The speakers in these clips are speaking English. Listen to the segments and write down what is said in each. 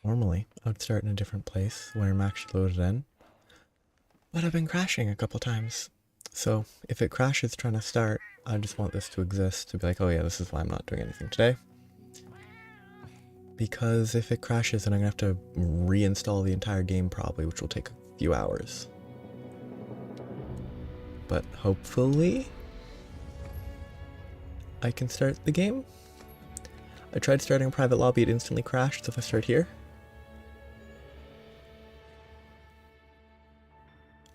Normally, I would start in a different place where I'm actually loaded in, but I've been crashing a couple times. So if it crashes trying to start, I just want this to exist to be like, oh yeah, this is why I'm not doing anything today. Because if it crashes, then I'm gonna have to reinstall the entire game probably, which will take a few hours. But hopefully, I can start the game. I tried starting a private lobby, it instantly crashed, so if I start here,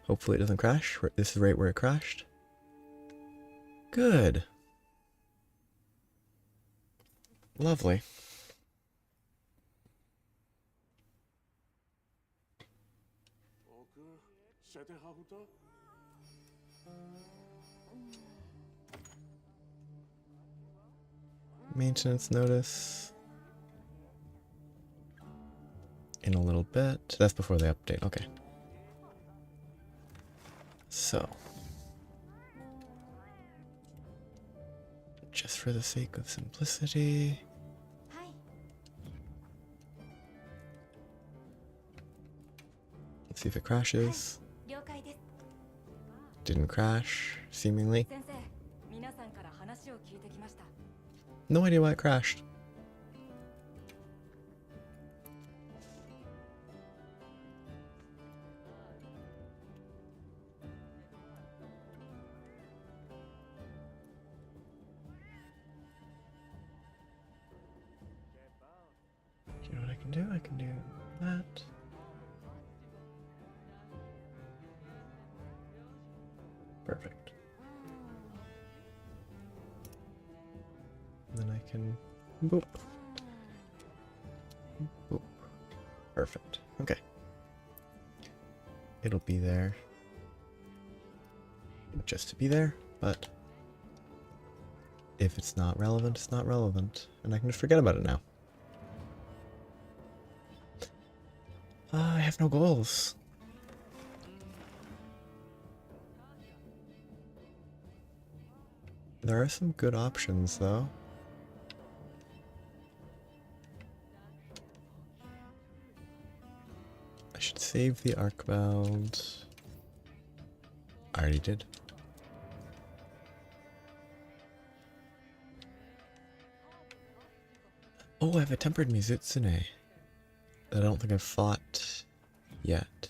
hopefully it doesn't crash. This is right where it crashed. Good. Lovely. Maintenance notice. In a little bit. That's before the update, okay. So. Just for the sake of simplicity. Let's see if it crashes. Didn't crash, seemingly. No idea why it crashed. You know what I can do? I can do that. Perfect. And then I can boop. Boop. Perfect. Okay. It'll be there. Just to be there, but if it's not relevant, it's not relevant. And I can just forget about it now. I have no goals. There are some good options, though. I should save the Arcbound. I already did. Oh, I have a tempered Mizutsune that I don't think I've fought yet.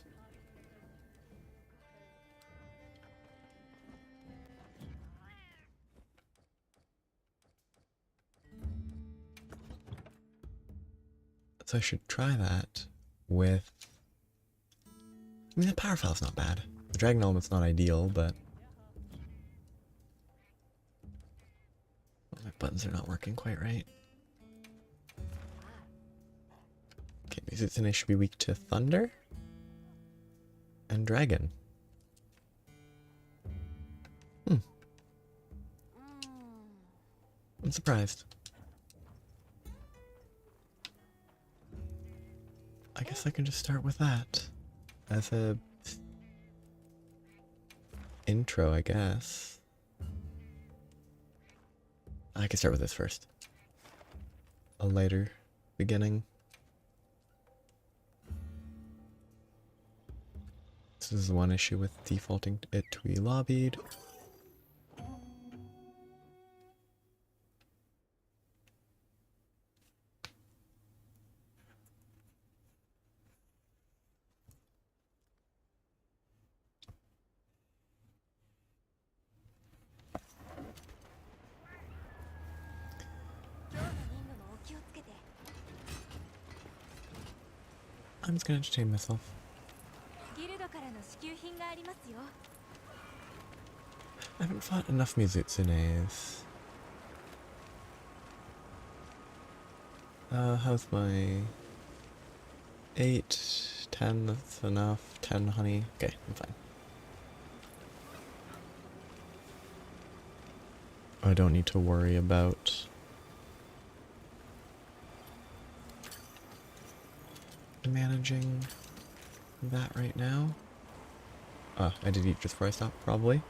So I should try that with... I mean, the power file's not bad. The Dragon Element's not ideal, but... My buttons are not working quite right. Okay, Mizutsune should be weak to Thunder and Dragon. I'm surprised. I guess I can just start with that as a intro, I guess. I can start with this first. A lighter beginning. This is one issue with defaulting it to be lobbied. I'm just gonna entertain myself. I haven't fought enough Mizutsunes. How's my 8, 10, that's enough. 10 honey. Okay, I'm fine. I don't need to worry about managing that right now. I did eat just before I stopped, probably.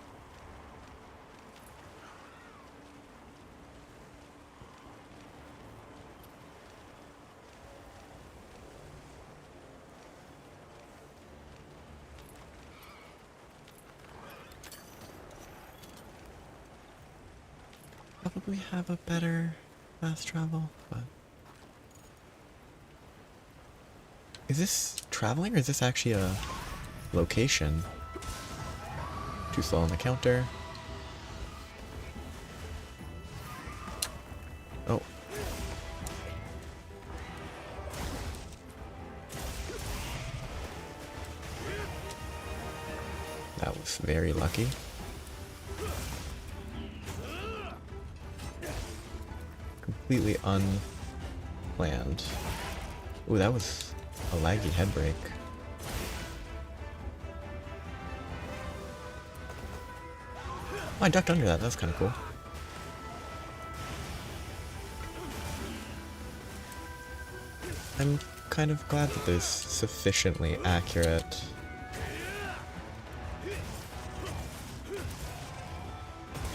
probably have a better fast travel, but... Is this traveling or is this actually a location? Too slow on the counter. Oh. That was very lucky. Completely unplanned. Ooh, that was a laggy head break. Oh, I ducked under that. That was kind of cool. I'm kind of glad that there's sufficiently accurate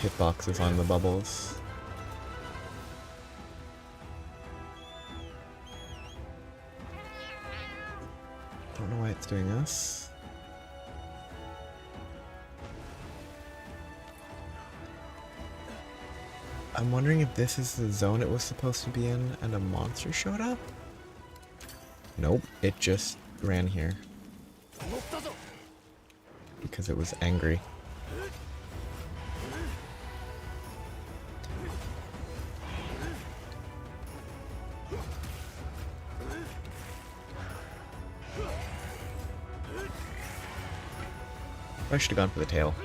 hitboxes on the bubbles. Don't know why it's doing this. I'm wondering if this is the zone it was supposed to be in and a monster showed up? Nope, it just ran here. Because it was angry. I should have gone for the tail.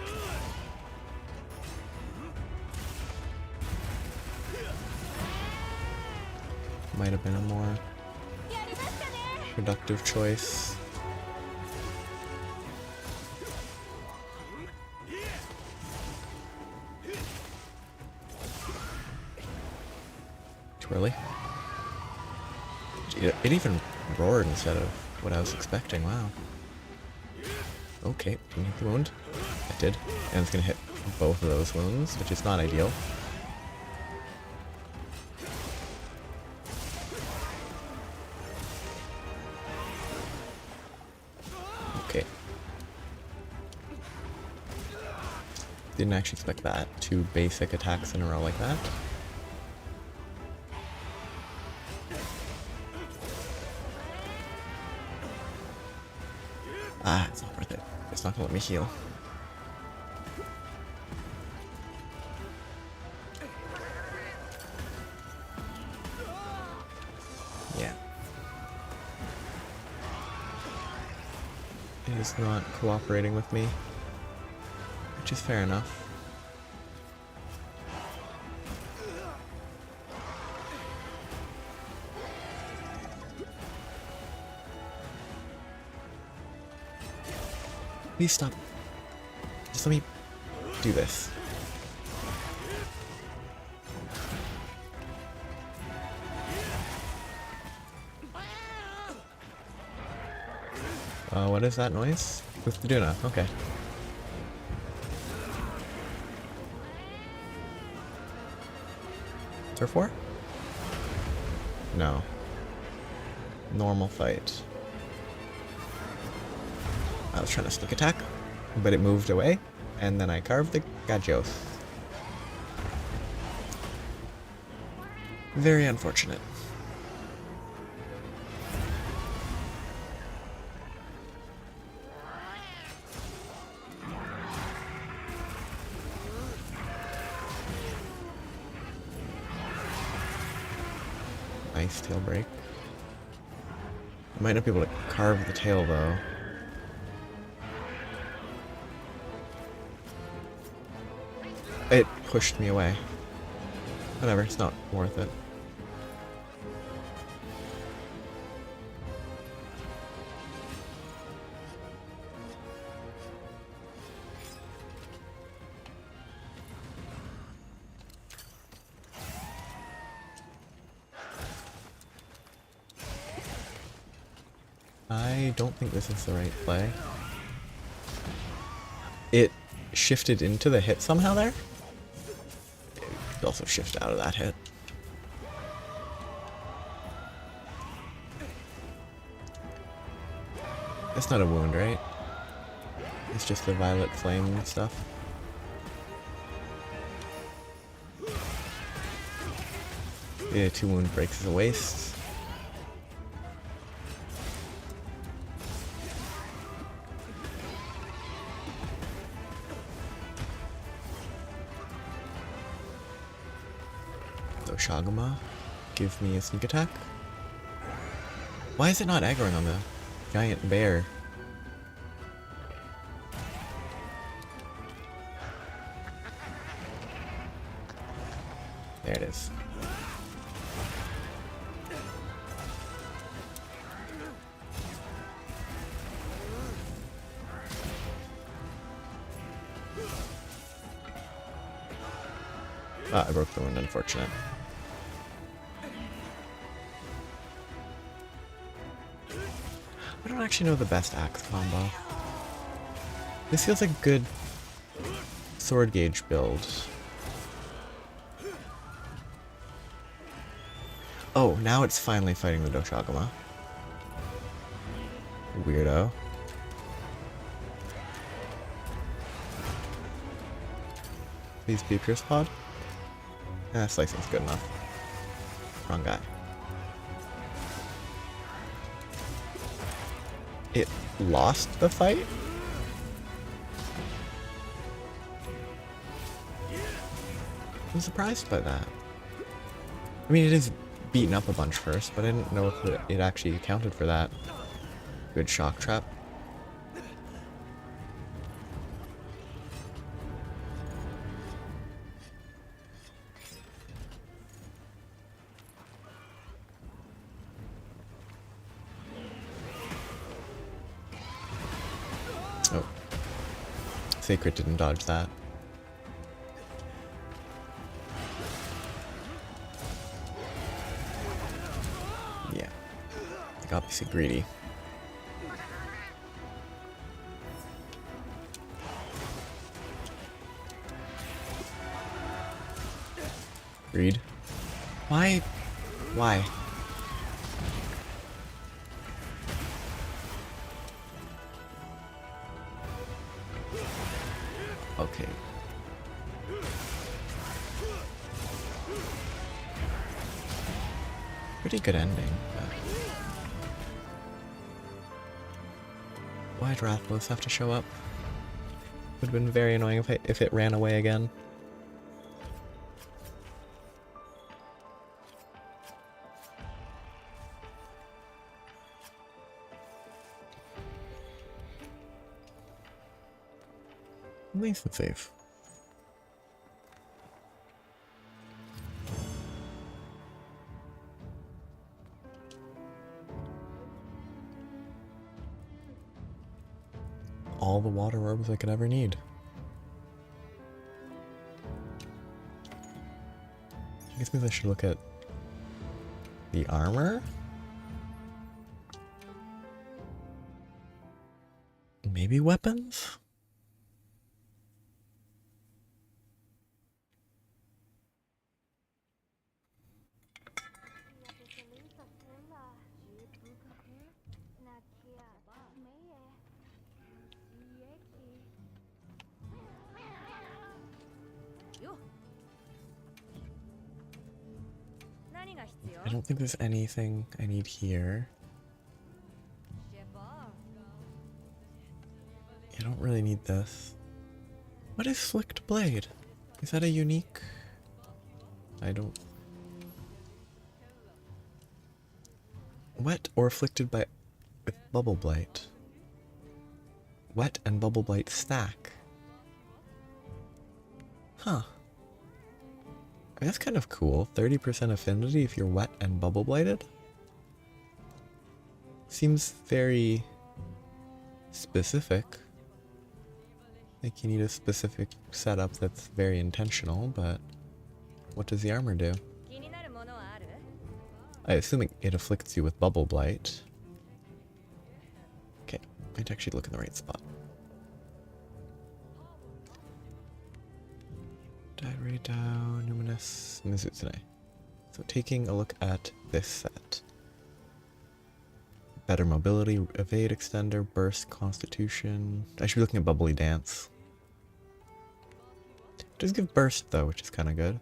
Might have been a more productive choice. Too early. It even roared instead of what I was expecting. Wow. Okay, can you hit the wound? I did. And it's gonna hit both of those wounds, which is not ideal. Okay. Didn't actually expect that. 2 basic attacks in a row like that. Ah, it's not worth it. It's not gonna let me heal. Yeah. It is not cooperating with me. Which is fair enough. Please stop. Just let me do this. What is that noise? With the Duna, okay. Turf War? No. Normal fight. I was trying to sneak attack, but it moved away, and then I carved the Gajos. Very unfortunate. Nice tail break. I might not be able to carve the tail though. It pushed me away. Whatever, it's not worth it. I don't think this is the right play. It shifted into the hit somehow there? It also shift out of that hit. It's not a wound, right? It's just the violet flame stuff. 2 wound breaks is a waste. Doshaguma, give me a sneak attack. Why is it not aggroing on the giant bear? There it is. Ah, I broke the wound, unfortunate. I don't actually know the best axe combo. This feels like a good sword gauge build. Oh, now it's finally fighting the Doshaguma. Weirdo. Please be a Pierce Pod? Slicing's good enough. Wrong guy. It lost the fight? I'm surprised by that. I mean, it is beaten up a bunch first, but I didn't know if it actually accounted for that. Good shock trap. Oh. Sacred didn't dodge that. Yeah. Like, obviously greedy. Greed. Why? Why? Okay. Pretty good ending. Why'd Rathalos have to show up? Would have been very annoying if it ran away again. Nice and safe. All the water orbs I could ever need. I guess maybe I should look at the armor? Maybe weapons? I don't think there's anything I need here. I don't really need this. What is Flicked Blade? Is that a unique? I don't... Wet or afflicted by... with Bubble Blight. Wet and Bubble Blight stack. Huh. I mean, that's kind of cool. 30% affinity if you're wet and bubble blighted. Seems very specific. Like you need a specific setup that's very intentional, but what does the armor do? I assume it afflicts you with Bubble Blight. Okay, I might actually look in the right spot. Died Ray down, Numinous, Mizutsune. So taking a look at this set. Better mobility, evade extender, burst, constitution. I should be looking at Bubbly Dance. It does give burst though, which is kind of good.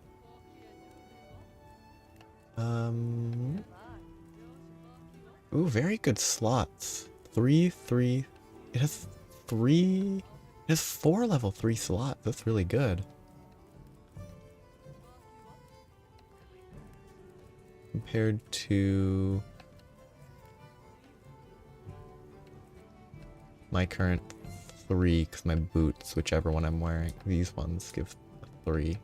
Um, ooh, very good slots. 3, 3. It has 3. It has 4 level 3 slots. That's really good. Compared to my current 3, because my boots, whichever one I'm wearing, these ones give 3.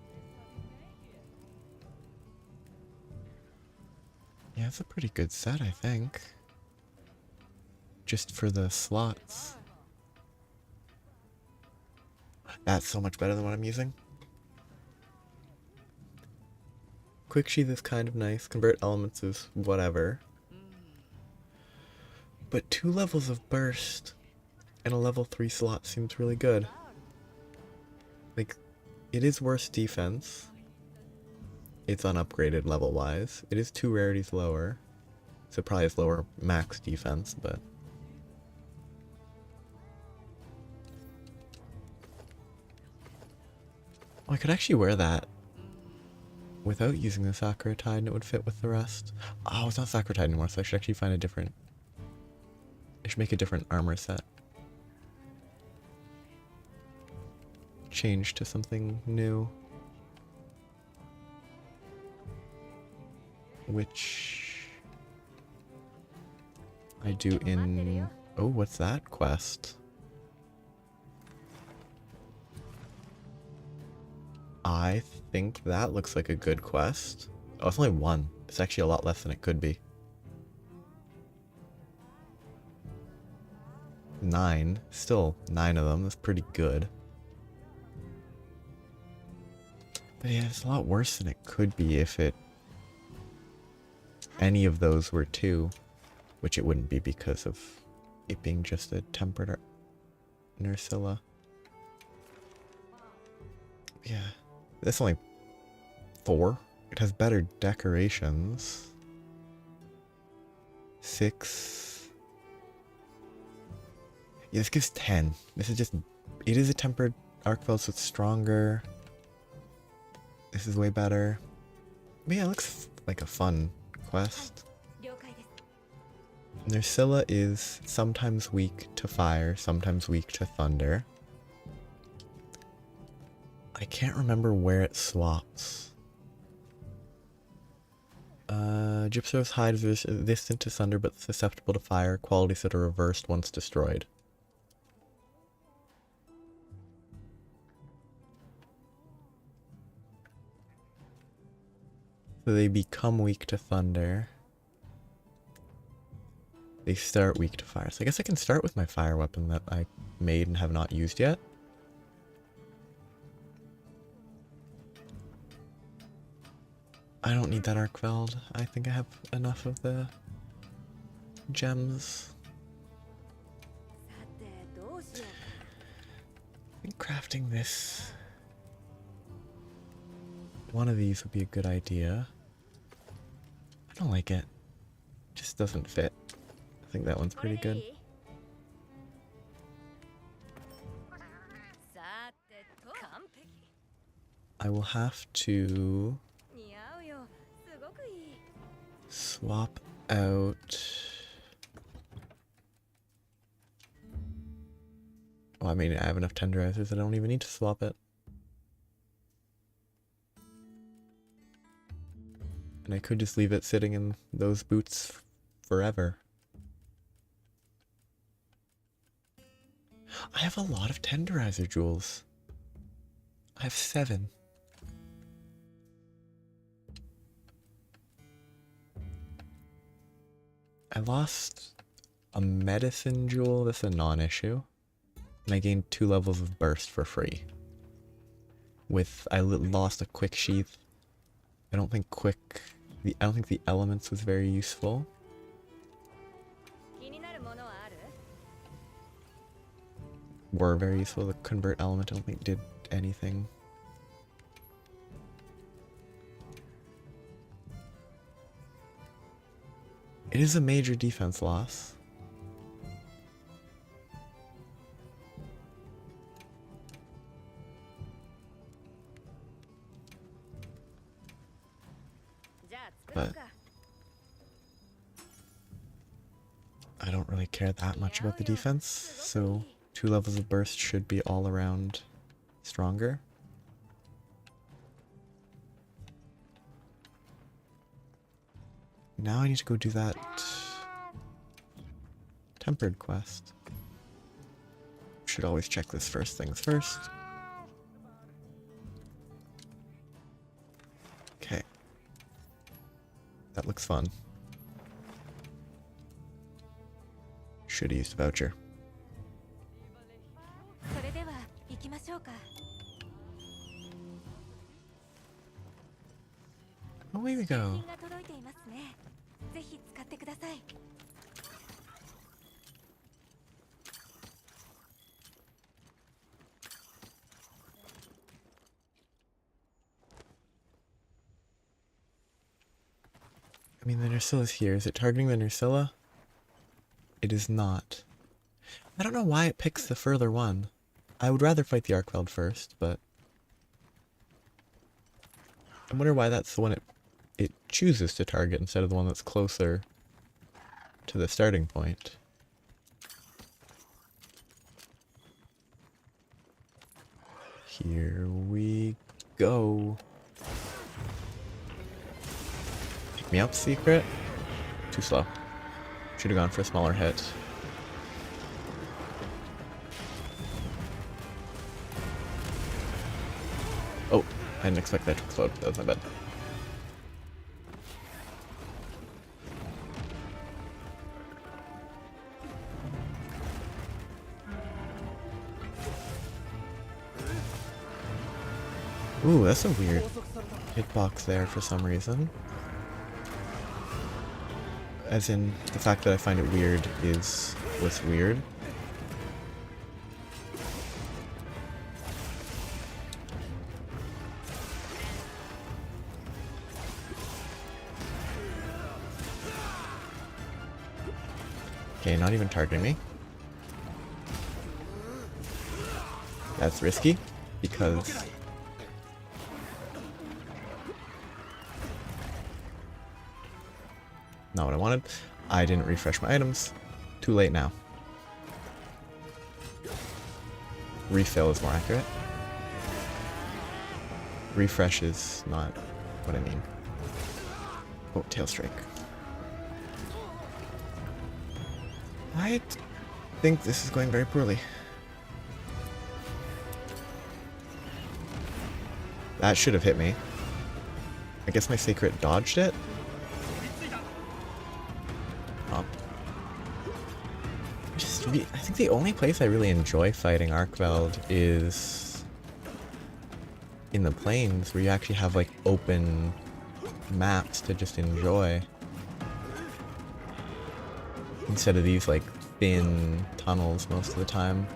Yeah, it's a pretty good set, I think. Just for the slots. That's so much better than what I'm using. Quick Sheath is kind of nice. Convert Elements is whatever. But 2 levels of Burst and a level 3 slot seems really good. Like, it is worse defense. It's unupgraded level-wise. It is 2 rarities lower. So it probably has lower max defense, but... Oh, I could actually wear that without using the Sakura Tide and it would fit with the rest. Oh, it's not Sakura Tide anymore, so I should actually find a different... I should make a different armor set. Change to something new. Which... I do in... Oh, what's that quest? I think that looks like a good quest. Oh, it's only 1. It's actually a lot less than it could be. 9. Still 9 of them. That's pretty good. But yeah, it's a lot worse than it could be if it... any of those were 2. Which it wouldn't be because of it being just a tempered Nerscylla. Yeah. That's only 4. It has better decorations. 6. Yeah, this gives 10. This is just... it is a tempered Arcveld, so it's stronger. This is way better. But yeah, it looks like a fun quest. Nerscylla is sometimes weak to fire, sometimes weak to thunder. I can't remember where it swaps. Gypsyros Hide is resistant to thunder but susceptible to fire, qualities that are reversed once destroyed. So they become weak to thunder. They start weak to fire. So I guess I can start with my fire weapon that I made and have not used yet. I don't need that Arcveld. I think I have enough of the gems. I think crafting this... one of these would be a good idea. I don't like it. It just doesn't fit. I think that one's pretty good. I will have to swap out... well, I mean, I have enough tenderizers, I don't even need to swap it. And I could just leave it sitting in those boots forever. I have a lot of tenderizer jewels. I have 7. I lost a medicine jewel, that's a non-issue. And I gained 2 levels of burst for free. I lost a quick sheath. I don't think the elements was very useful. Were very useful. The convert element I don't think did anything. It is a major defense loss. but I don't really care that much about the defense, so 2 levels of burst should be all around stronger. Now I need to go do that tempered quest. Should always check this first things first. Okay. That looks fun. Should have used a voucher. Away we go. I mean, the Nersilla's here. Is it targeting the Nersilla? It is not. I don't know why it picks the further one. I would rather fight the Archveld first, but I wonder why that's the one it chooses to target instead of the one that's closer to the starting point. Here we go. Pick me up, secret. Too slow. Should have gone for a smaller hit. Oh, I didn't expect that to explode. That was my bad. Ooh, that's a weird hitbox there for some reason. As in, the fact that I find it weird is what's weird. Okay, not even targeting me. That's risky, because not what I wanted. I didn't refresh my items. Too late now. Refill is more accurate. Refresh is not what I mean. Oh, Tail Strike. I think this is going very poorly. That should have hit me. I guess my Sacred dodged it? Oh. I think the only place I really enjoy fighting Archveld is in the plains, where you actually have like open maps to just enjoy. Instead of these like thin tunnels most of the time.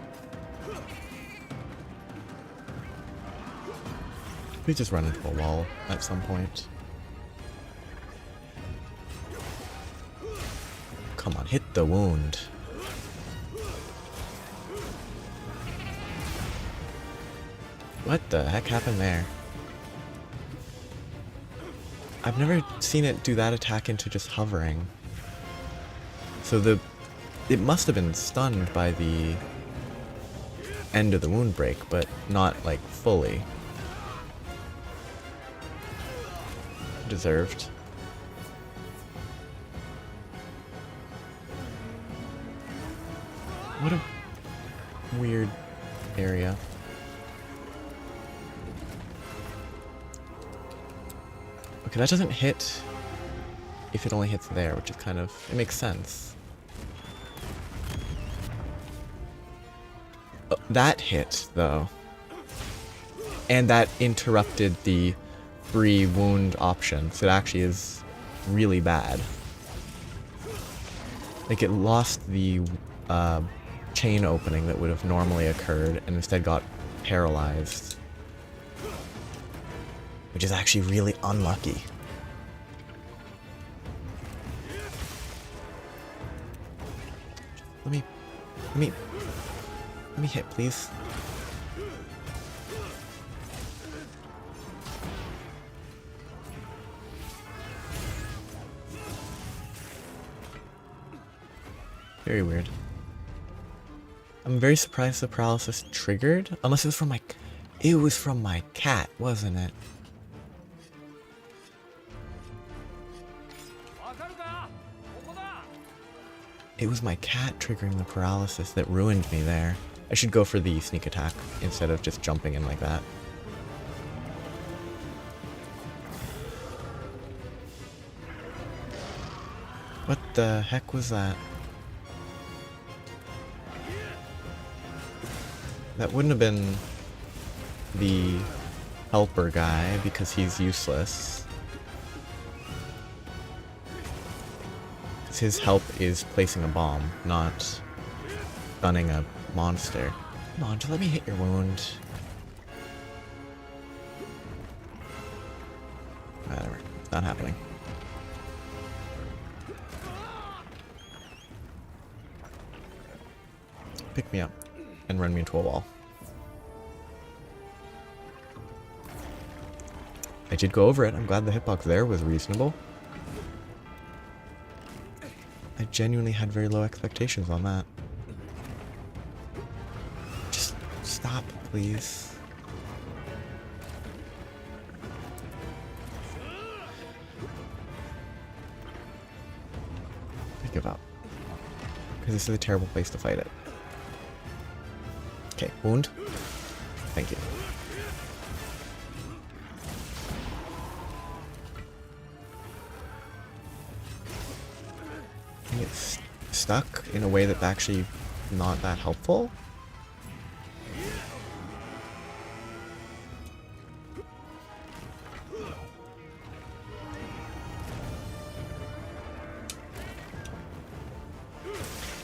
We just run into a wall at some point. Come on, hit the wound. What the heck happened there? I've never seen it do that attack into just hovering. So it must have been stunned by the end of the wound break, but not like fully. Deserved. What a weird area. Okay, that doesn't hit if it only hits there, which is kind of, it makes sense. Oh, that hit, though. And that interrupted the free wound option, so it actually is really bad. Like, it lost the chain opening that would have normally occurred and instead got paralyzed. Which is actually really unlucky. Let me hit, please. Very weird. I'm very surprised the paralysis triggered. Unless it was from my... It was from my cat, wasn't it? It was my cat triggering the paralysis that ruined me there. I should go for the sneak attack instead of just jumping in like that. What the heck was that? That wouldn't have been the helper guy because he's useless. His help is placing a bomb, not gunning a monster. Come on, just let me hit your wound. Whatever, it's not happening. Pick me up and run me into a wall. I did go over it. I'm glad the hitbox there was reasonable. I genuinely had very low expectations on that. Just stop, please. I give up. Because this is a terrible place to fight it. Okay, wound. Thank you. It's stuck in a way that's actually not that helpful.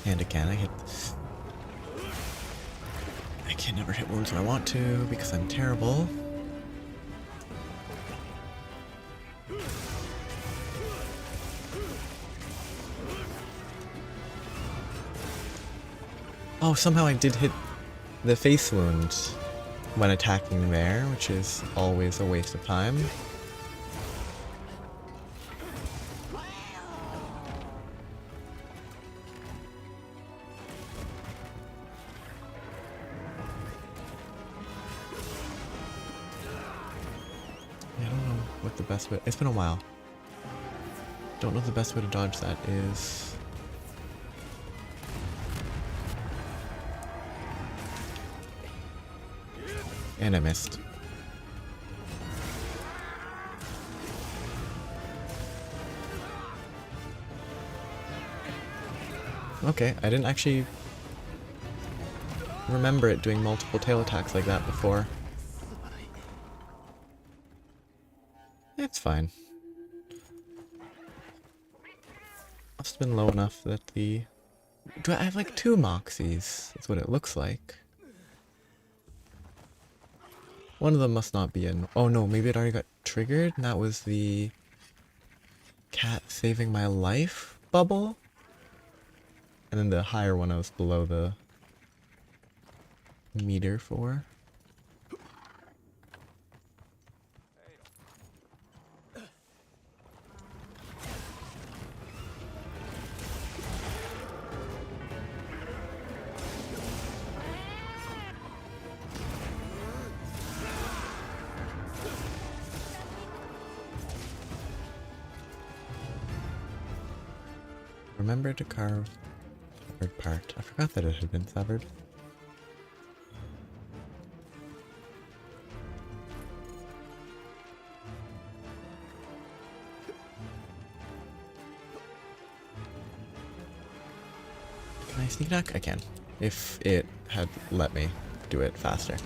And again, I can never hit wounds when I want to because I'm terrible. Oh, somehow I did hit the face wound when attacking there, which is always a waste of time. I don't know what the best way... It's been a while. Don't know the best way to dodge that is... And I missed. Okay, I didn't actually remember it doing multiple tail attacks like that before. It's fine. Must have been low enough that the... Do I have like 2 Moxies? That's what it looks like. One of them must not be in... Oh no, maybe it already got triggered and that was the cat saving my life bubble? And then the higher one I was below the meter for. Remember to carve the third part. I forgot that it had been severed. Can I sneak attack? I can. If it had let me do it faster.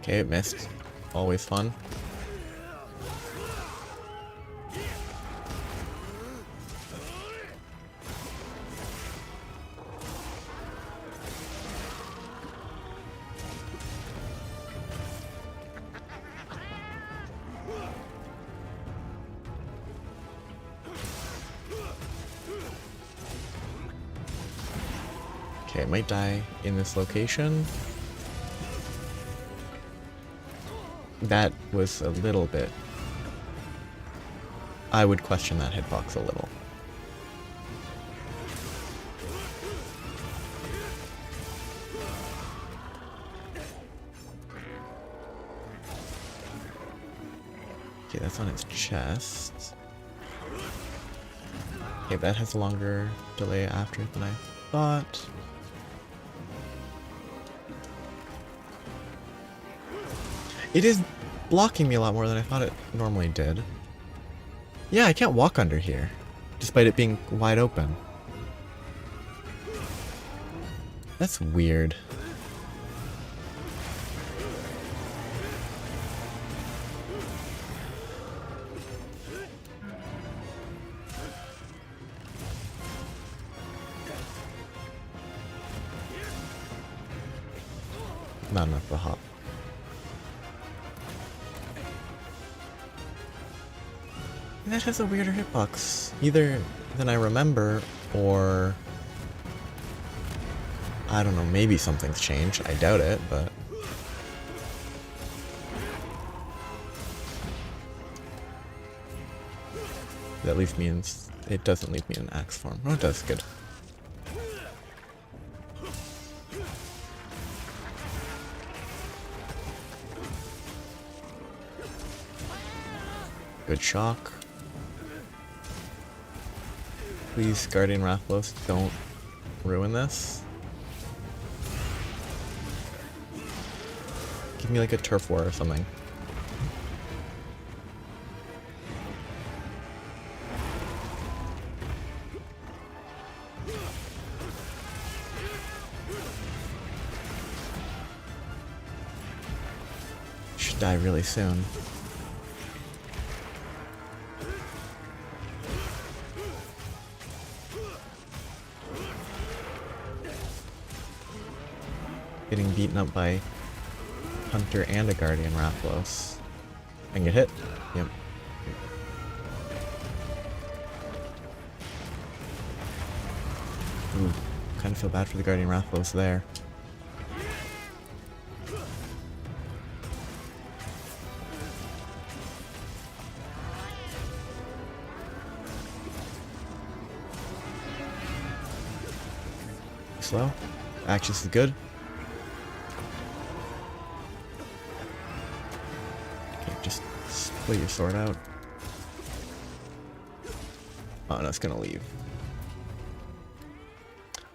Okay, it missed. Always fun. Okay, might die in this location. That was a little bit... I would question that hitbox a little. Okay, that's on its chest. Okay, that has a longer delay after than I thought. It is blocking me a lot more than I thought it normally did. Yeah, I can't walk under here, despite it being wide open. That's weird. Not enough of a hop. That has a weirder hitbox, either than I remember, or... I don't know, maybe something's changed. I doubt it, but... that at least means it doesn't leave me in axe form. Oh, it does. Good. Good shock. Please, Guardian Rathalos, don't ruin this. Give me like a turf war or something. Should die really soon. Getting beaten up by Hunter and a Guardian Rathalos. I can get hit. Yep. Ooh, kind of feel bad for the Guardian Rathalos there. Slow. Axis is good. Just split your sword out. Oh, no, it's gonna leave.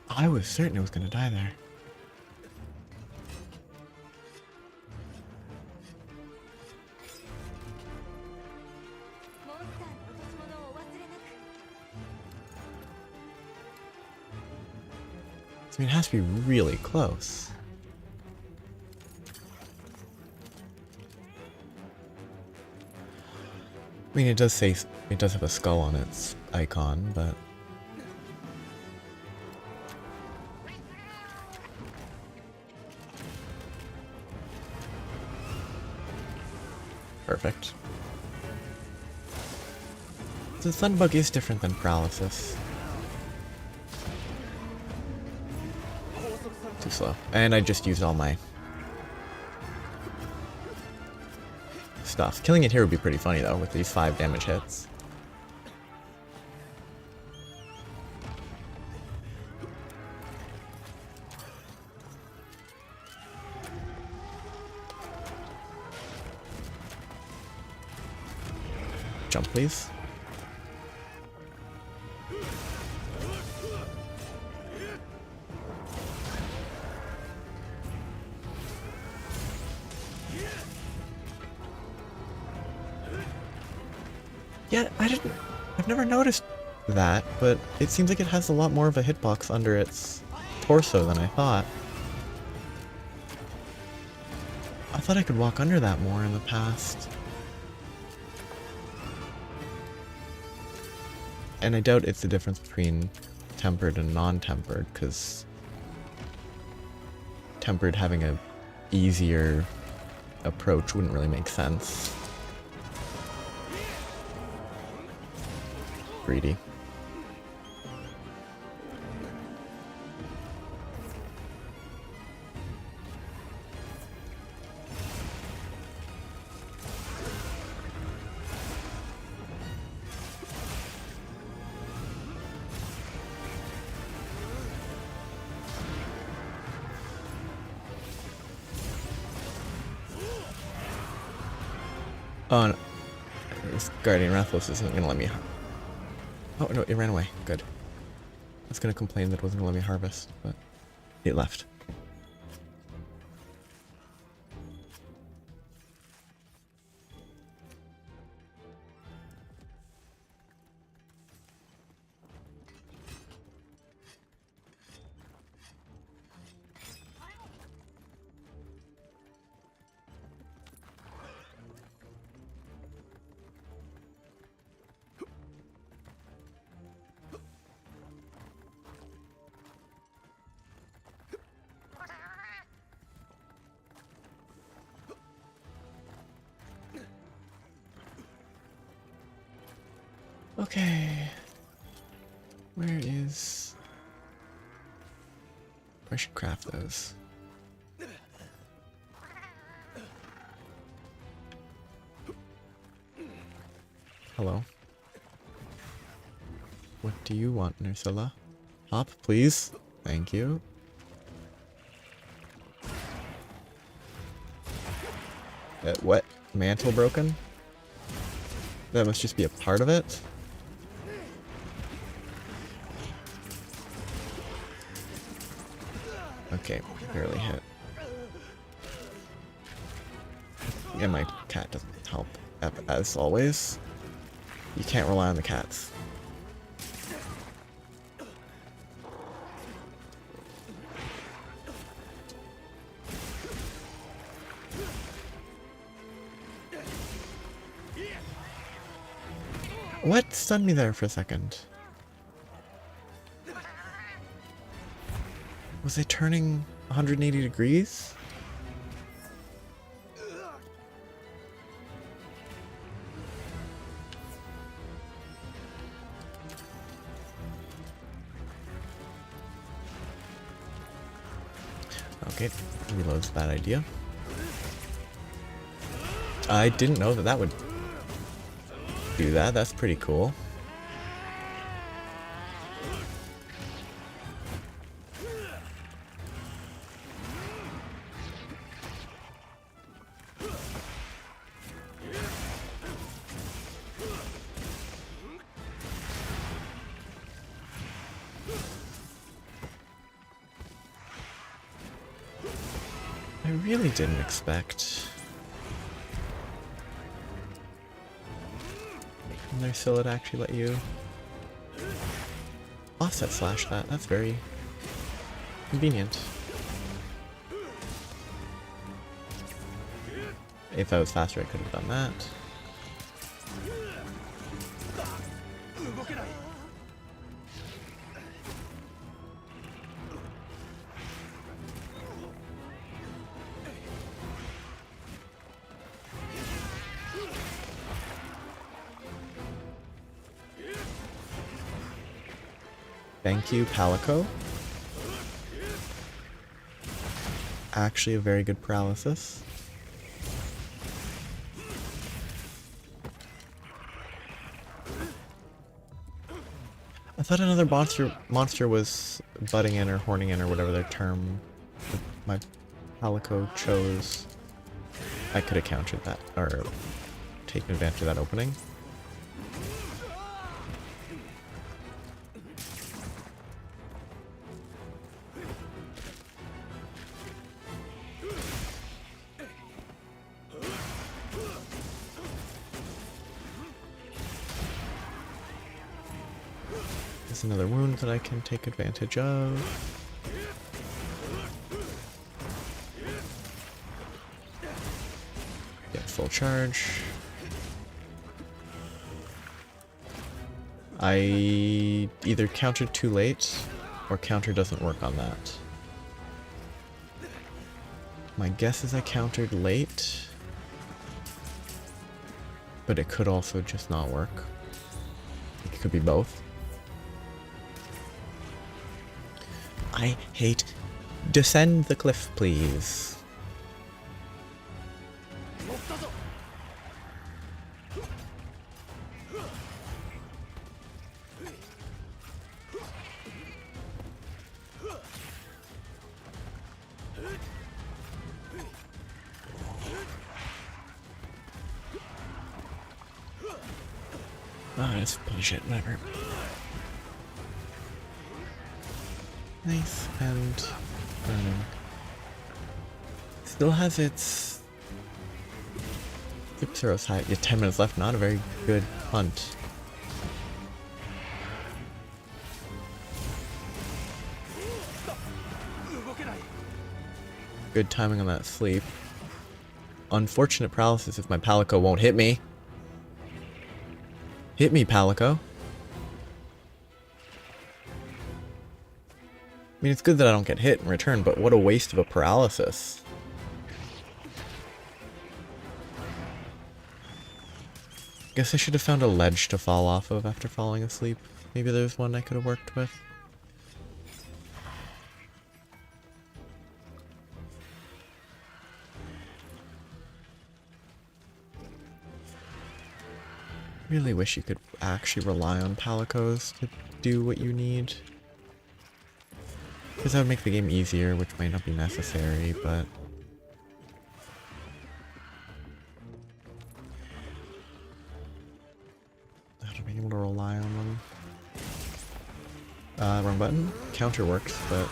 I was certain it was gonna die there. I mean, it has to be really close. I mean, it does say it does have a skull on its icon, but perfect. So Sunbug is different than Paralysis. Too slow. And I just used all my stuff. Killing it here would be pretty funny though, with these 5 damage hits. Jump, please. Yeah, I've never noticed that, but it seems like it has a lot more of a hitbox under its torso than I thought. I thought I could walk under that more in the past. And I doubt it's the difference between tempered and non-tempered, because tempered having a easier approach wouldn't really make sense. Greedy. Oh no, this Guardian Rathalos isn't gonna let me. Oh no, it ran away. Good. I was gonna complain that it wasn't gonna let me harvest, but it left. Okay. Where is... I should craft those. Hello. What do you want, Nursilla? Hop, please. Thank you. What? Mantle broken? That must just be a part of it? Okay, barely hit. And my cat doesn't help, as always. You can't rely on the cats. What stunned me there for a second? Was I turning 180 degrees? Okay, reload's a bad idea. I didn't know that that would do that. That's pretty cool. I really didn't expect Nursilla to actually let you offset slash that. That's very convenient. If I was faster, I could have done that. Thank you, Palico. Actually a very good paralysis. I thought another monster was butting in or horning in or whatever their term my Palico chose. I could have countered that or taken advantage of that opening. There's another wound that I can take advantage of. Get full charge. I either countered too late or counter doesn't work on that. My guess is I countered late, but it could also just not work. It could be both. I hate... Descend the cliff, please. Oh, it's bullshit, whatever. Nice, and burning. Still has its Zipzero's high. Yeah, 10 minutes left, not a very good hunt. Good timing on that sleep. Unfortunate paralysis if my Palico won't hit me. Hit me, Palico. I mean, it's good that I don't get hit in return, but what a waste of a paralysis. Guess I should have found a ledge to fall off of after falling asleep. Maybe there's one I could have worked with. Really wish you could actually rely on Palicos to do what you need. Because that would make the game easier, which might not be necessary, but... I don't be able to rely on them. Wrong button? Counter works, but...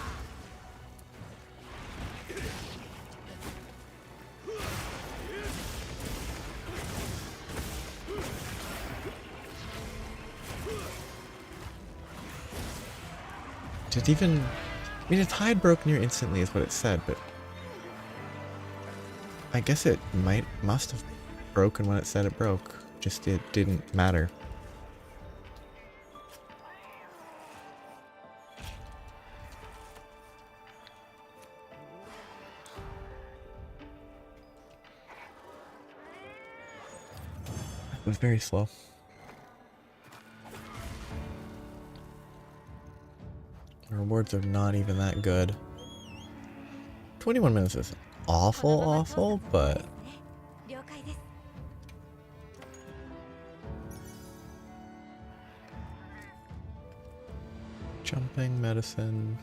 Did it even... I mean, its hide broke near instantly is what it said, but... I guess it must have broken when it said it broke. Just it didn't matter. It was very slow. The rewards are not even that good. 21 minutes is awful, but... Jumping, medicine...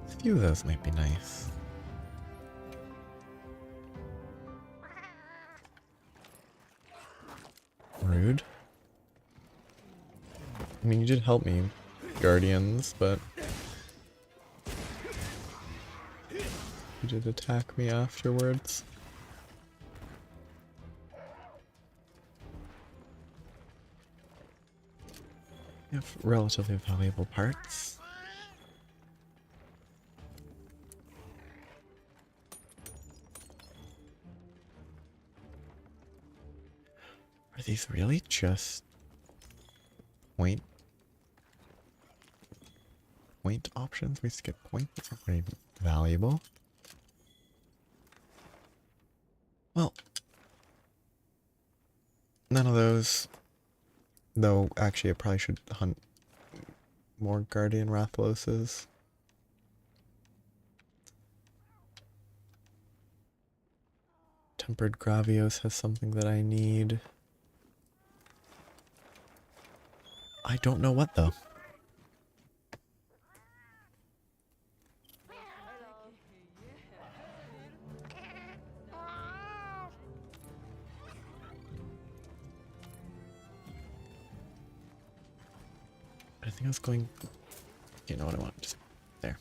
A few of those might be nice. Rude. I mean, you did help me, Guardians, but... You did attack me afterwards. You have relatively valuable parts. Are these really just point options? We used to get points. That's not very valuable. Well, none of those. Though, actually, I probably should hunt more Guardian Rathaloses. Tempered Gravios has something that I need. I don't know what, though. I think I was going... You know what I want? Just there.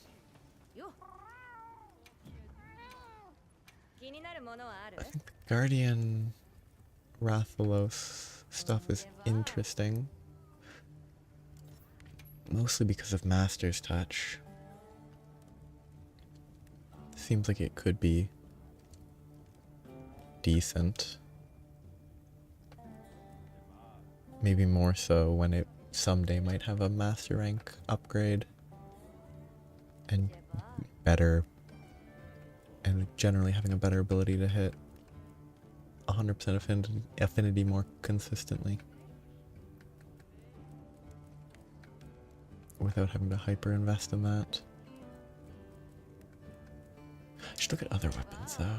I think the Guardian Rathalos stuff is interesting. Mostly because of Master's Touch. Seems like it could be decent. Maybe more so when it someday might have a master rank upgrade. And better. And generally having a better ability to hit 100% affinity more consistently. Without having to hyper invest in that. I should look at other weapons though.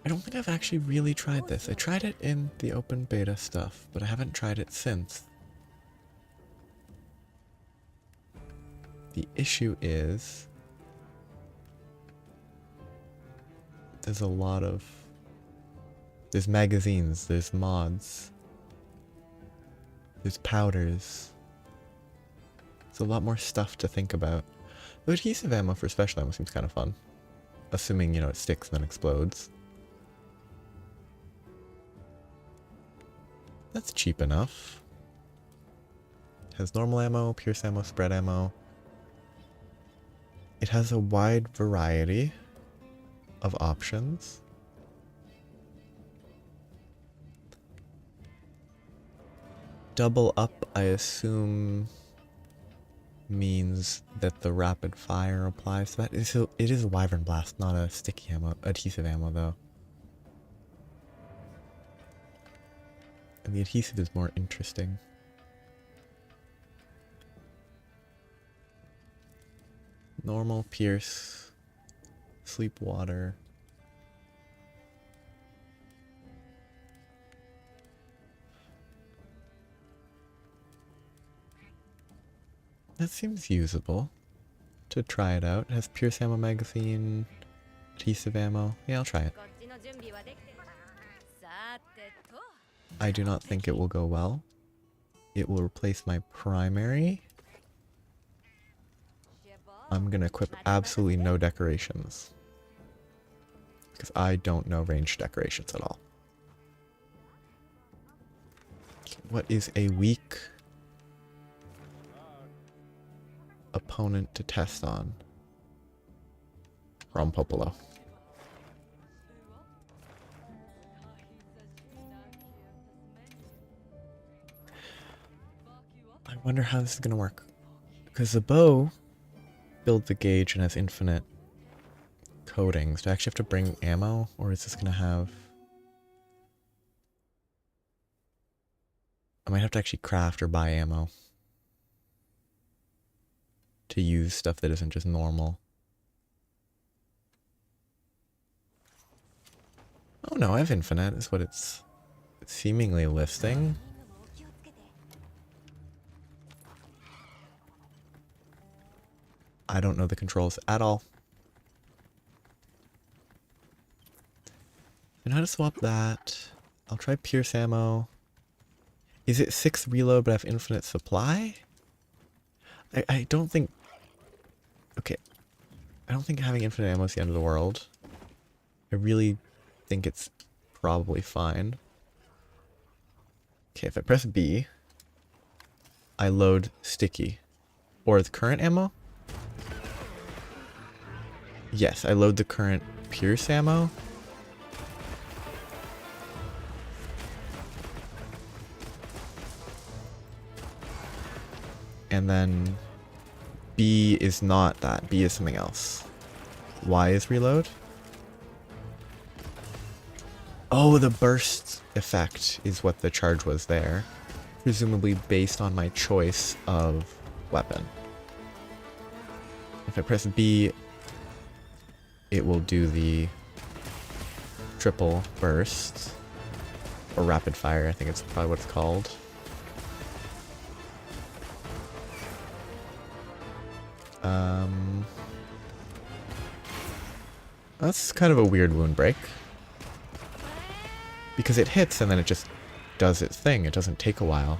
I don't think I've actually really tried this. I tried it in the open beta stuff, but I haven't tried it since. The issue is there's a lot of There's magazines, there's mods, there's powders. There's a lot more stuff to think about. The adhesive ammo for special ammo seems kind of fun. Assuming, you know, it sticks and then explodes. That's cheap enough. It has normal ammo, pierce ammo, spread ammo. It has a wide variety of options. Double up, I assume, means that the rapid fire applies to that. It is a Wyvern Blast, not a sticky ammo, adhesive ammo though. And the adhesive is more interesting. Normal, pierce, sleep water. That seems usable to try it out. It has pierce ammo magazine, adhesive ammo. Yeah, I'll try it. I do not think it will go well. It will replace my primary. I'm gonna equip absolutely no decorations. Because I don't know ranged decorations at all. What is a weak opponent to test on? Rompopolo. I wonder how this is gonna work. Because the bow builds the gauge and has infinite coatings. Do I actually have to bring ammo? Or is this gonna have... I might have to actually craft or buy ammo to use stuff that isn't just normal. Oh no, I have infinite, is what it's seemingly listing. I don't know the controls at all. I know how to swap that. I'll try pierce ammo. Is it 6 reload but I have infinite supply? I don't think... Okay. I don't think having infinite ammo is the end of the world. I really think it's probably fine. Okay, if I press B, I load sticky. Or the current ammo? Yes, I load the current pierce ammo. And then B is not that. B is something else. Y is reload. Oh, the burst effect is what the charge was there. Presumably based on my choice of weapon. If I press B, it will do the triple burst. Or rapid fire, I think it's probably what it's called. That's kind of a weird wound break. Because it hits and then it just does its thing. It doesn't take a while.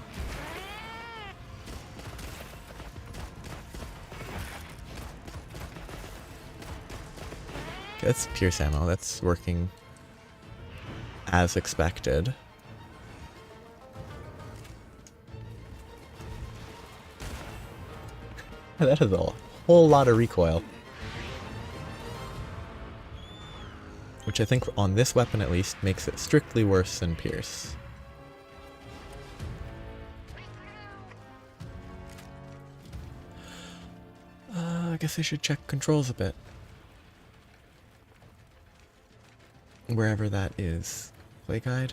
Okay, that's pierce ammo. That's working as expected. That is a whole lot of recoil. Which I think on this weapon at least makes it strictly worse than pierce. I guess I should check controls a bit. Wherever that is. Play guide.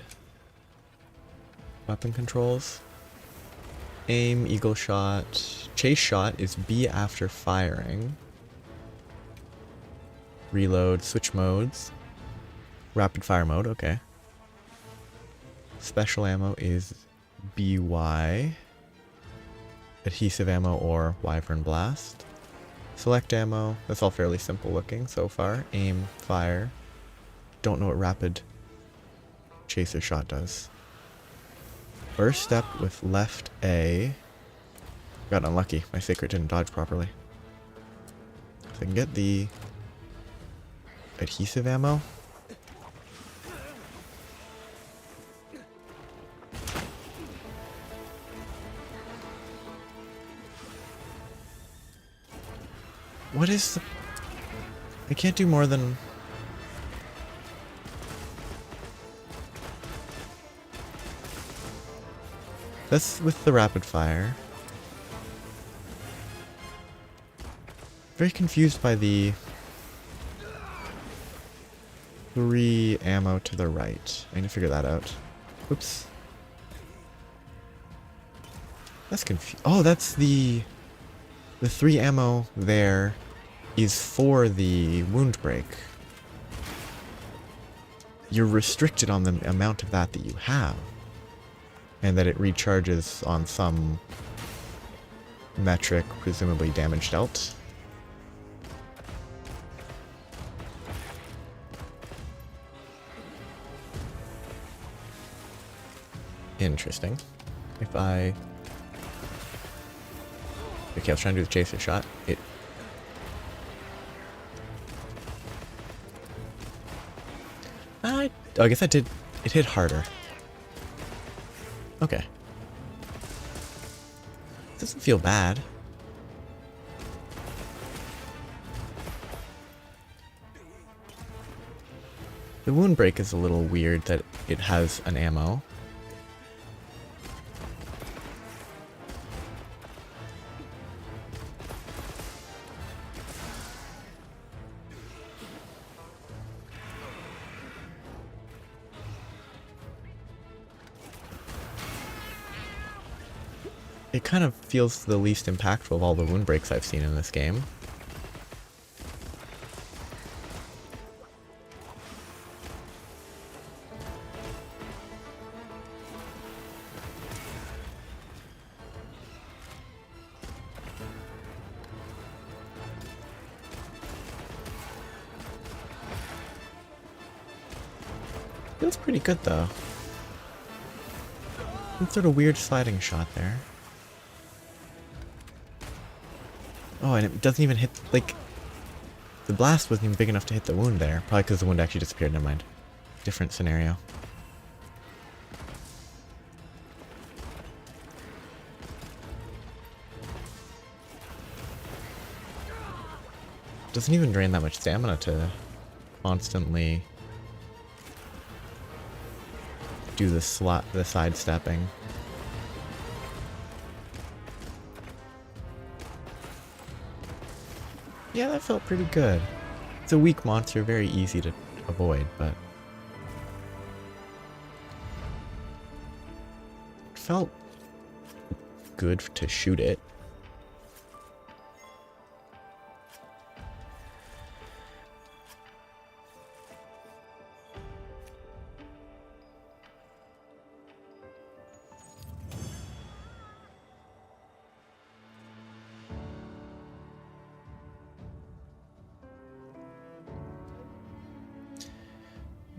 Weapon controls. Aim, eagle shot. Chase shot is B after firing. Reload, switch modes. Rapid fire mode, okay. Special ammo is BY. Adhesive ammo or Wyvern Blast. Select ammo, that's all fairly simple looking so far. Aim, fire. Don't know what rapid chaser shot does. First step with left A. Got unlucky. My sacred didn't dodge properly. So I can get the adhesive ammo. What is the... I can't do more than... That's with the rapid fire. Very confused by the 3 ammo to the right. I need to figure that out. Oops. That's confused. Oh, that's the 3 ammo there is for the wound break. You're restricted on the amount of that you have. And that it recharges on some metric, presumably damage dealt. Interesting. If I... Okay, I was trying to do the chaser shot. I guess I did... It hit harder. Okay. Doesn't feel bad. The wound break is a little weird that it has an ammo. It kind of feels the least impactful of all the wound breaks I've seen in this game. Feels pretty good though. Some sort of weird sliding shot there. Oh, and it doesn't even hit, like, the blast wasn't even big enough to hit the wound there. Probably because the wound actually disappeared, never mind. Different scenario. Doesn't even drain that much stamina to constantly do the sidestepping. Yeah, that felt pretty good. It's a weak monster, very easy to avoid, but it felt good to shoot it.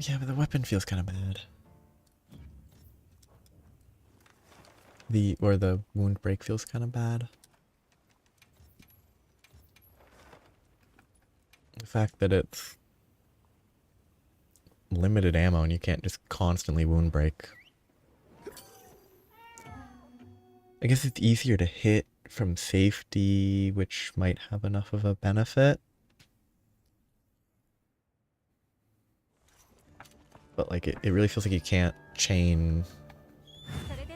Yeah, but the weapon feels kind of bad. The wound break feels kind of bad. The fact that it's limited ammo and you can't just constantly wound break. I guess it's easier to hit from safety, which might have enough of a benefit. But like it really feels like you can't chain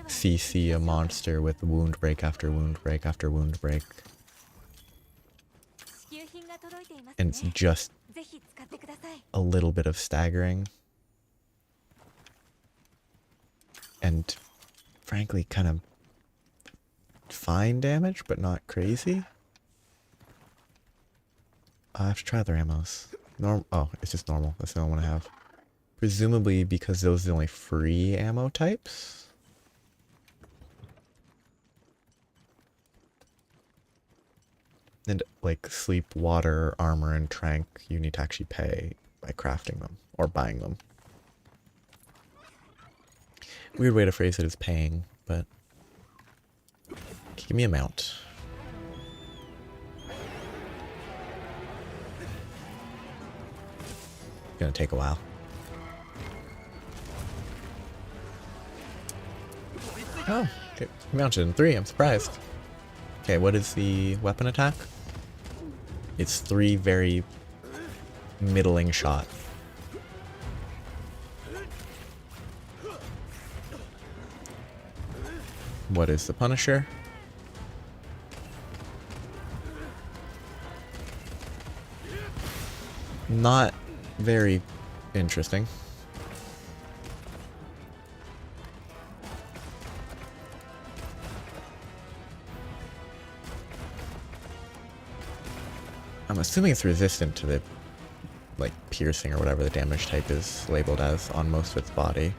CC a monster with wound break after wound break after wound break. And it's just a little bit of staggering. And frankly kind of fine damage, but not crazy. I have to try other ammos. Oh, it's just normal. That's the only one I have. Presumably because those are the only free ammo types. And like sleep, water, armor, and trank, you need to actually pay by crafting them or buying them. Weird way to phrase it is paying, but give me a mount. Gonna take a while. Oh, okay. Mounted in 3, I'm surprised. Okay, what is the weapon attack? It's 3 very middling shot. What is the Punisher? Not very interesting. I'm assuming it's resistant to the, like, piercing or whatever the damage type is labeled as on most of its body.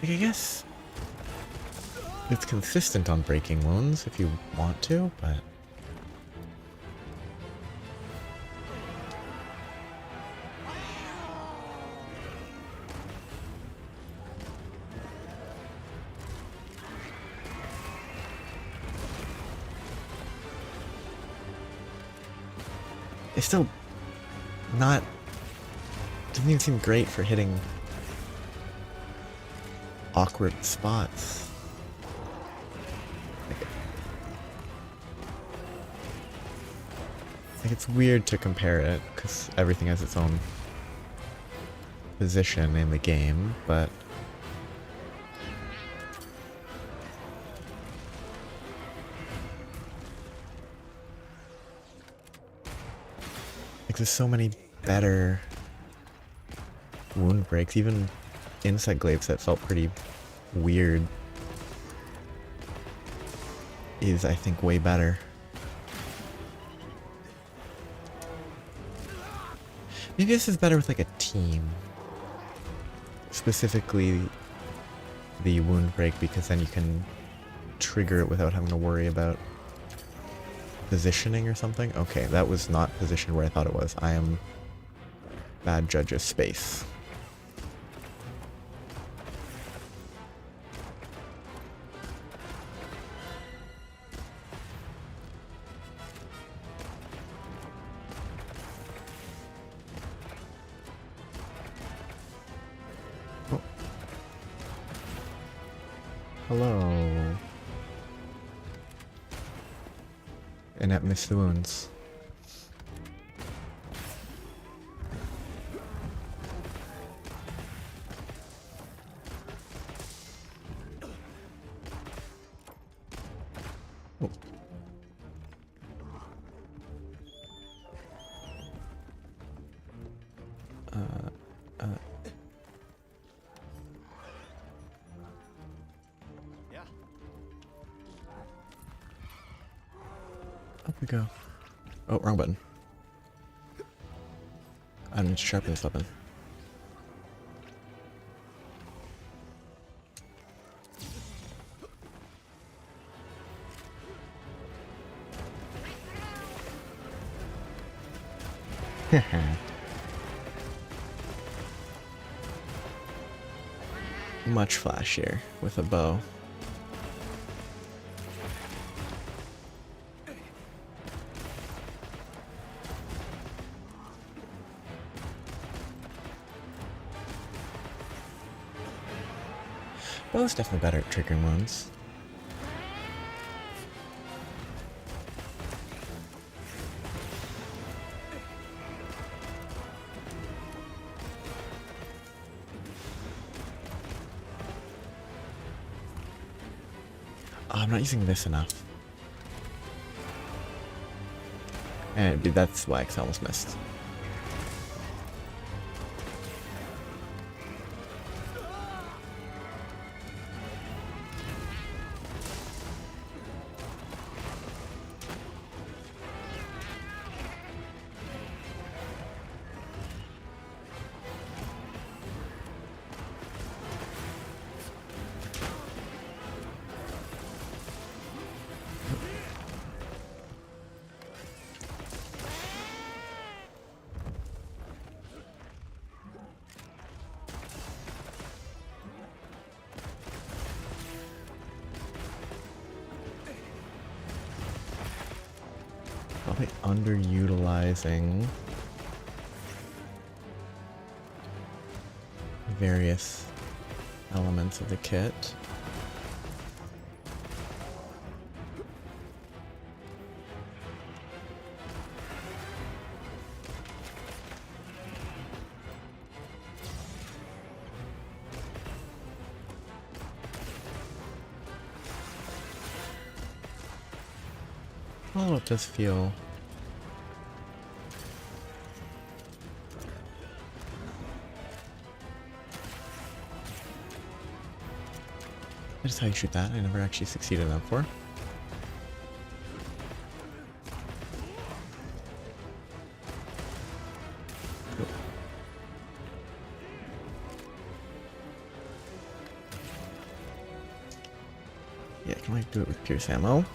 Like, I guess it's consistent on breaking wounds if you want to, but it's still not, doesn't even seem great for hitting awkward spots. Like it's weird to compare it because everything has its own position in the game, but like there's so many better wound breaks, even insect glaives that felt pretty weird is, I think, way better. Maybe this is better with like a team. Specifically the wound break, because then you can trigger it without having to worry about positioning or something. Okay, that was not positioned where I thought it was. I am bad judge of space. Hello. Annette missed the wounds. Oh. Up we go. Oh, wrong button. I need to sharpen this weapon. Much flashier with a bow. Bow's definitely better at triggering wounds. Oh, I'm not using this enough. And that's why I almost missed. Probably underutilizing various elements of the kit. Although it does feel that is how you shoot that. I never actually succeeded in that before. Cool. Yeah, I can only do it with pierce ammo.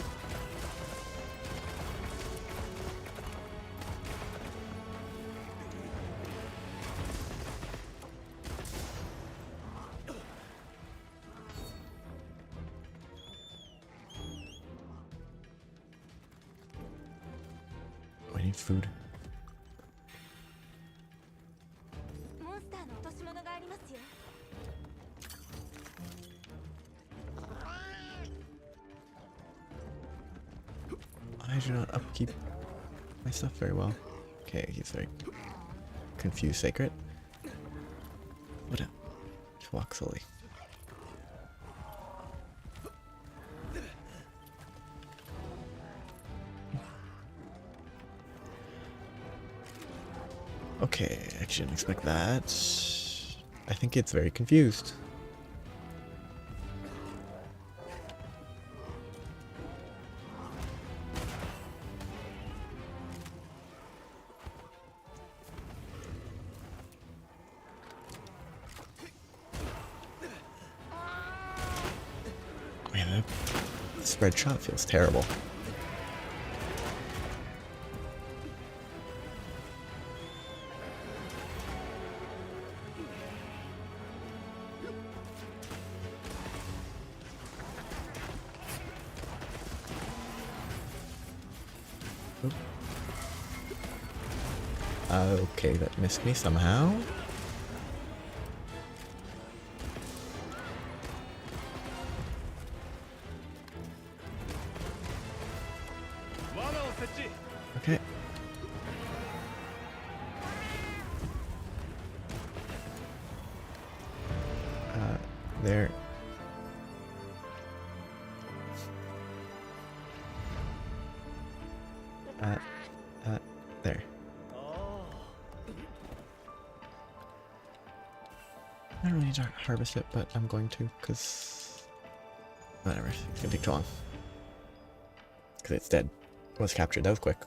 I need food. I do not upkeep my stuff very well. Okay, he's very confused, Sacred. What up? Just walk slowly. Okay, I didn't expect that. I think it's very confused. Man, that spread shot feels terrible. Okay, that missed me somehow. Okay. There. There. I don't really need to harvest it, but I'm going to, because whatever, it's gonna take too long. Because it's dead. It was captured, that was quick.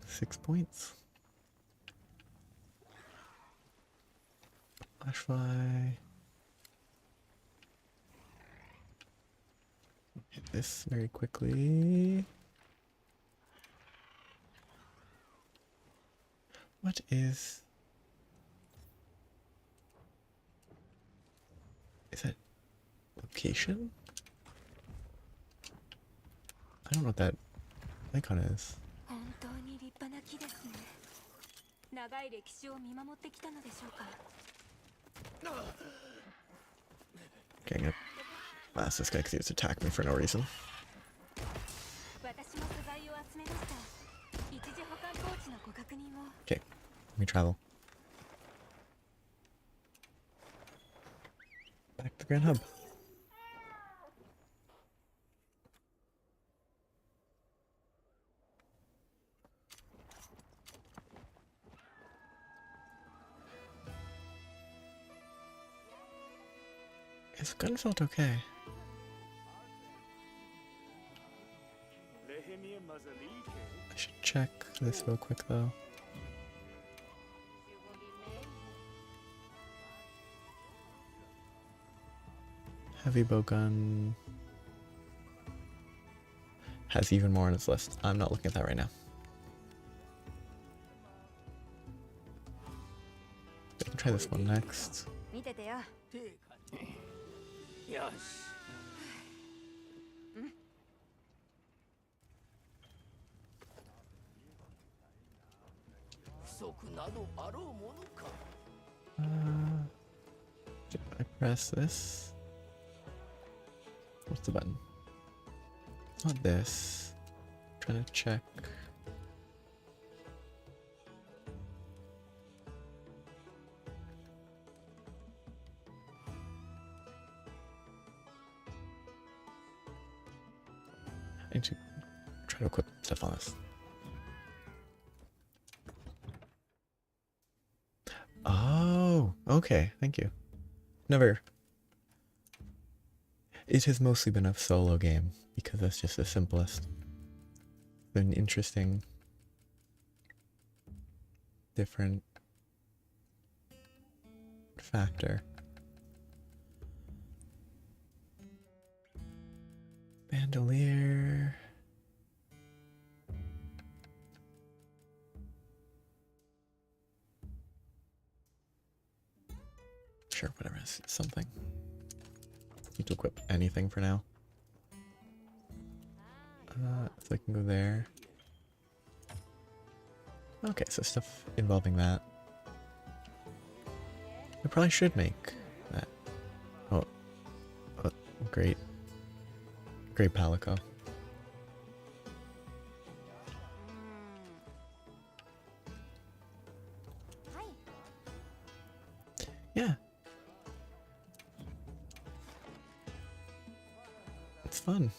£6. Flashfly. Hit this very quickly. What is that location? I don't know what that icon is. Okay, I'm gonna blast this guy because he just attacked me for no reason. Okay, let me travel. Back to the Grand Hub. His gun felt okay. I should check this real quick though. Heavy bow gun has even more on its list. I'm not looking at that right now. try this one next. 見ててよ。よし。不足などあろうものか。If I press this. What's the button? Not this. Trying to check. I need to try to equip stuff on this. Oh, okay. Thank you. Never. It has mostly been a solo game because that's just the simplest. An interesting, different factor. Bandolier. Sure, whatever it is, something. Need to equip anything for now. So I can go there. Okay, so stuff involving that. I probably should make that. Oh, great. Great Palico. Yeah. It's fun.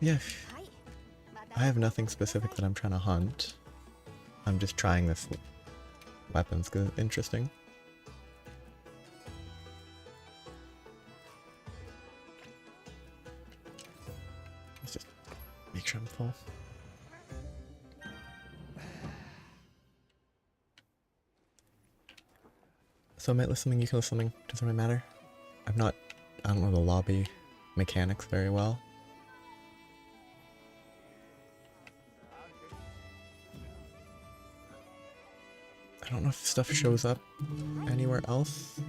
Yeah. I have nothing specific that I'm trying to hunt. I'm just trying this weapons because it's interesting. Let's just make sure I'm full. So I might list something, you can list something, doesn't really matter. I don't know the lobby mechanics very well. I don't know if stuff shows up anywhere else.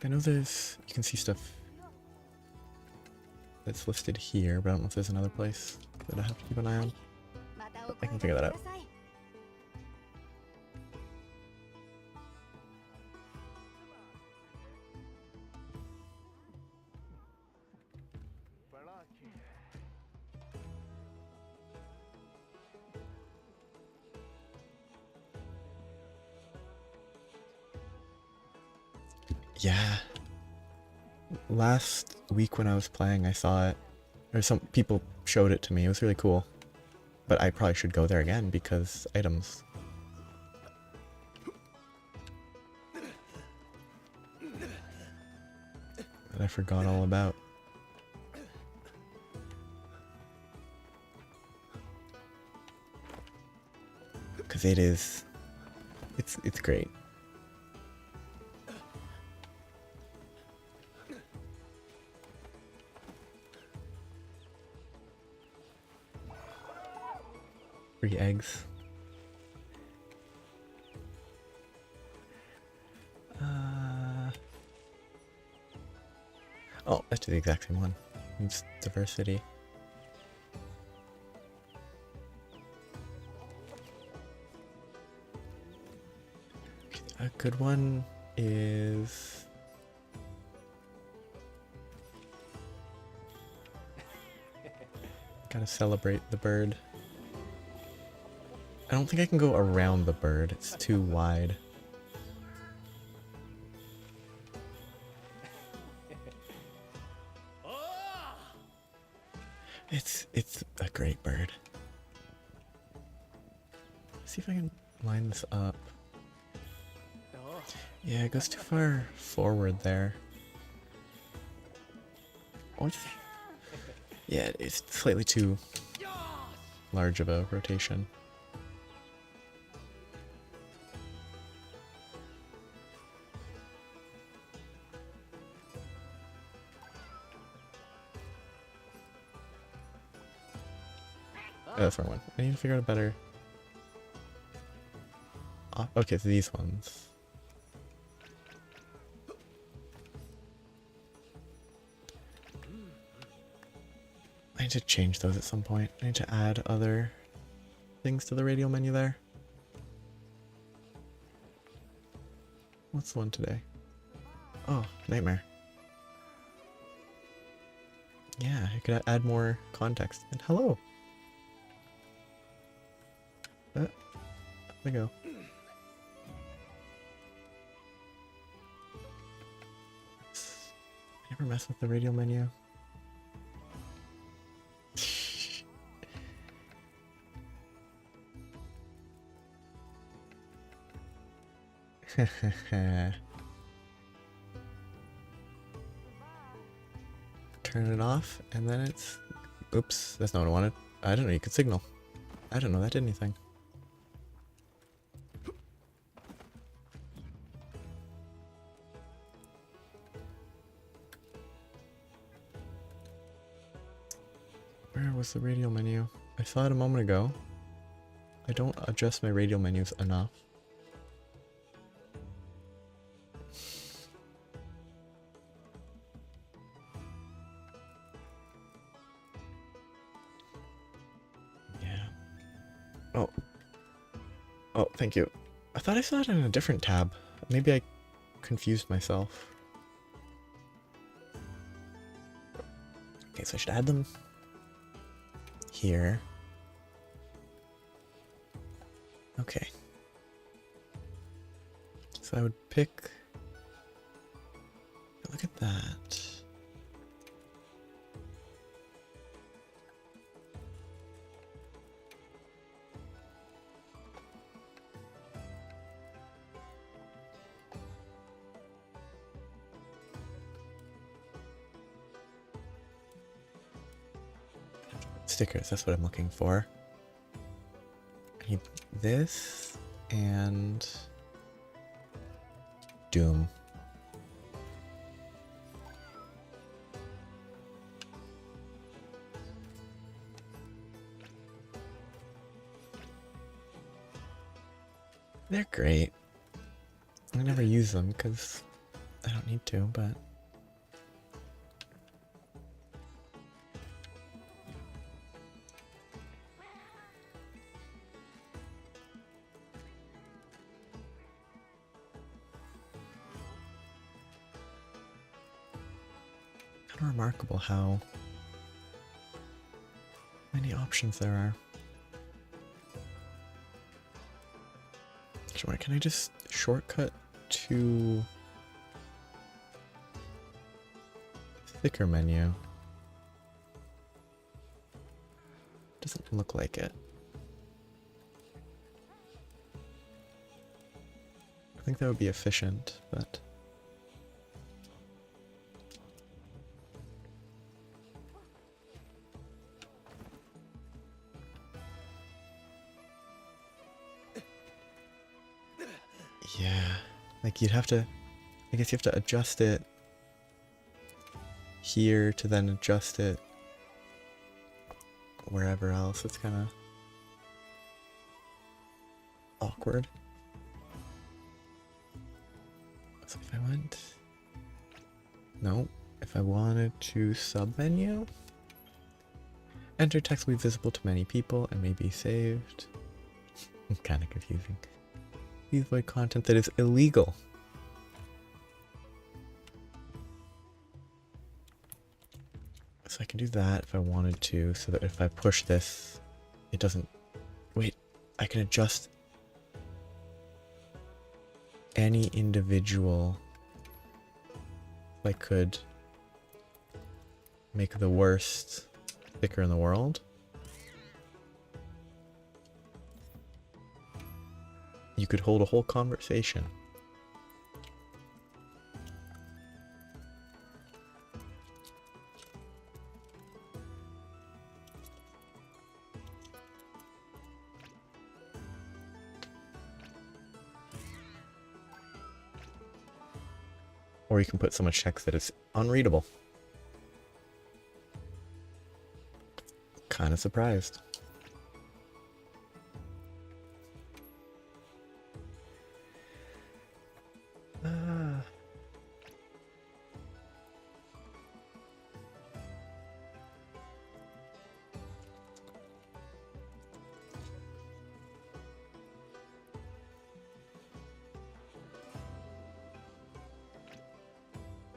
I know you can see stuff that's listed here, but I don't know if there's another place that I have to keep an eye on. But I can figure that out. Yeah. Last week when I was playing, I saw it. Or some people showed it to me. It was really cool. But I probably should go there again because items. That I forgot all about. Because it's great. Free eggs. Oh, let's do the exact same one. It's diversity. A good one is... Gotta celebrate the bird. I don't think I can go around the bird. It's too wide. It's a great bird. Let's see if I can line this up. Yeah, it goes too far forward there. Yeah, it's slightly too large of a rotation. that's the wrong one. I need to figure out a better... okay, so these ones. I need to change those at some point. I need to add other things to the radio menu there. What's the one today? Oh, Nightmare. Yeah, I could add more context. And hello! There we go. I never mess with the radio menu. Turn it off, and then it's... Oops, that's not what I wanted. I didn't know you could signal. I didn't know that did anything. Where was the radio menu? I saw it a moment ago. I don't adjust my radio menus enough. Oh, thank you. I thought I saw it in a different tab. Maybe I confused myself. Okay, so I should add them here. Okay. So I would pick... Look at that. Stickers, that's what I'm looking for. I need this and Doom. They're great. I never use them because I don't need to, but... Remarkable how many options there are. Sure, can I just shortcut to thicker menu? Doesn't look like it. I think that would be efficient, but yeah, like you'd have to, I guess you have to adjust it here to then adjust it wherever else. It's kind of awkward. So if I went, no, if I wanted to sub-menu, enter text will be visible to many people and may be saved. Kind of confusing. Please avoid content that is illegal. So I can do that if I wanted to, so that if I push this, it doesn't... Wait, I can adjust any individual. I could make the worst sticker in the world. You could hold a whole conversation. Or you can put so much text that it's unreadable. Kind of surprised.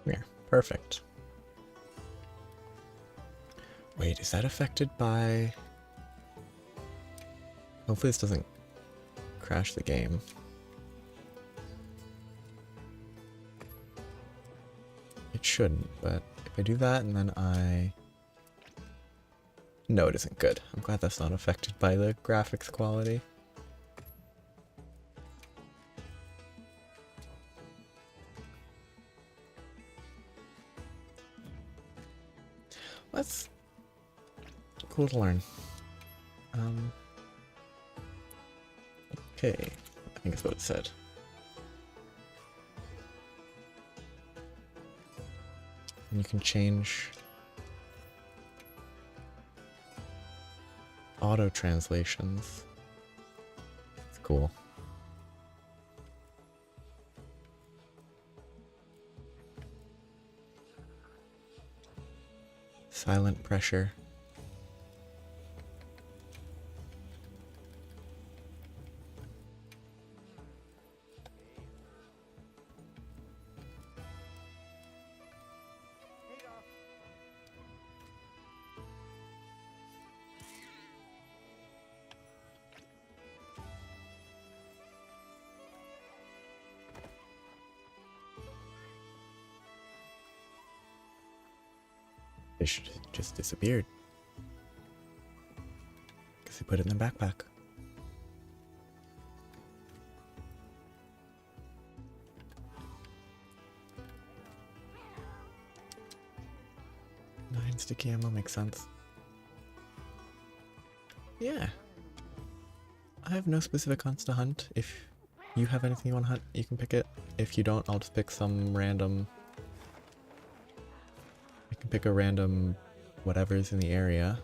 Here, perfect. Wait, is that affected by... Hopefully this doesn't crash the game. It shouldn't, but if I do that and then I... No, it isn't good. I'm glad that's not affected by the graphics quality. That's cool to learn. Okay, I think that's what it said. And you can change auto translations. It's cool. Silent pressure. Fish just disappeared. Because he put it in the backpack. Nine sticky ammo makes sense. Yeah. I have no specific hunts to hunt. If you have anything you want to hunt, you can pick it. If you don't, I'll just pick some random... I can pick a random whatever's in the area.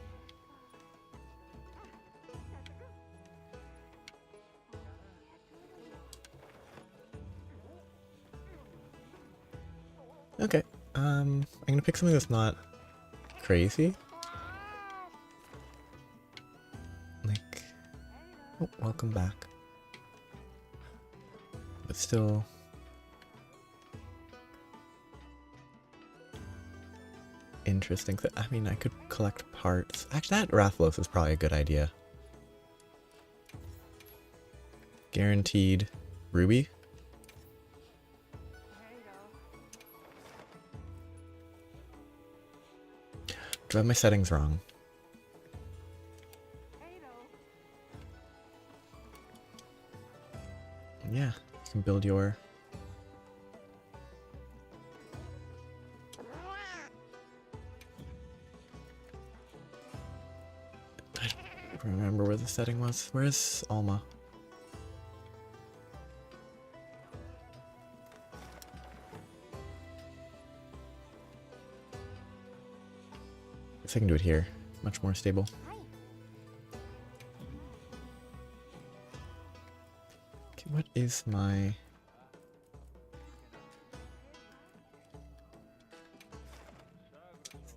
Okay, I'm gonna pick something that's not crazy. Like, oh, welcome back. But still... interesting. I mean, I could collect parts. Actually, that Rathalos is probably a good idea. Guaranteed ruby. Do I have my settings wrong? Yeah, you can build your... I don't remember where the setting was. Where's Alma? Guess I can do it here. Much more stable. Okay, what is my...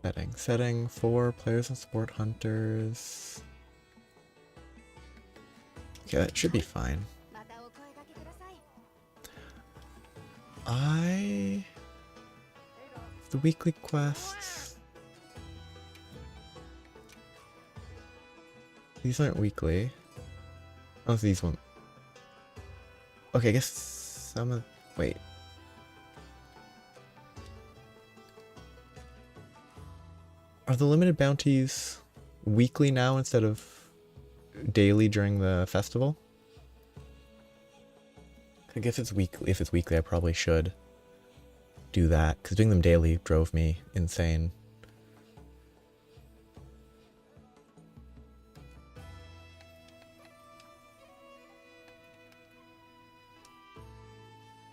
setting? Setting for players and support hunters. Okay, that should be fine. The weekly quests... These aren't weekly. Oh, these one. Okay, I guess some of... Wait. Are the limited bounties weekly now instead of daily during the festival? I guess it's weekly. If it's weekly, I probably should do that, because doing them daily drove me insane.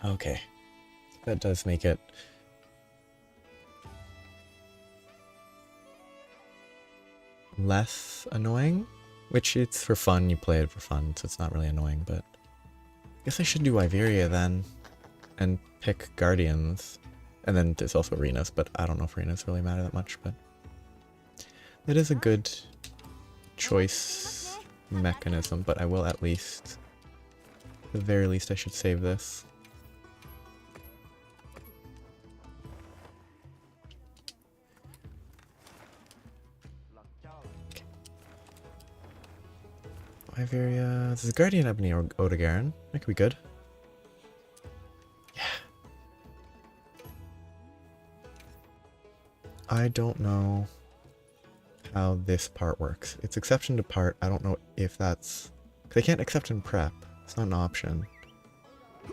Okay, that does make it less annoying, which it's for fun, you play it for fun, so it's not really annoying, but I guess I should do Iveria then, and pick Guardians, and then there's also Arenas, but I don't know if Arenas really matter that much, but it is a good choice mechanism, but I will at least, at the very least I should save this. Iveria. This is Guardian Ebony or Odogaron. That could be good. Yeah. I don't know how this part works. It's exception to part. I don't know if that's... They can't accept in prep. It's not an option.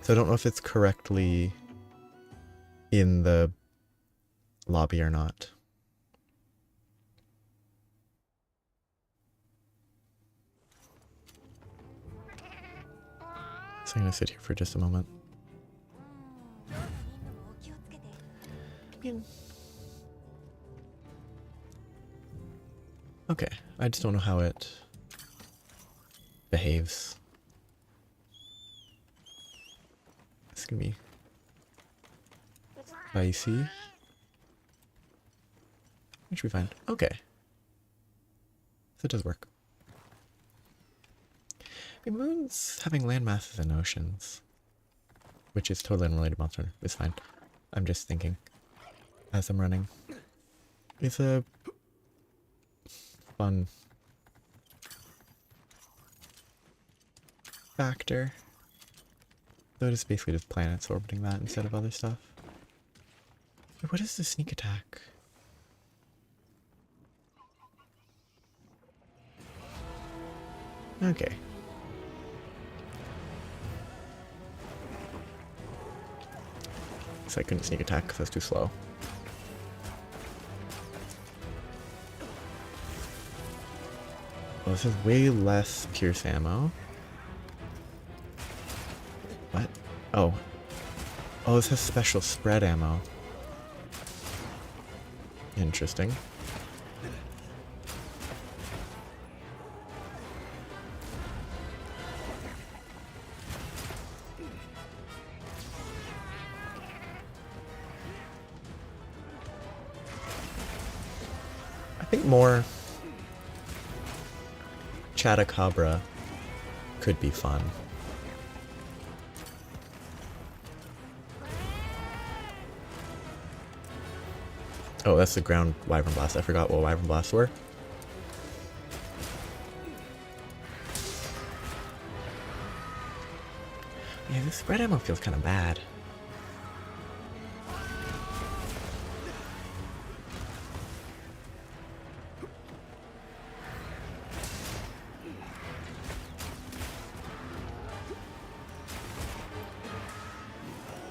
So I don't know if it's correctly in the lobby or not. So I'm gonna sit here for just a moment. Okay, I just don't know how it behaves. It's gonna be spicy. Which we find. Okay. So it does work. I mean, Moon's having land masses and oceans, which is totally unrelated monster. It's fine. I'm just thinking as I'm running. It's a fun factor. Though it is basically just planets orbiting that instead of other stuff. Wait, what is the sneak attack? Okay. So I couldn't sneak attack because I was too slow. Well, this is way less pierce ammo. What? Oh. Oh, this has special spread ammo. Interesting. I think more Chatacabra could be fun. Oh, that's the ground Wyvern Blast. I forgot what Wyvern Blasts were. Yeah, this spread ammo feels kind of bad.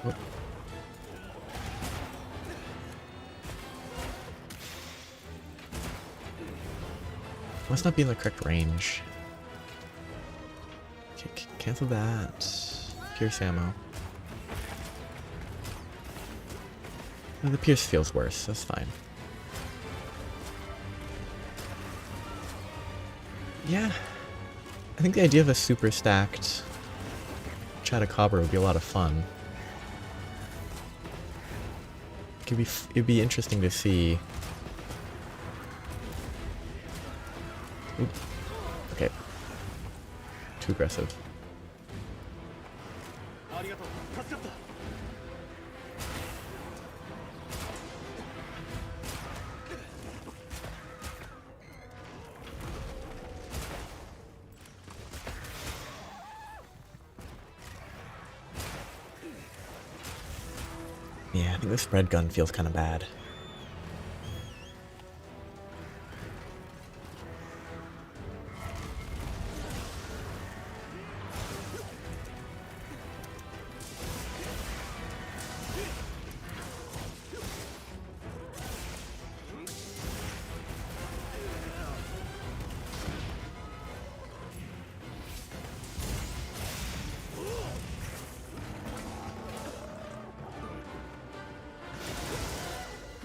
Whoop. Must not be in the correct range. Okay, cancel that. Pierce ammo. No, the pierce feels worse. That's fine. Yeah. I think the idea of a super stacked Chatacabra would be a lot of fun. It'd be interesting to see. Oop. Okay. Too aggressive. Yeah, I think the spread gun feels kind of bad.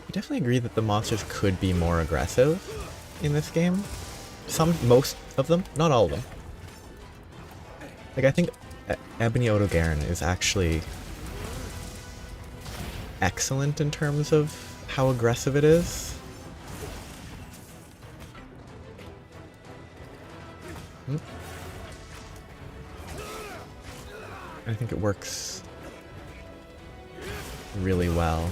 I definitely agree that the monsters could be more aggressive in this game. Most of them, not all of them. Like, I think Ebony Odogaron is actually excellent in terms of how aggressive it is. I think it works really well.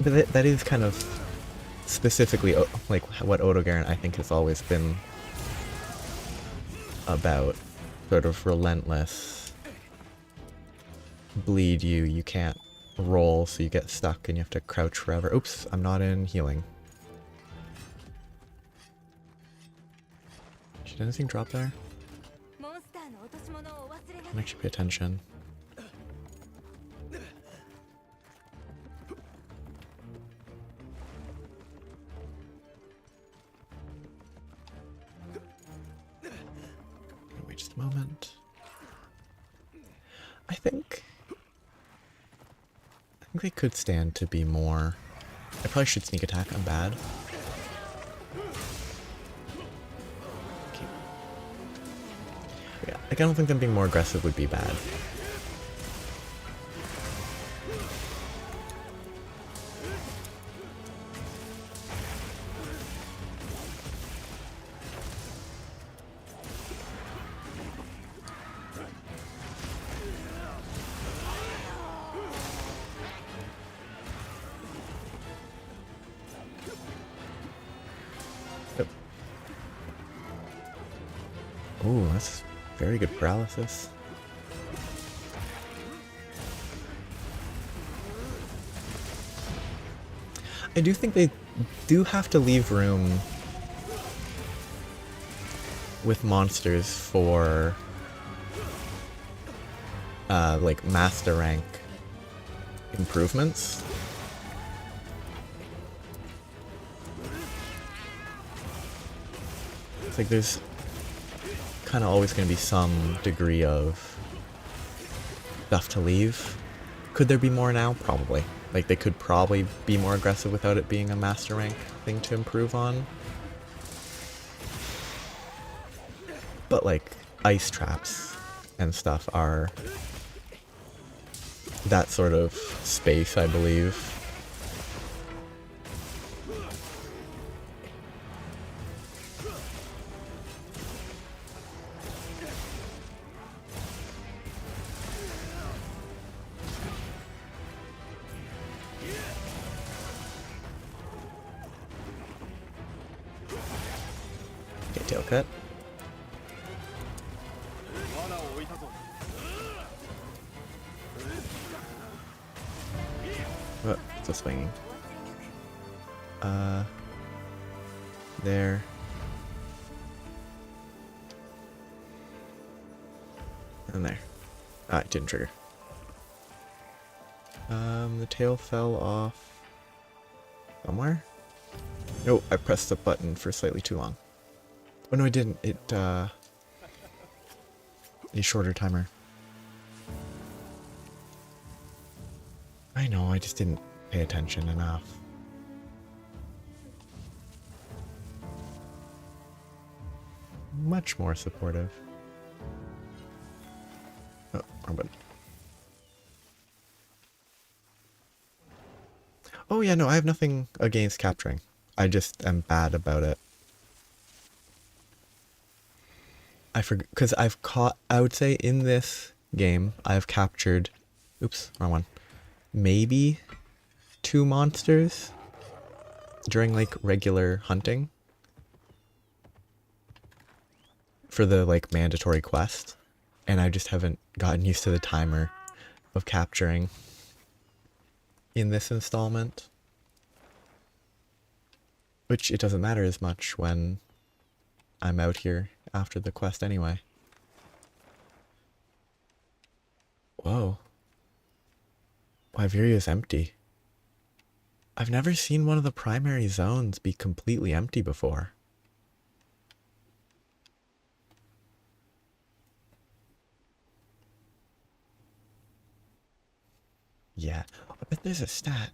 But that is kind of specifically like what Odogaron I think has always been about, sort of relentless. Bleed you, you can't roll, so you get stuck and you have to crouch forever. Oops, I'm not in healing. Did anything drop there? I can actually pay attention. Wait just a moment. I think they could stand to be more. I probably should sneak attack. I'm bad. Okay. Yeah, like I don't think them being more aggressive would be bad. Yep. Ooh, that's very good paralysis. I do think they do have to leave room with monsters for like master rank improvements. It's like there's kind of always going to be some degree of stuff to leave. Could there be more now? Probably. Like they could probably be more aggressive without it being a master rank thing to improve on. But like ice traps and stuff are that sort of space, I believe. Okay, tail cut. Oh, it's a swinging. There. And there. Ah, it didn't trigger. The tail fell off somewhere. No, I pressed the button for slightly too long. Oh no, I didn't. It, a shorter timer. I know, I just didn't pay attention enough. Much more supportive. Oh, wrong button. Oh yeah, no, I have nothing against capturing. I just am bad about it. I forget, because I've caught, I would say in this game, I've captured, oops, wrong one, maybe 2 monsters during like regular hunting for the like mandatory quest, and I just haven't gotten used to the timer of capturing in this installment, which it doesn't matter as much when I'm out here after the quest anyway. Whoa. Wyveria is empty. I've never seen one of the primary zones be completely empty before. Yeah, I bet there's a stat.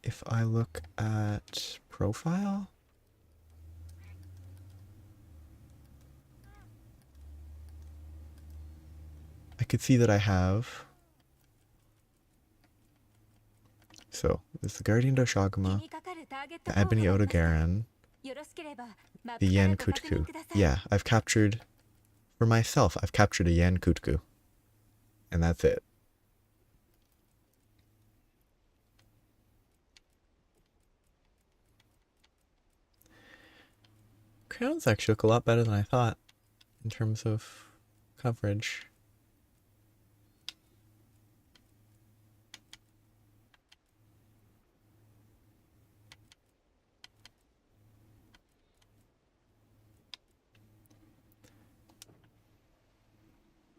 If I look at profile? I could see that I have. So, there's the Guardian Doshaguma, the Ebony Odogaron, the Yen Kutku. Yeah, I've captured, for myself, I've captured a Yen Kutku. And that's it. crowns actually look a lot better than I thought in terms of coverage.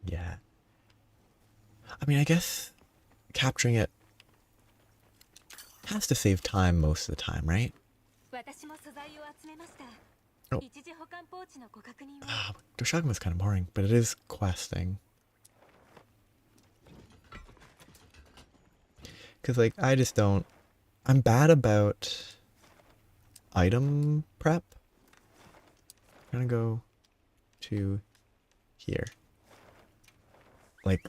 Yeah. I mean, I guess capturing it has to save time most of the time, right? Oh. Doshagun was kind of boring, but it is questing. Because, like, I just don't... I'm bad about item prep. I'm gonna go to here. Like,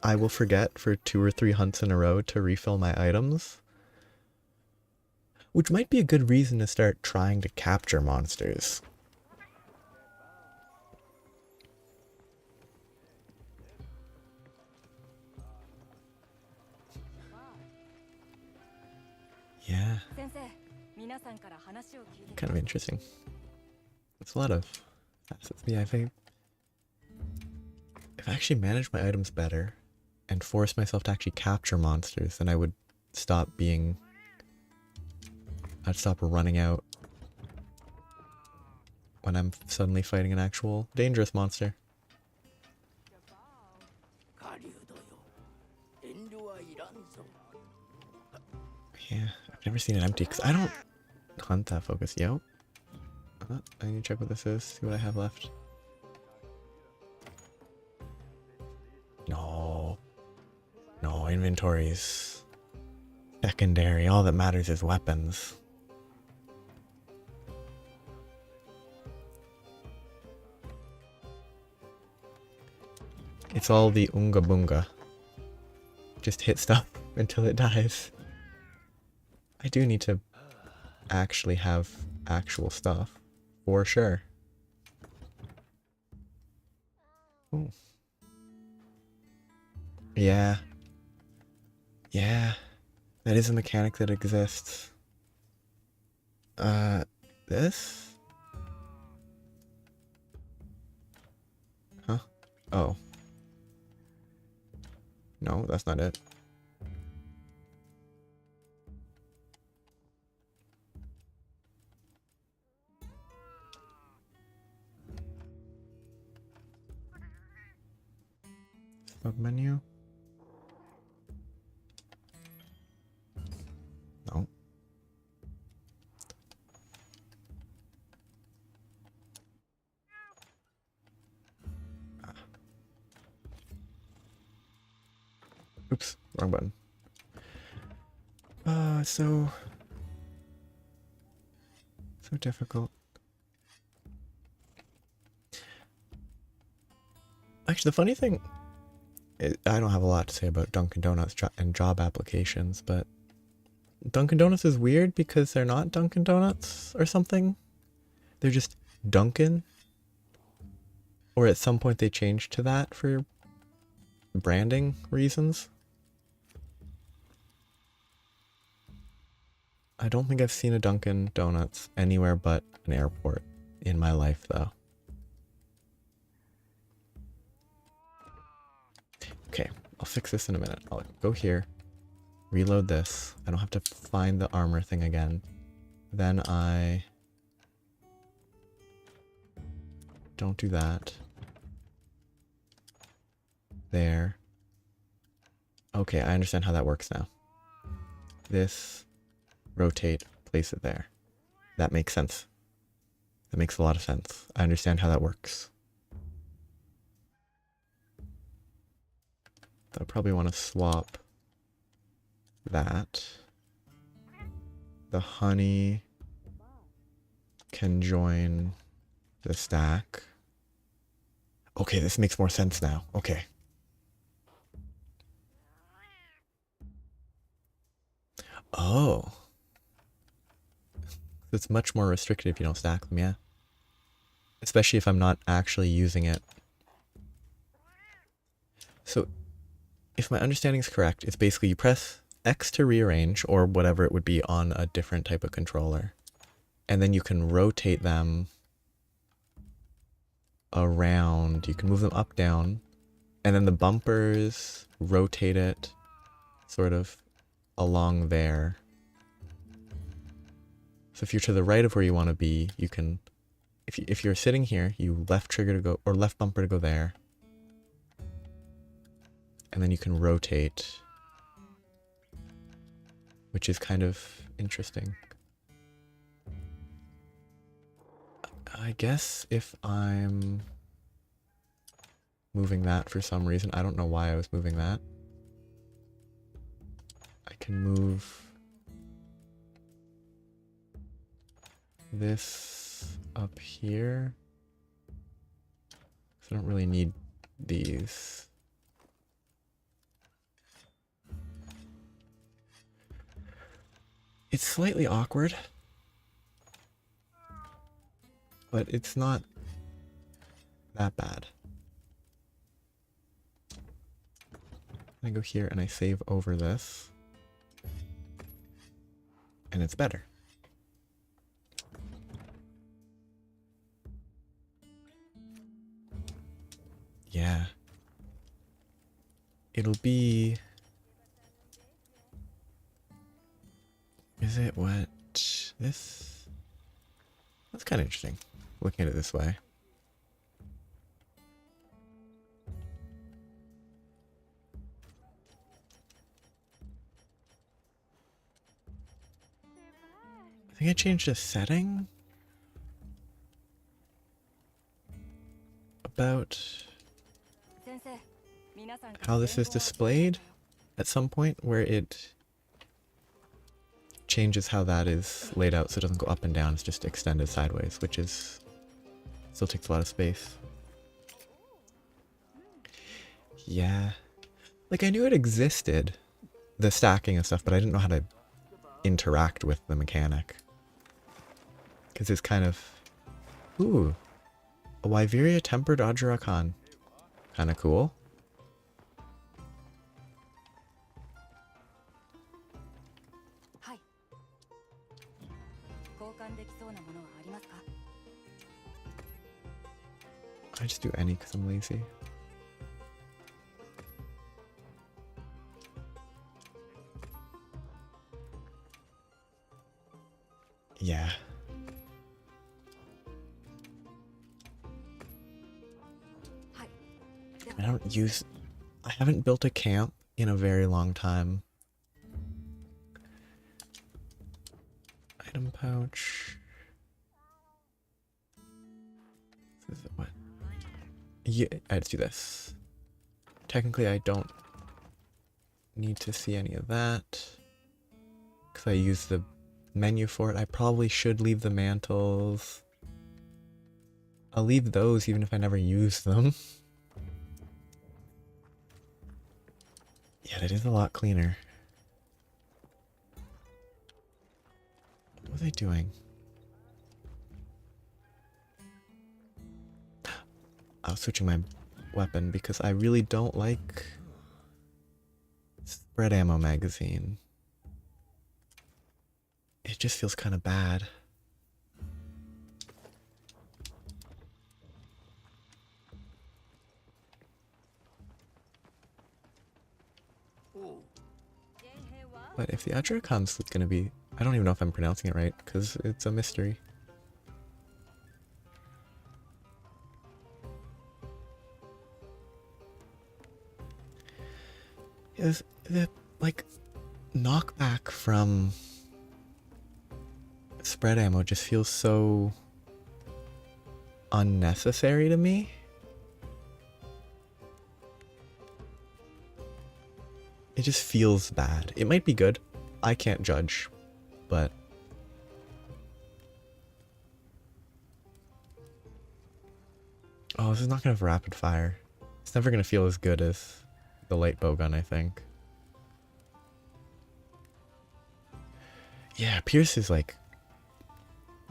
I will forget for 2 or 3 hunts in a row to refill my items. Which might be a good reason to start trying to capture monsters. Yeah. Kind of interesting. It's a lot of facets. Yeah, if I actually manage my items better and force myself to actually capture monsters, then I would stop being... I'd stop running out when I'm suddenly fighting an actual dangerous monster. Yeah, I've never seen it empty because I don't hunt that focus. Yo. I need to check what this is, see what I have left. No. No, inventories. Secondary. All that matters is weapons. It's all the Unga Bunga. Just hit stuff until it dies. I do need to actually have actual stuff. For sure. Ooh. Yeah. Yeah. That is a mechanic that exists. This? Huh? Oh. No, that's not it. Submenu? No. Ah. Oops, wrong button. So difficult. Actually, the funny thing is, I don't have a lot to say about Dunkin' Donuts and job applications, but Dunkin' Donuts is weird because they're not Dunkin' Donuts or something. They're just Dunkin'. Or at some point they changed to that for branding reasons. I don't think I've seen a Dunkin' Donuts anywhere but an airport in my life, though. Okay, I'll fix this in a minute. I'll go here, reload this. I don't have to find the armor thing again. Then I don't do that. There. Okay, I understand how that works now. This, rotate, place it there. That makes sense. That makes a lot of sense. I understand how that works. I probably want to swap that. The honey can join the stack. Okay, this makes more sense now. Okay. Oh. It's much more restricted if you don't stack them, yeah. Especially if I'm not actually using it. So, if my understanding is correct, it's basically you press X to rearrange, or whatever it would be on a different type of controller. And then you can rotate them around. You can move them up, down, and then the bumpers rotate it sort of along there. So if you're to the right of where you want to be, you can, if you're sitting here, you left trigger to go, or left bumper to go there. And then you can rotate, which is kind of interesting. I guess if I'm moving that for some reason, I don't know why I was moving that. I can move this up here. So I don't really need these. It's slightly awkward, but it's not that bad. I go here and I save over this, and it's better. Yeah. It'll be... Is it what? This? That's kind of interesting, looking at it this way. I think I changed a setting about how this is displayed at some point, where it changes how that is laid out so it doesn't go up and down, it's just extended sideways, which is still takes a lot of space. Yeah. Like, I knew it existed, the stacking and stuff, but I didn't know how to interact with the mechanic. Because it's kind of... Ooh. A Wyveria Tempered Ajurakan. Kind of cool. I just do any because I'm lazy. Yeah. I don't use... I haven't built a camp in a very long time. Item pouch. This is what? Yeah, let's do this. Technically, I don't need to see any of that because I use the menu for it. I probably should leave the mantles. I'll leave those even if I never use them. Yeah, that is a lot cleaner. What was I doing? I was switching my weapon because I really don't like spread ammo magazine. It just feels kind of bad. But if the Ajurakan's gonna be... I don't even know if I'm pronouncing it right, because it's a mystery. Is the, like, knockback from spread ammo just feels so unnecessary to me. It just feels bad. It might be good. I can't judge, but... Oh, this is not gonna have rapid fire. It's never gonna feel as good as the light bowgun, I think. Yeah, Pierce is like...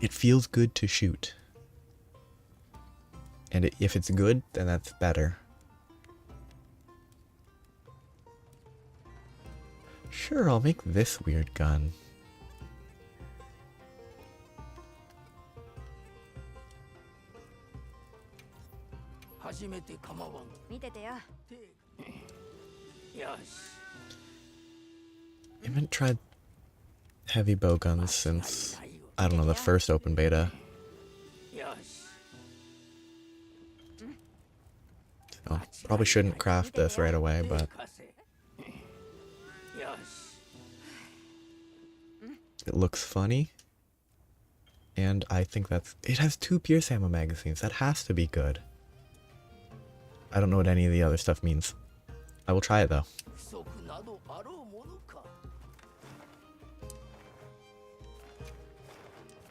It feels good to shoot. And if it's good, then that's better. Sure, I'll make this weird gun. めて構わん。見ててよ。よし。 I haven't tried heavy bowguns since, I don't know, the first open beta. よし。 So, probably shouldn't craft this right away, but 貸せ。よし。 it looks funny. And I think it has 2 Pierce ammo magazines. That has to be good. I don't know what any of the other stuff means. I will try it though. 不足などあろうものか。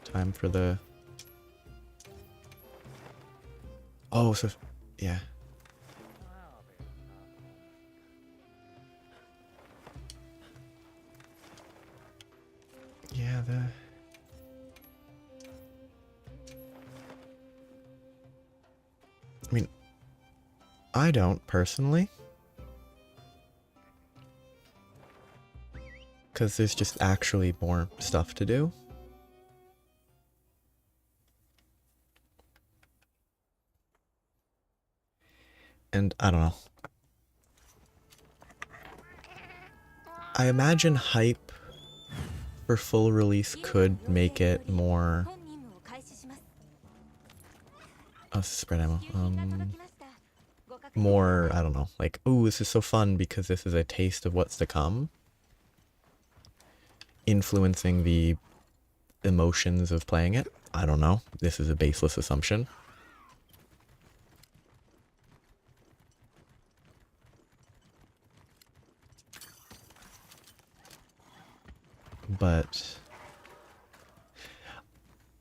Time for the... Oh, so... Yeah. Yeah, I mean, I don't personally. Because there's just actually more stuff to do. And I don't know. I imagine hype for full release could make it more... Oh, spread ammo. More, I don't know, like, ooh, this is so fun because this is a taste of what's to come. Influencing the emotions of playing it. I don't know. This is a baseless assumption. But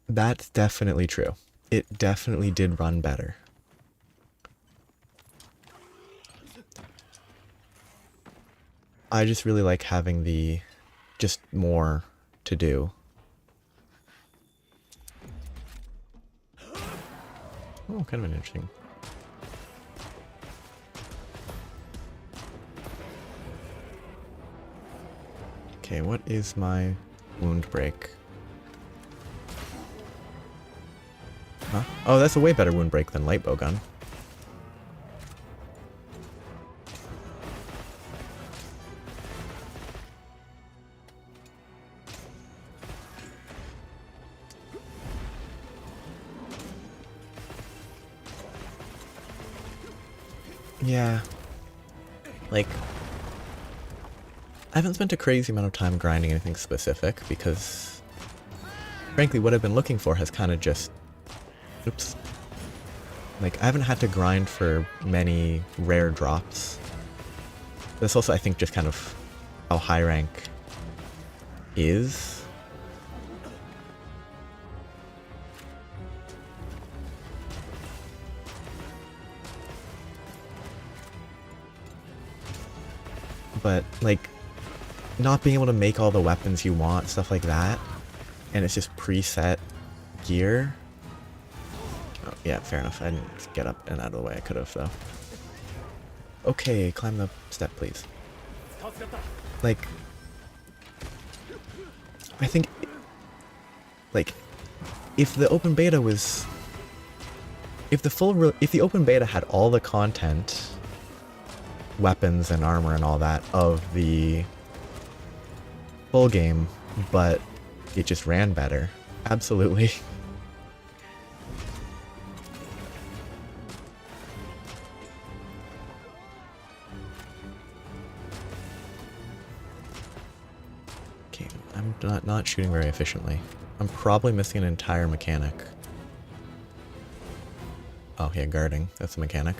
that's definitely true. It definitely did run better. I just really like having the just more to do. Oh, kind of an interesting. Okay, what is my wound break? Huh? Oh, that's a way better wound break than light bowgun. Yeah. Like, I haven't spent a crazy amount of time grinding anything specific because, frankly, what I've been looking for has kind of just... Oops. Like, I haven't had to grind for many rare drops. That's also, I think, just kind of how high rank is. But, like, not being able to make all the weapons you want, stuff like that, and it's just preset gear. Oh, yeah, fair enough. I didn't get up and out of the way. I could have, though. Okay, climb the step, please. Like, I think, like, if the open beta was... If the open beta had all the content, weapons and armor and all that, of the full game, but it just ran better, absolutely. Okay, I'm not shooting very efficiently. I'm probably missing an entire mechanic. Oh yeah, guarding. That's a mechanic.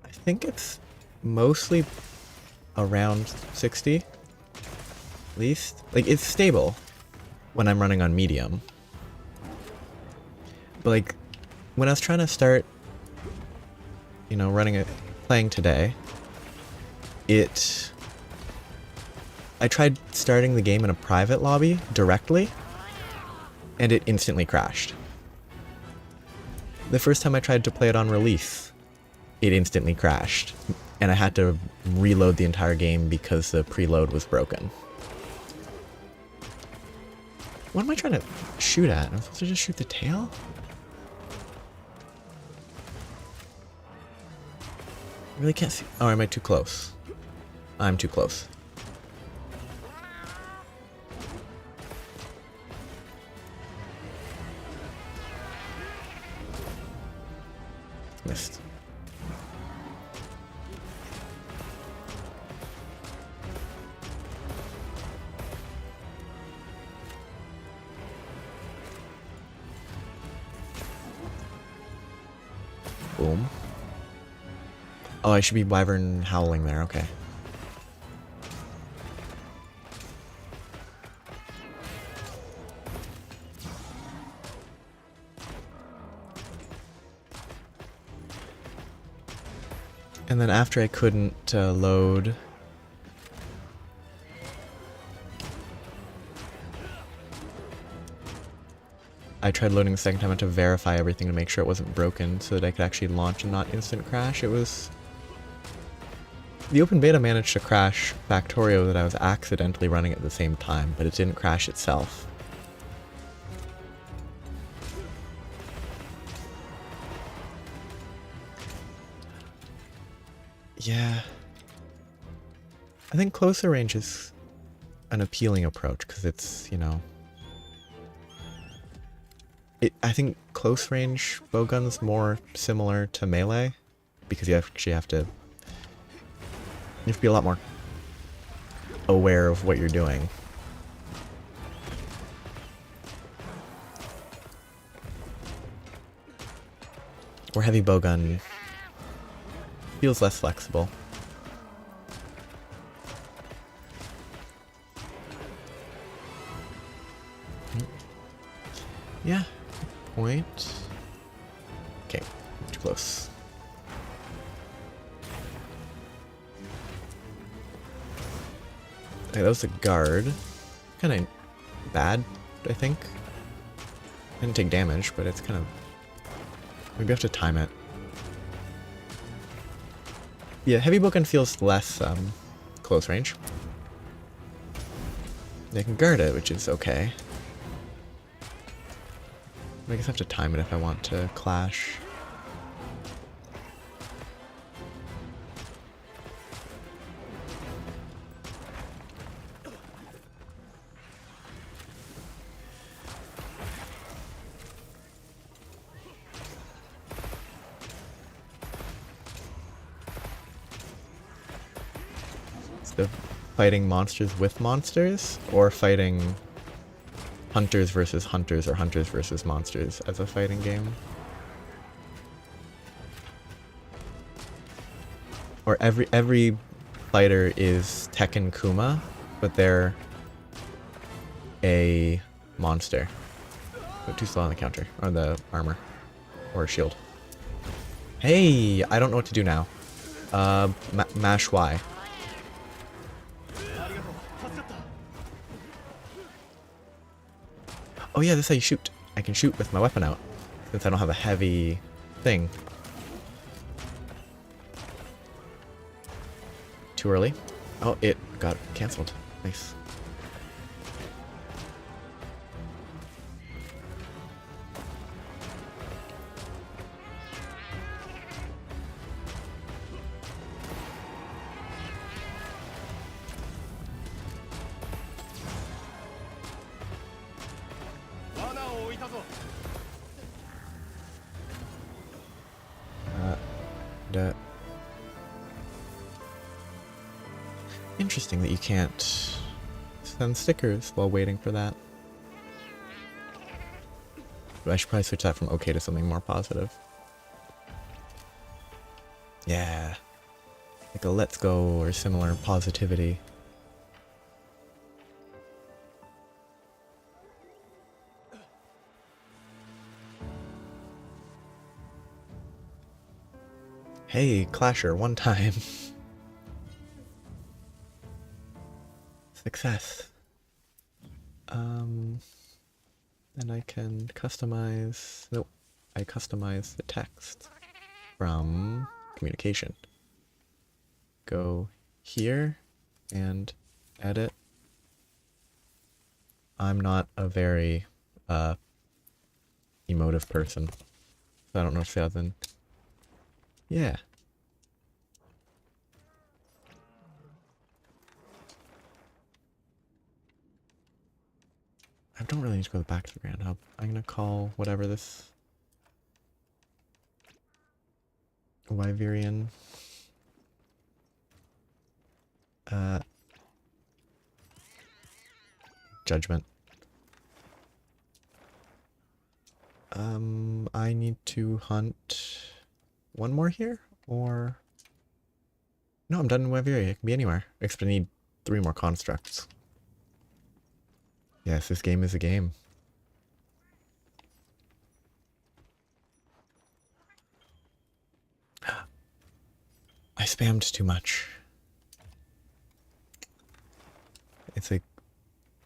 I think it's mostly around 60, at least. Like, it's stable when I'm running on medium. But like, when I was trying to start, you know, playing today, I tried starting the game in a private lobby directly, and it instantly crashed. The first time I tried to play it on release, it instantly crashed. And I had to reload the entire game because the preload was broken. What am I trying to shoot at? I'm supposed to just shoot the tail? I really can't see. Oh, am I too close? I'm too close. Missed. Boom. Oh, I should be Wyvern howling there, okay. And then after I couldn't load... I tried loading the second time to verify everything to make sure it wasn't broken so that I could actually launch and not instant crash. It was... The open beta managed to crash Factorio that I was accidentally running at the same time, but it didn't crash itself. Yeah. I think closer range is an appealing approach because it's, you know... I think close range bowgun's more similar to melee because you actually have to... You have to be a lot more aware of what you're doing. Where heavy bowgun feels less flexible. Yeah, point. Okay, too close. Okay, that was the guard. Kind of bad, I think. Didn't take damage, but it's kind of... Maybe I have to time it. Yeah, heavy bowgun feels less close range. They can guard it, which is okay. I guess I have to time it if I want to clash. So fighting monsters with monsters, or fighting hunters versus hunters or hunters versus monsters as a fighting game? Or every fighter is Tekken Kuma, but they're a monster. But too slow on the counter, or the armor, or shield. Hey, I don't know what to do now. Mash Y. Oh yeah, this is how you shoot. I can shoot with my weapon out, since I don't have a heavy thing. Too early. Oh, it got cancelled. Nice. Interesting that you can't send stickers while waiting for that. But I should probably switch that from okay to something more positive. Yeah. Like a let's go or similar positivity. Hey, Clasher, one time. Success. And I can customize... Nope. I customize the text from communication. Go here and edit. I'm not a very emotive person, so I don't know what to say other than yeah. I don't really need to go back to the Grand Hub. I'm gonna call whatever this Wyverian judgment. I need to hunt one more here, or no, I'm done in Wyveria. It can be anywhere. Except I need 3 more constructs. Yes, this game is a game. I spammed too much. It's like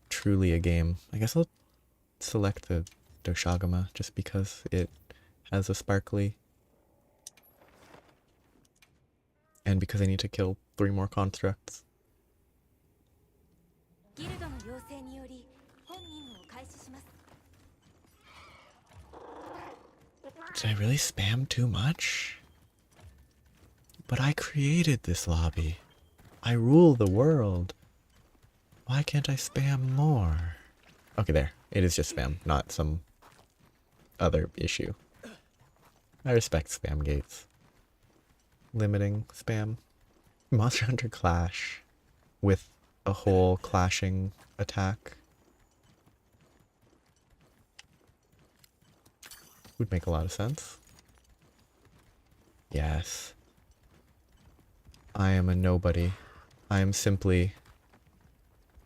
truly a game. I guess I'll select the Doshagama just because it has a sparkly. And because I need to kill 3 more constructs. Did I really spam too much? But I created this lobby. I rule the world. Why can't I spam more? Okay, there. It is just spam, not some other issue. I respect spam gates. Limiting spam. Monster Hunter Clash with a whole clashing attack would make a lot of sense. Yes. I am a nobody. I am simply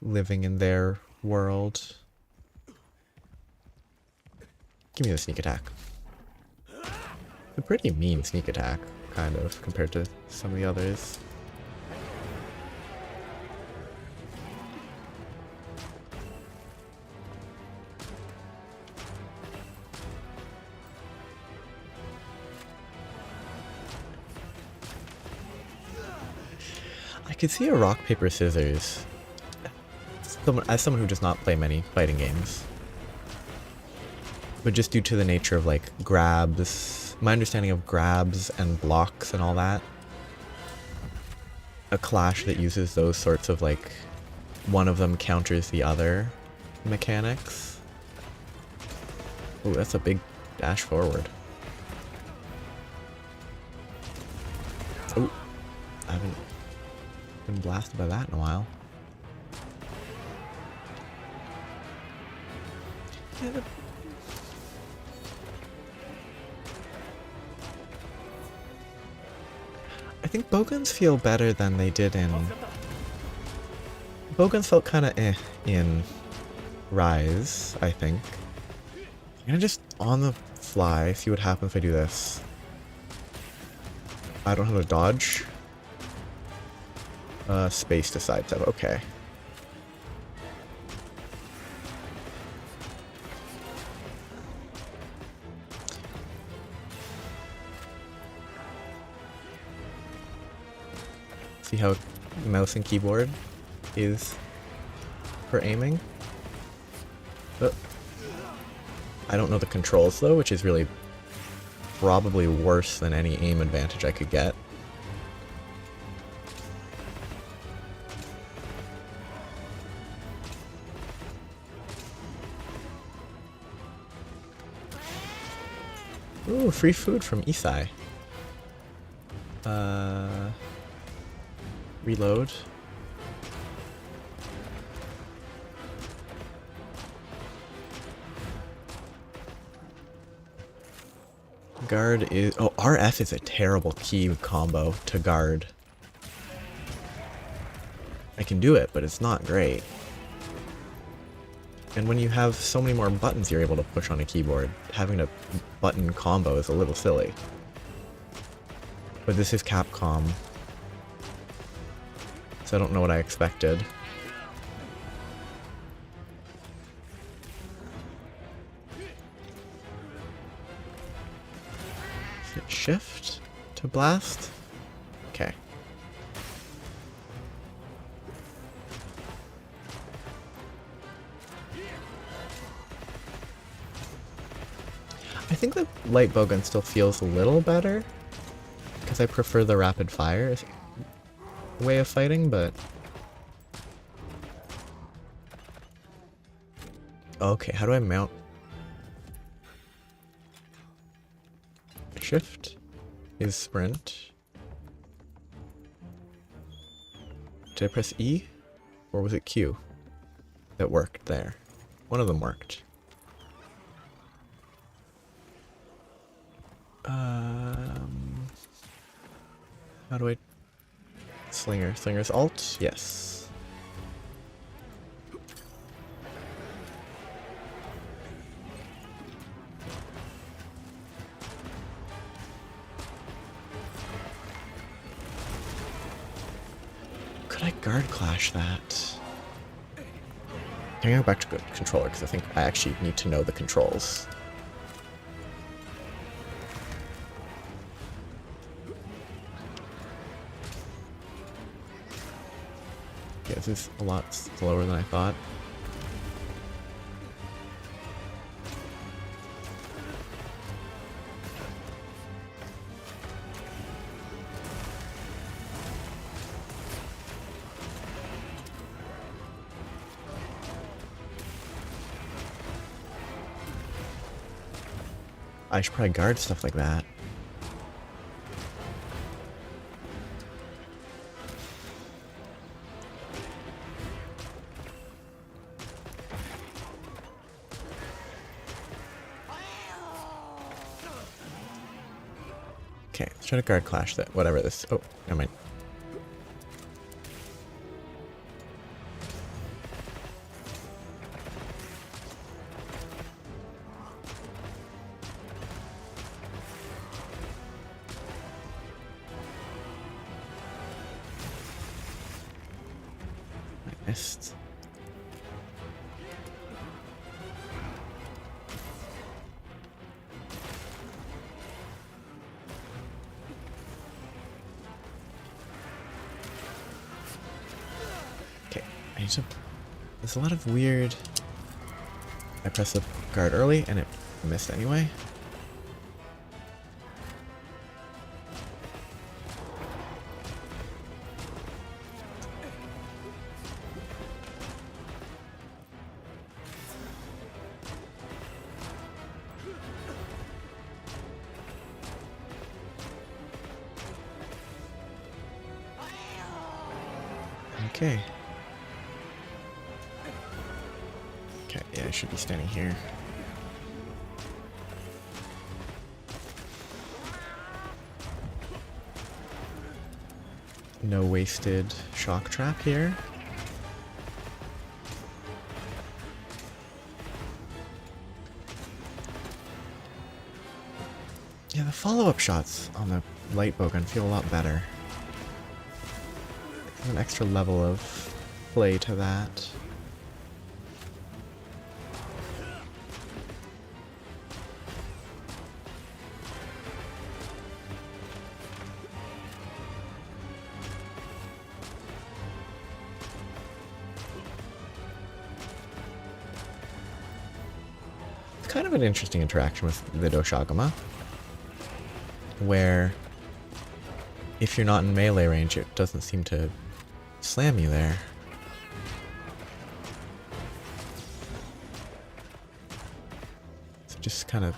living in their world. Give me the sneak attack. A pretty mean sneak attack, kind of, compared to some of the others. I could see a rock, paper, scissors. As someone who does not play many fighting games. But just due to the nature of like grabs, my understanding of grabs and blocks and all that, a clash that uses those sorts of like, one of them counters the other mechanics. Ooh, that's a big dash forward. Ooh, I haven't been blasted by that in a while. Yeah, I think Bogans feel better than they did in... Bogans felt kinda in Rise, I think. I'm gonna just on the fly see what happens if I do this. I don't have a dodge. Space to sidestep, okay. See how mouse and keyboard is for aiming? I don't know the controls though, which is really probably worse than any aim advantage I could get. Ooh, free food from Isai. Reload. Guard is... Oh, RF is a terrible key combo to guard. I can do it, but it's not great. And when you have so many more buttons you're able to push on a keyboard, having a button combo is a little silly. But this is Capcom, so I don't know what I expected. Hit shift to blast? think the light bowgun still feels a little better, because I prefer the rapid fire way of fighting, but... Okay, how do I mount? Shift is sprint. Did I press E? Or was it Q that worked there? One of them worked. How do I... Slinger. Slinger's alt? Yes. Could I guard clash that? I'm gonna go back to good controller because I think I actually need to know the controls. Yeah, this is a lot slower than I thought. I should probably guard stuff like that. Okay, let's try to guard clash that. Whatever this. Oh, never mind. I missed. Okay, I need to... There's a lot of weird... I pressed the guard early and it missed anyway. Okay. Okay, yeah, I should be standing here. No wasted shock trap here. Yeah, the follow-up shots on the light bowgun feel a lot better. There's an extra level of play to that. It's kind of an interesting interaction with the Doshagama, where if you're not in melee range, it doesn't seem to slam you there. So it just kind of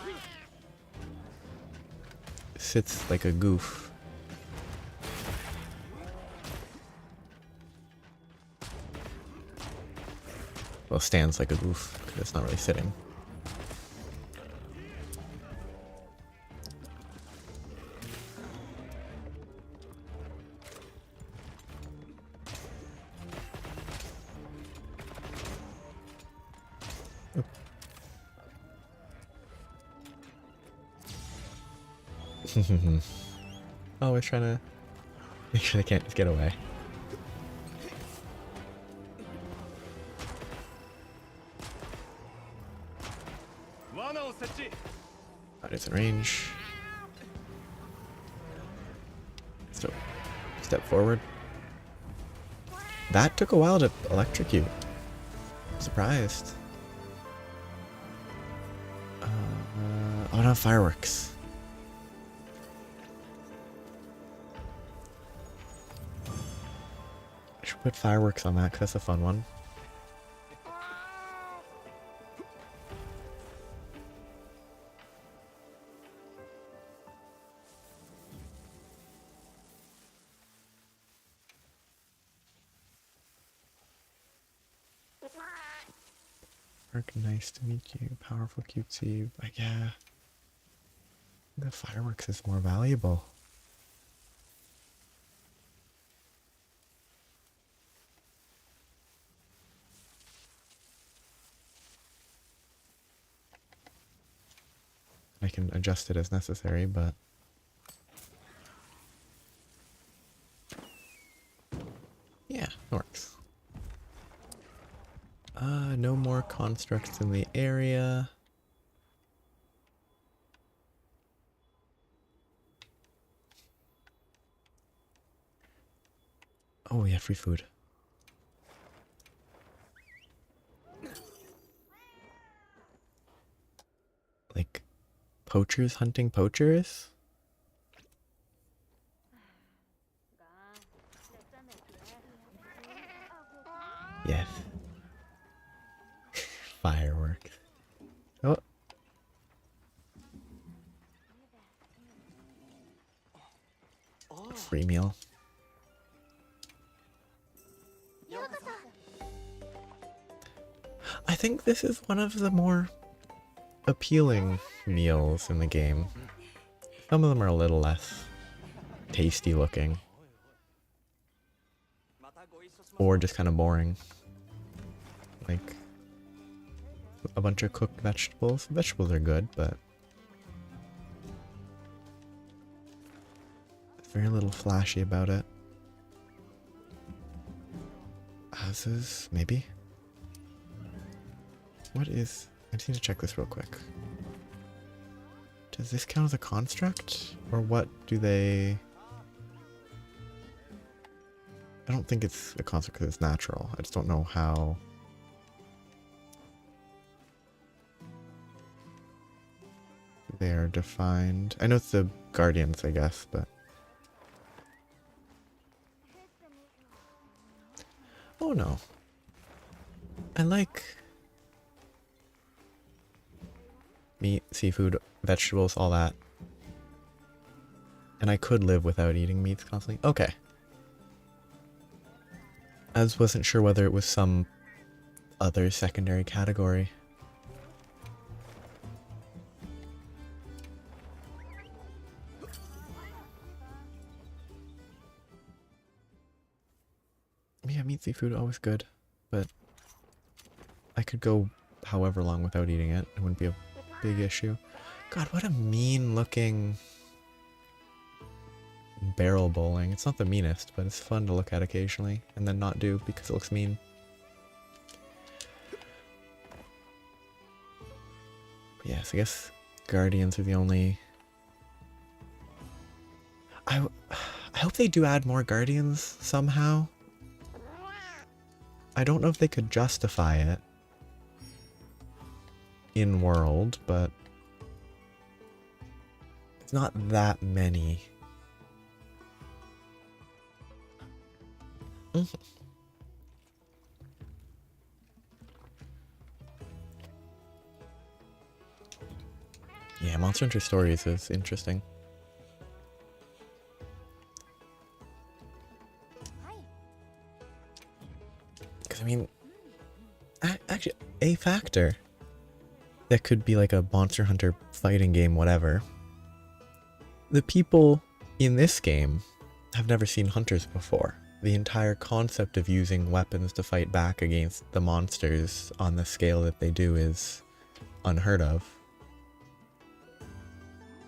sits like a goof. Well, stands like a goof, because it's not really sitting. Always trying to make sure they can't just get away. That is in range. So, step forward. That took a while to electrocute. I'm surprised. Oh no, fireworks. I should put fireworks on that because that's a fun one. Mark, nice to meet you. Powerful, cutesy. Like, yeah. The fireworks is more valuable. I can adjust it as necessary, but yeah, it works. No more constructs in the area. Oh yeah, free food. Like, poachers hunting poachers? Yes. Fireworks. Oh. Free meal. I think this is one of the more appealing meals in the game. Some of them are a little less tasty looking. Or just kind of boring. Like a bunch of cooked vegetables. Vegetables are good, but very little flashy about it. As is, maybe? What is... I just need to check this real quick. Does this count as a construct? Or what do they... I don't think it's a construct because it's natural. I just don't know how... they are defined. I know it's the guardians, I guess, but... oh no. I like... meat, seafood, vegetables, all that. And I could live without eating meats constantly. Okay. I just wasn't sure whether it was some other secondary category. Yeah, meat, seafood, always good. But I could go however long without eating it. It wouldn't be a big issue. God, what a mean looking barrel bowling. It's not the meanest, but it's fun to look at occasionally and then not do because it looks mean. Yes, I guess guardians are the only... I hope they do add more guardians somehow. I don't know if they could justify it in world, but it's not that many. Yeah, Monster Hunter Stories is interesting. Because, I mean, actually, a factor that could be like a Monster Hunter fighting game, whatever. The people in this game have never seen hunters before. The entire concept of using weapons to fight back against the monsters on the scale that they do is unheard of.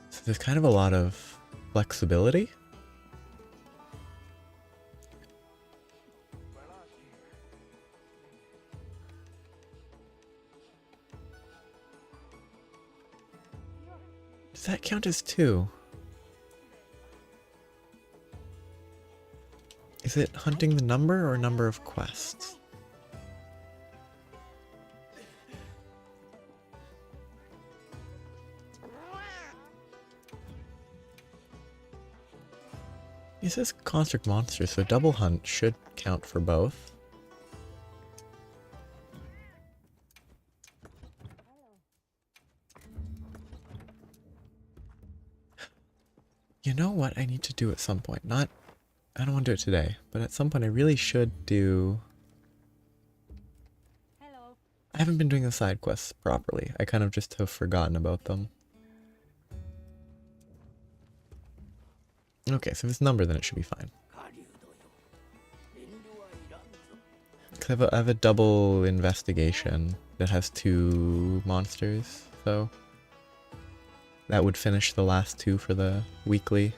So there's kind of a lot of flexibility. Does that count as 2? Is it hunting the number or number of quests? It says construct monsters, so double hunt should count for both. You know what I need to do at some point? I don't want to do it today, but at some point I really should do... I haven't been doing the side quests properly. I kind of just have forgotten about them. Okay, so if it's numbered, then it should be fine. 狩人よ遠慮はいらんぞ Because I have a double investigation that has 2 monsters, so that would finish the last 2 for the weekly.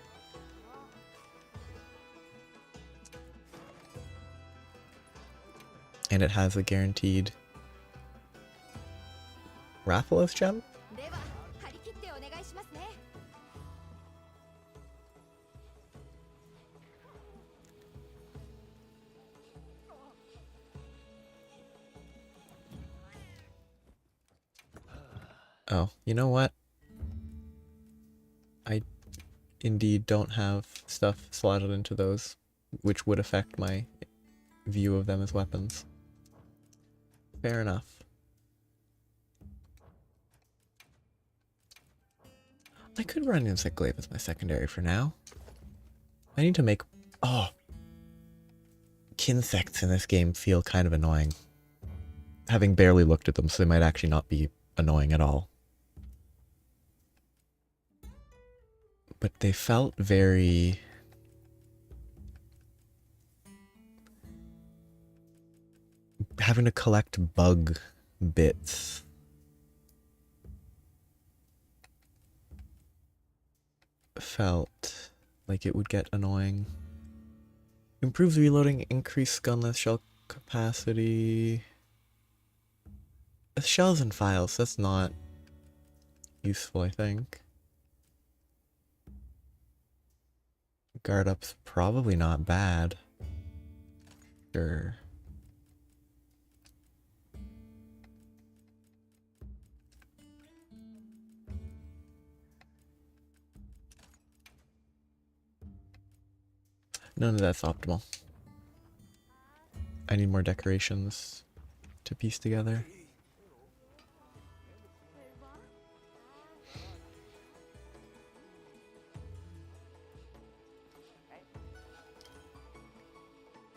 And it has a guaranteed Rathalos gem? では張り切ってお願いしますね。 Oh, you know what? I indeed don't have stuff slotted into those, which would affect my view of them as weapons. Fair enough. I could run Insect Glaive as my secondary for now. I need to make... Oh! Kinsects in this game feel kind of annoying. Having barely looked at them, so they might actually not be annoying at all. But they felt very... having to collect bug bits. Felt like it would get annoying. Improves reloading, increased gunless shell capacity. Shells and files, that's not useful, I think. Guard up's probably not bad. Sure. None of that's optimal. I need more decorations to piece together.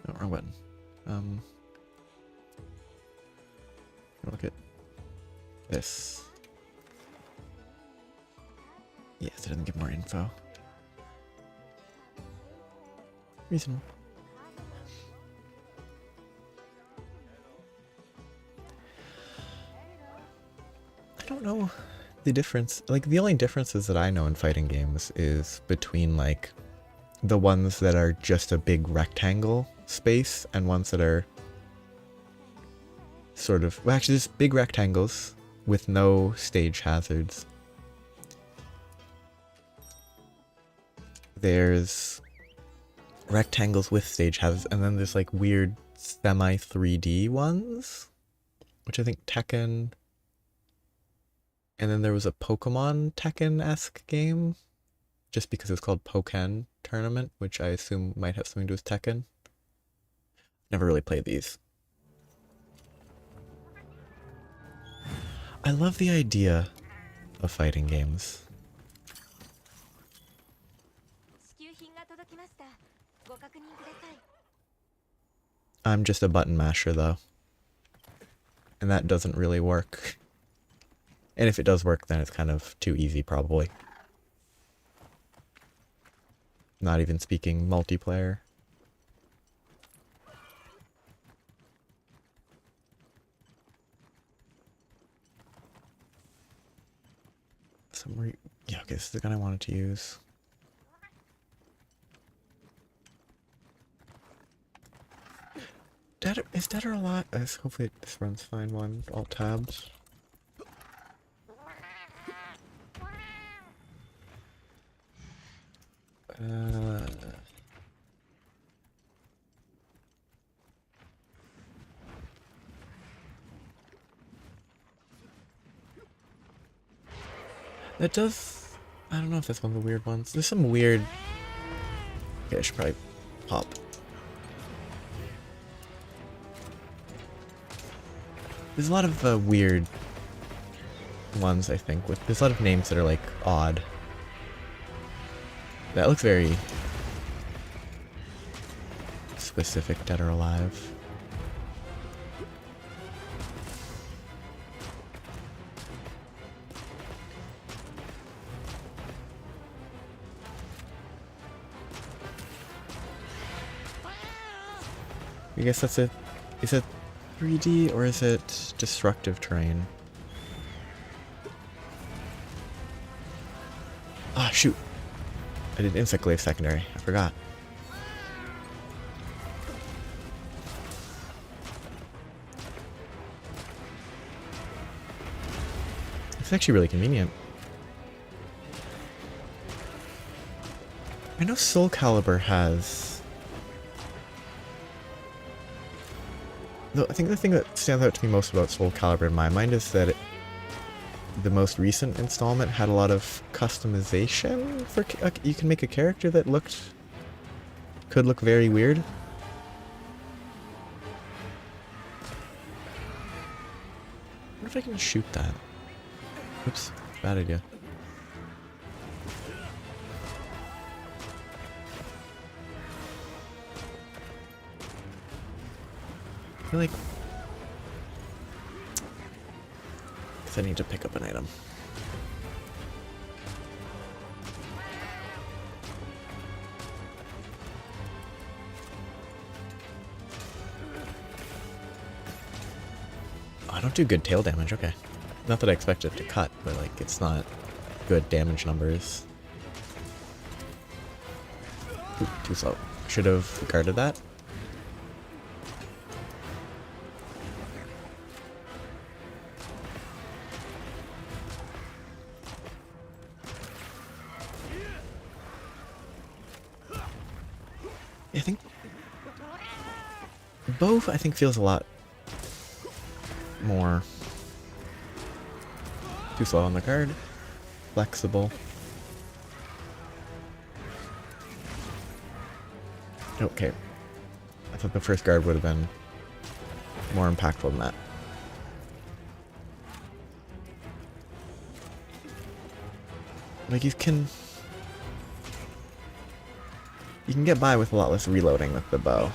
Oh, wrong button. Look at this. Yes, it doesn't give more info. Reasonable. I don't know the difference. Like, the only differences that I know in fighting games is between, like, the ones that are just a big rectangle space and ones that are sort of... Well, actually, just big rectangles with no stage hazards. There's rectangles with stage hazards, and then there's like weird semi 3D ones, which I think Tekken, and then there was a Pokemon Tekken-esque game, just because it's called Pokken Tournament, which I assume might have something to do with Tekken. Never really played these. I love the idea of fighting games. 支給品が届きました。ご確認ください。 I'm just a button masher though, and that doesn't really work. And if it does work, then it's kind of too easy probably. Not even speaking multiplayer. Yeah, okay, this is the gun I wanted to use. Is Dead or Alive? Hopefully this runs fine. One, alt tabs. That does... I don't know if that's one of the weird ones. There's some weird Okay, I should probably pop. There's a lot of weird ones, I think. There's a lot of names that are like odd. That looks very specific, dead or alive. I guess that's it. Is it 3D or is it destructive terrain? Ah, shoot. I did insect glaive secondary. I forgot. It's actually really convenient. I know Soul Calibur has... Though I think the thing that stands out to me most about Soul Calibur in my mind is that the most recent installment had a lot of customization for... you can make a character that could look very weird. I wonder if I can shoot that. Oops, bad idea. I feel like... I need to pick up an item. Oh, I don't do good tail damage, okay. Not that I expect it to cut, but like, it's not good damage numbers. Ooh, too slow. Should have guarded that. I think both, I think, feels a lot more too slow on the guard, flexible. Okay, I thought the first guard would have been more impactful than that. Like you can get by with a lot less reloading with the bow.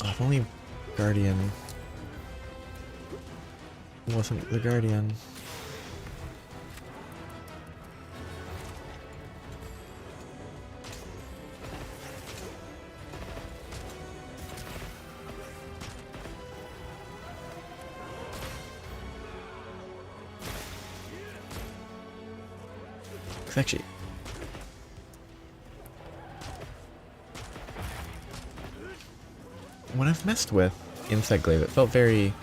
Oh, if only Guardian wasn't the Guardian. Actually, when I've messed with Insect Glaive, it felt very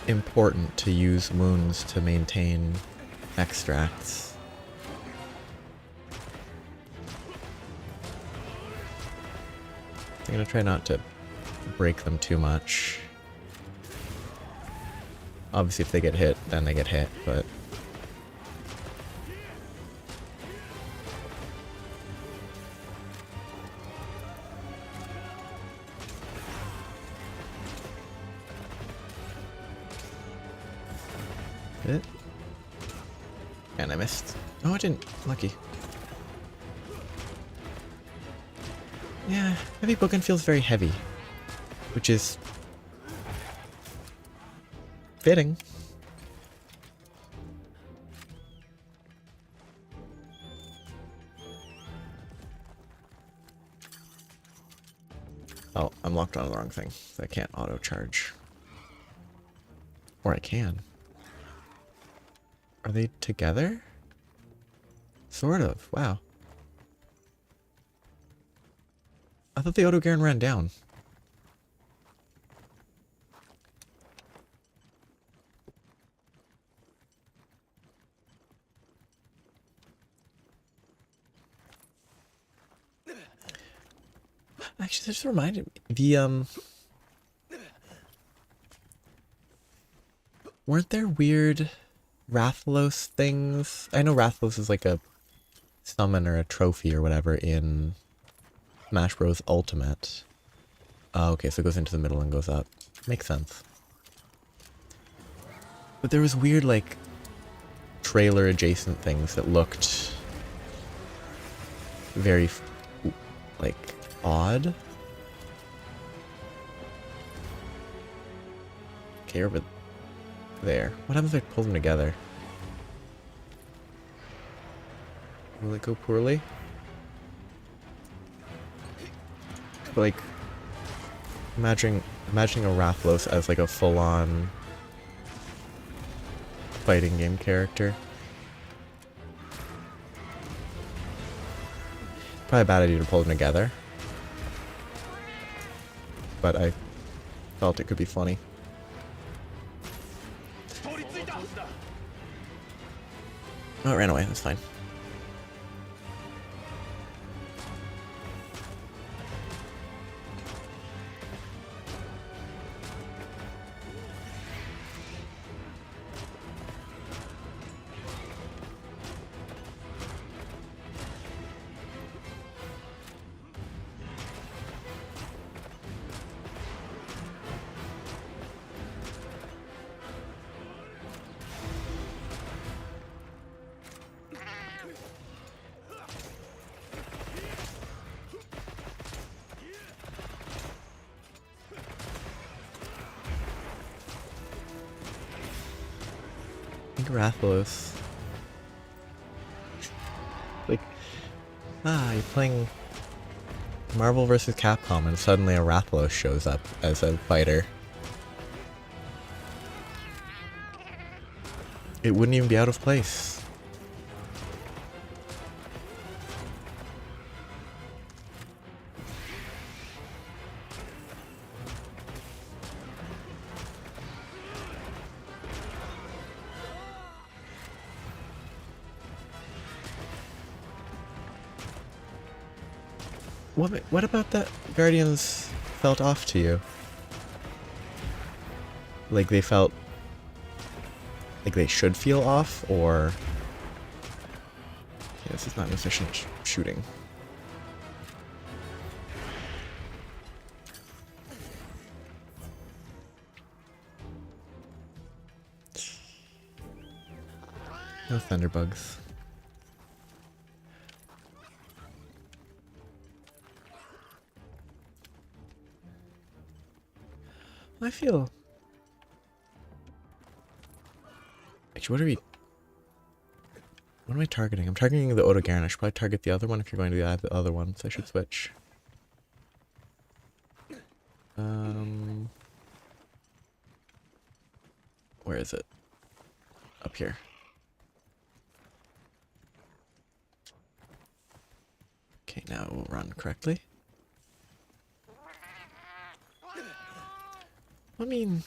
important to use wounds to maintain extracts. I'm gonna try not to break them too much. Obviously, if they get hit, then they get hit, but... It. And I missed. Oh, I didn't. Lucky. Yeah, heavy bookin feels very heavy, which is fitting. Oh, I'm locked on the wrong thing, so I can't auto charge. Or I can. Are they together? Sort of. Wow. I thought the Auto Garen ran down. Actually, this reminded me. The weren't there weird Rathalos things? I know Rathalos is like a summon or a trophy or whatever in Smash Bros. Ultimate. Oh, okay, so it goes into the middle and goes up. Makes sense. But there was weird, like, trailer adjacent things that looked very, like, odd. Okay, over there. What happens if I pull them together? Will it go poorly? But like, imagining a Rathalos as like a full-on fighting game character. Probably a bad idea to pull them together. But I felt it could be funny. Oh, it ran away. That's fine. I think Rathalos. Like, you're playing Marvel vs. Capcom and suddenly a Rathalos shows up as a fighter. It wouldn't even be out of place. What about that Guardians felt off to you? Like they felt like they should feel off, or yeah, this is not an efficient shooting. No thunderbugs. I feel... Actually, what am I targeting? I'm targeting the Odogaron. I should probably target the other one if you're going to the other one, so I should switch. Where is it? Up here. Okay, now it will run correctly. I mean...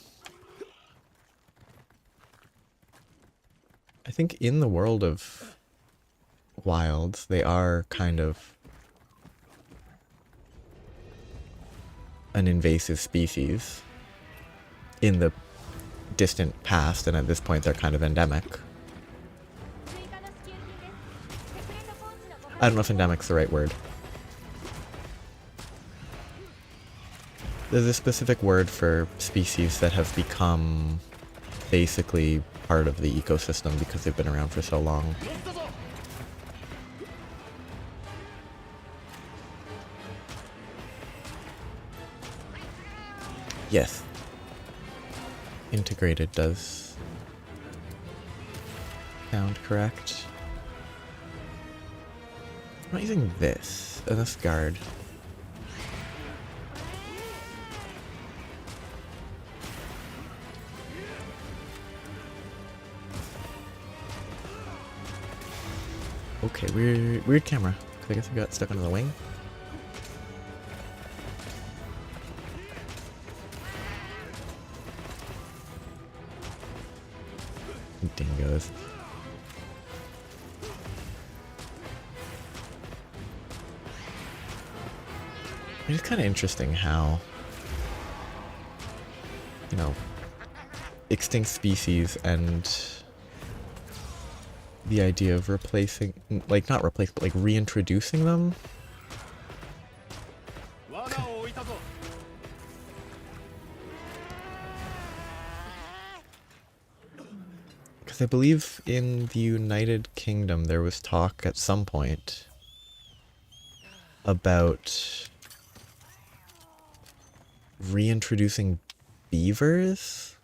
I think in the world of Wilds, they are kind of an invasive species in the distant past, and at this point they're kind of endemic. I don't know if endemic's the right word. There's a specific word for species that have become basically part of the ecosystem because they've been around for so long. Yes. Integrated does sound correct. I'm not using this. This guard. Okay, weird camera. I guess I got stuck under the wing. Dingoes. It's kind of interesting how, you know, extinct species and the idea of replacing, like not replace, but like reintroducing them. Because I believe in the United Kingdom there was talk at some point about reintroducing beavers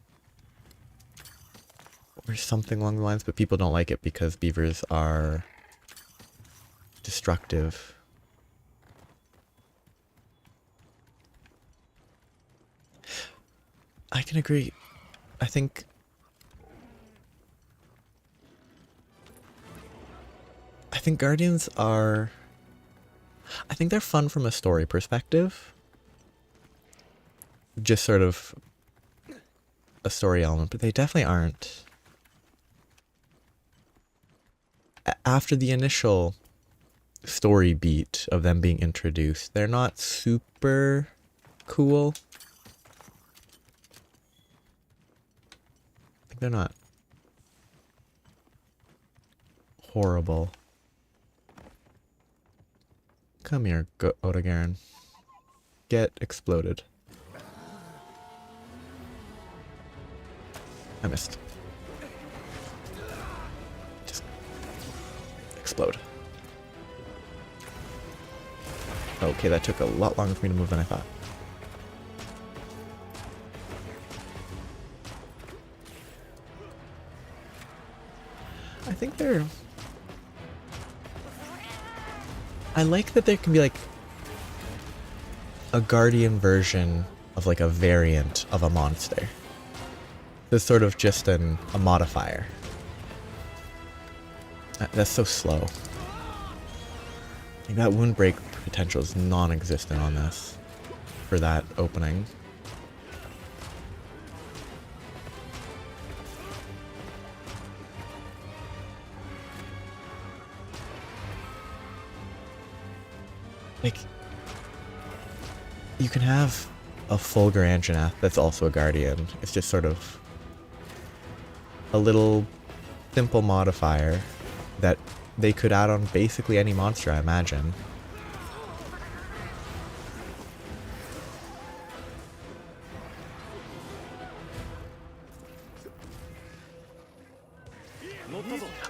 or something along the lines, but people don't like it because beavers are destructive. I can agree. I think Guardians are, I think they're fun from a story perspective. Just sort of a story element, but they definitely aren't. After the initial story beat of them being introduced, they're not super cool. I think they're not horrible. Come here, Odogaron. Get exploded. I missed. Just explode. Okay, that took a lot longer for me to move than I thought. I think they're... I like that there can be like a Guardian version of like a variant of a monster. It's sort of just a modifier. That's so slow. Like that wound break potential is non-existent on this for that opening. Like, you can have a full Garangenath that's also a Guardian. It's just sort of a little simple modifier that they could add on basically any monster, I imagine.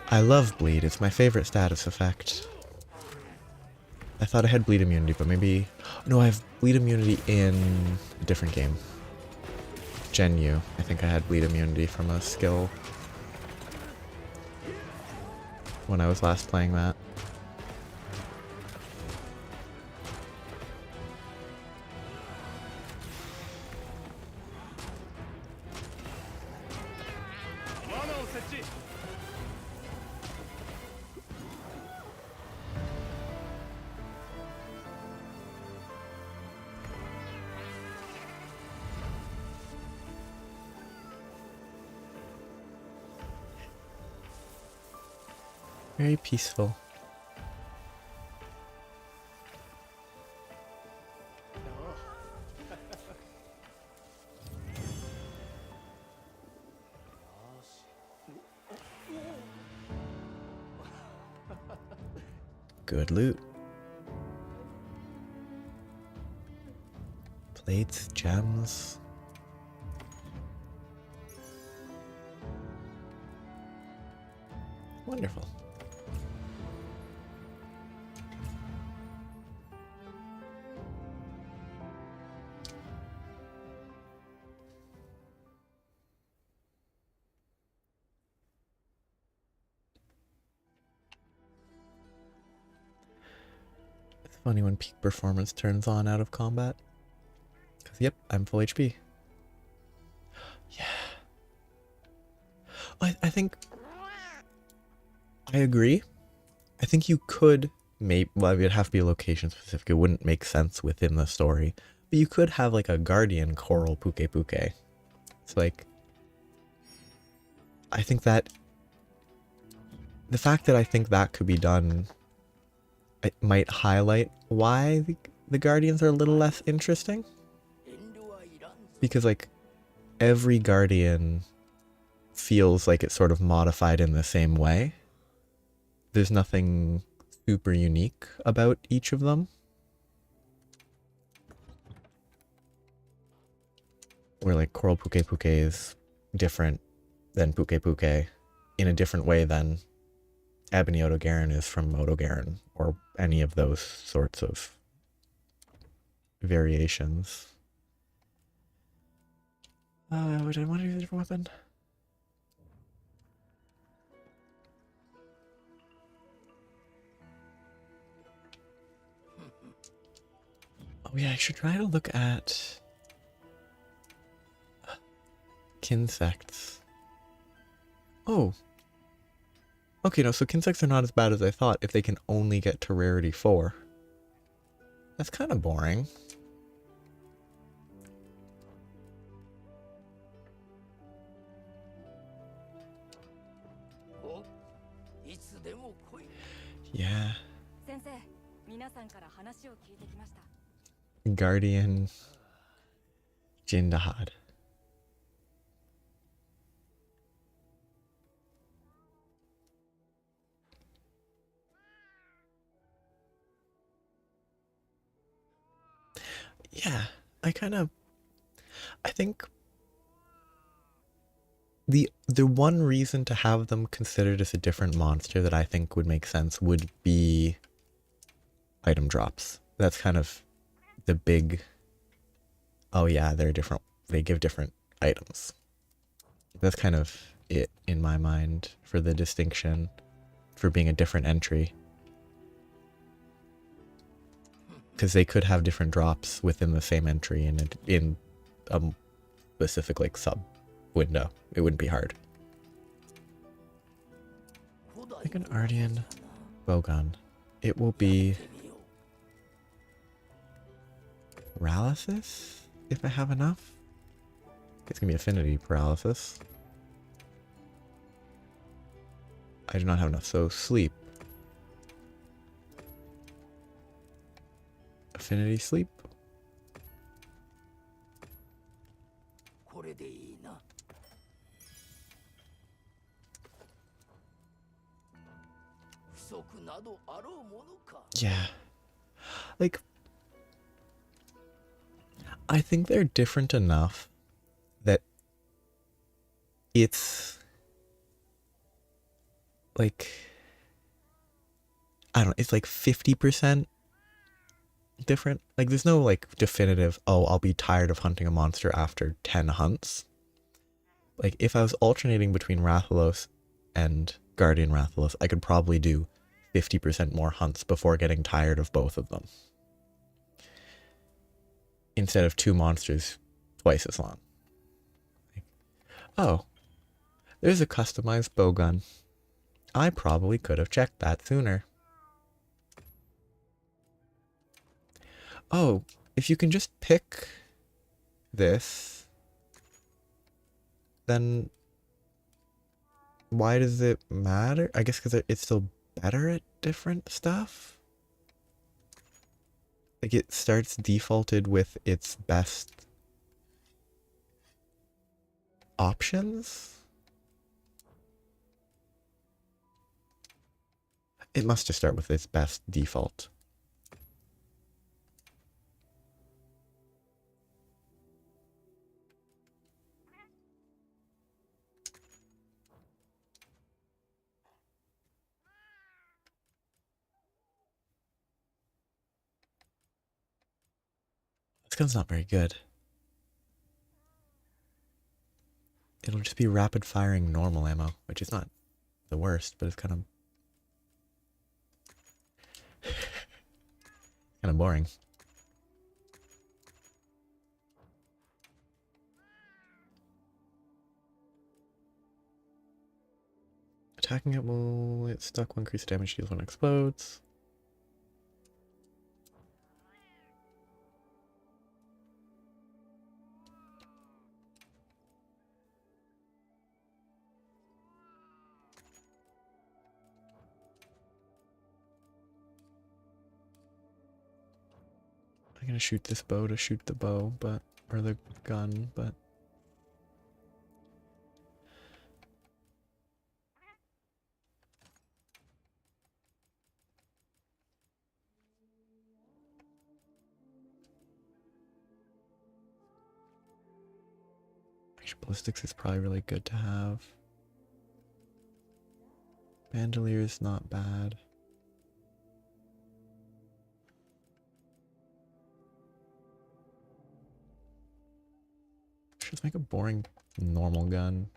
I love Bleed, it's my favorite status effect. I thought I had Bleed immunity, but maybe... No, I have Bleed immunity in a different game. Gen U. I think I had Bleed immunity from a skill when I was last playing that. Very peaceful. Good loot. Plates, gems. Wonderful. It's funny when peak performance turns on out of combat. Because, yep, I'm full HP. Yeah. I think... I agree. I think you could well, it'd have to be location specific. It wouldn't make sense within the story. But you could have like a Guardian Coral Puke Puke. It's like... I think that... The fact that I think that could be done, it might highlight why the Guardians are a little less interesting. 遠慮はいらんぞ Because, like, every Guardian feels like it's sort of modified in the same way. There's nothing super unique about each of them. Where, like, Coral Puke Puke is different than Puke Puke in a different way than Ebony Odogaron is from Odogaron, or any of those sorts of variations. Would I want to use a different weapon? Oh yeah, I should try to look at Kinsects. Oh. Okay, no, so Kinsects are not as bad as I thought if they can only get to rarity 4. That's kind of boring. Yeah. Guardian Jindahad. Yeah, I think the one reason to have them considered as a different monster that I think would make sense would be item drops. That's kind of the big, oh yeah, they're different, they give different items. That's kind of it in my mind for the distinction, for being a different entry. Because they could have different drops within the same entry and in a specific like sub window. It wouldn't be hard. Like an Ardian bowgun. It will be paralysis if I have enough. It's gonna be affinity paralysis. I do not have enough, so sleep. Affinity sleep. Yeah. Like, I think they're different enough that it's like, I don't know, it's like 50% different. Like, there's no like definitive, oh, I'll be tired of hunting a monster after 10 hunts. Like, if I was alternating between Rathalos and Guardian Rathalos, I could probably do 50% more hunts before getting tired of both of them. Instead of 2 monsters twice as long. Like, oh, there's a customized bowgun. I probably could have checked that sooner. Oh, if you can just pick this, then why does it matter? I guess because it's still better at different stuff. Like, it starts defaulted with its best options. It must just start with its best default. This gun's not very good. It'll just be rapid firing normal ammo, which is not the worst, but it's kind of boring. Attacking it while it's stuck will increase damage deals when it explodes. I'm gonna shoot this bow to shoot the bow, but or the gun, but actually, ballistics is probably really good to have. Bandolier is not bad. Just make a boring normal gun.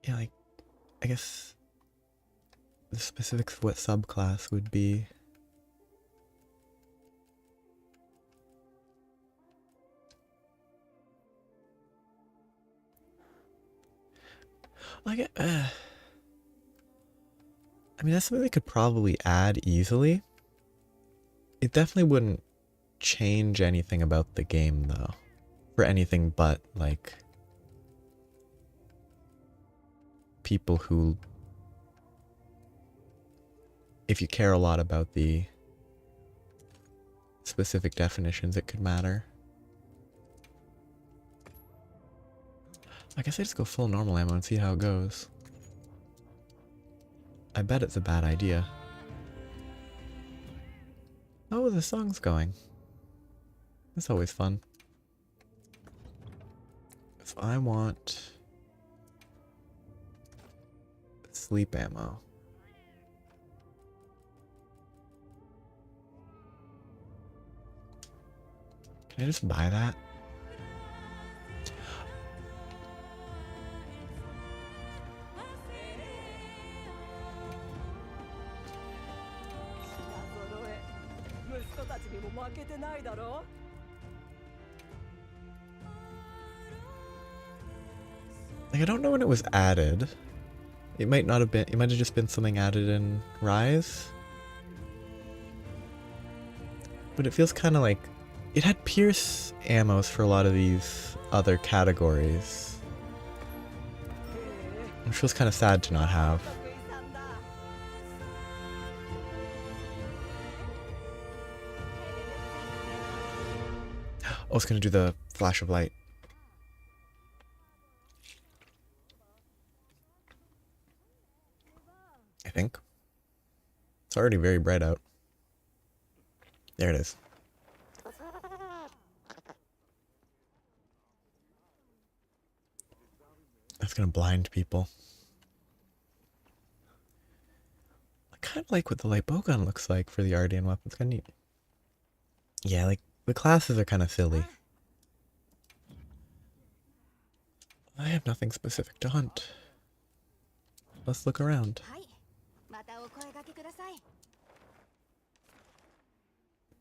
Yeah, like, I guess the specifics of what subclass would be. I get, I mean, that's something they could probably add easily. It definitely wouldn't change anything about the game, though. For anything but, like, people who, if you care a lot about the specific definitions, it could matter. I guess I just go full normal ammo and see how it goes. I bet it's a bad idea. Oh, the song's going. That's always fun. If I want sleep ammo. Can I just buy that? Like, I don't know when it was added. It might not have been, it might have just been something added in Rise. But it feels kind of like, it had Pierce ammos for a lot of these other categories. Which feels kind of sad to not have. I was gonna do the flash of light. I think. It's already very bright out. There it is. That's gonna blind people. I kind of like what the light bowgun looks like for the Ardian weapon. It's kind of neat. Yeah, like, the classes are kind of silly. I have nothing specific to hunt. Let's look around.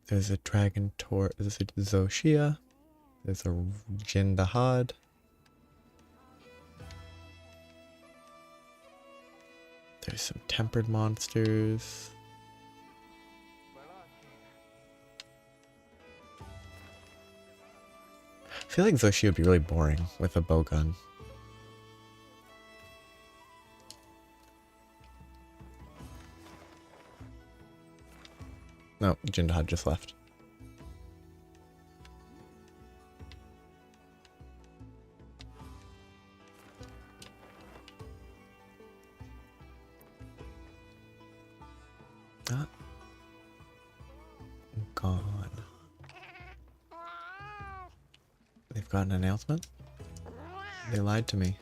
There's a Dragon Tor. There's a Zoshia. There's a Jindahad. There's some tempered monsters. I feel like Zoshia would be really boring with a bowgun. No, Jindahad just left. Ah. Gone. They've got an announcement? They lied to me.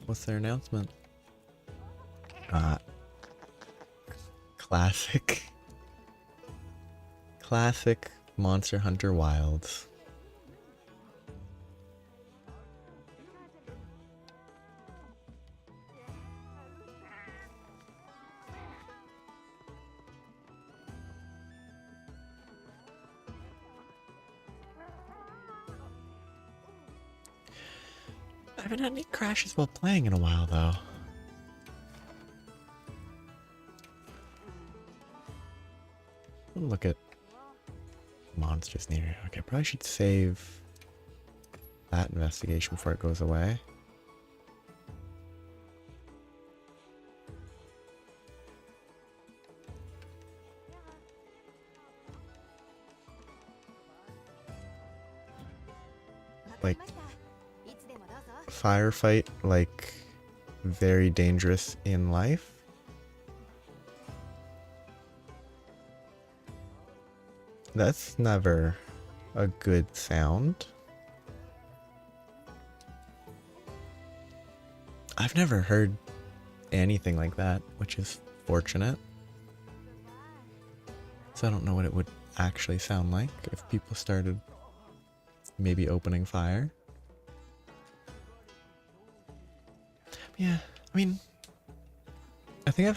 What's their announcement? Classic. Classic Monster Hunter Wilds. I haven't had any crashes while playing in a while, though. Look at monsters near here. Okay, probably should save that investigation before it goes away. like firefight, like very dangerous in life. That's never a good sound. I've never heard anything like that, which is fortunate. So I don't know what it would actually sound like if people started maybe opening fire. Yeah, I mean, I think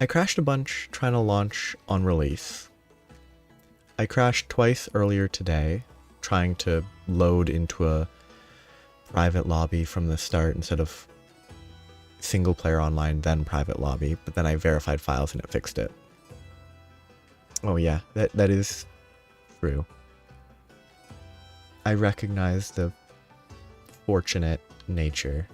I crashed a bunch trying to launch on release. I crashed twice earlier today trying to load into a private lobby from the start instead of single player online then private lobby, but then I verified files and it fixed it. Oh yeah, that is true. I recognize the fortunate nature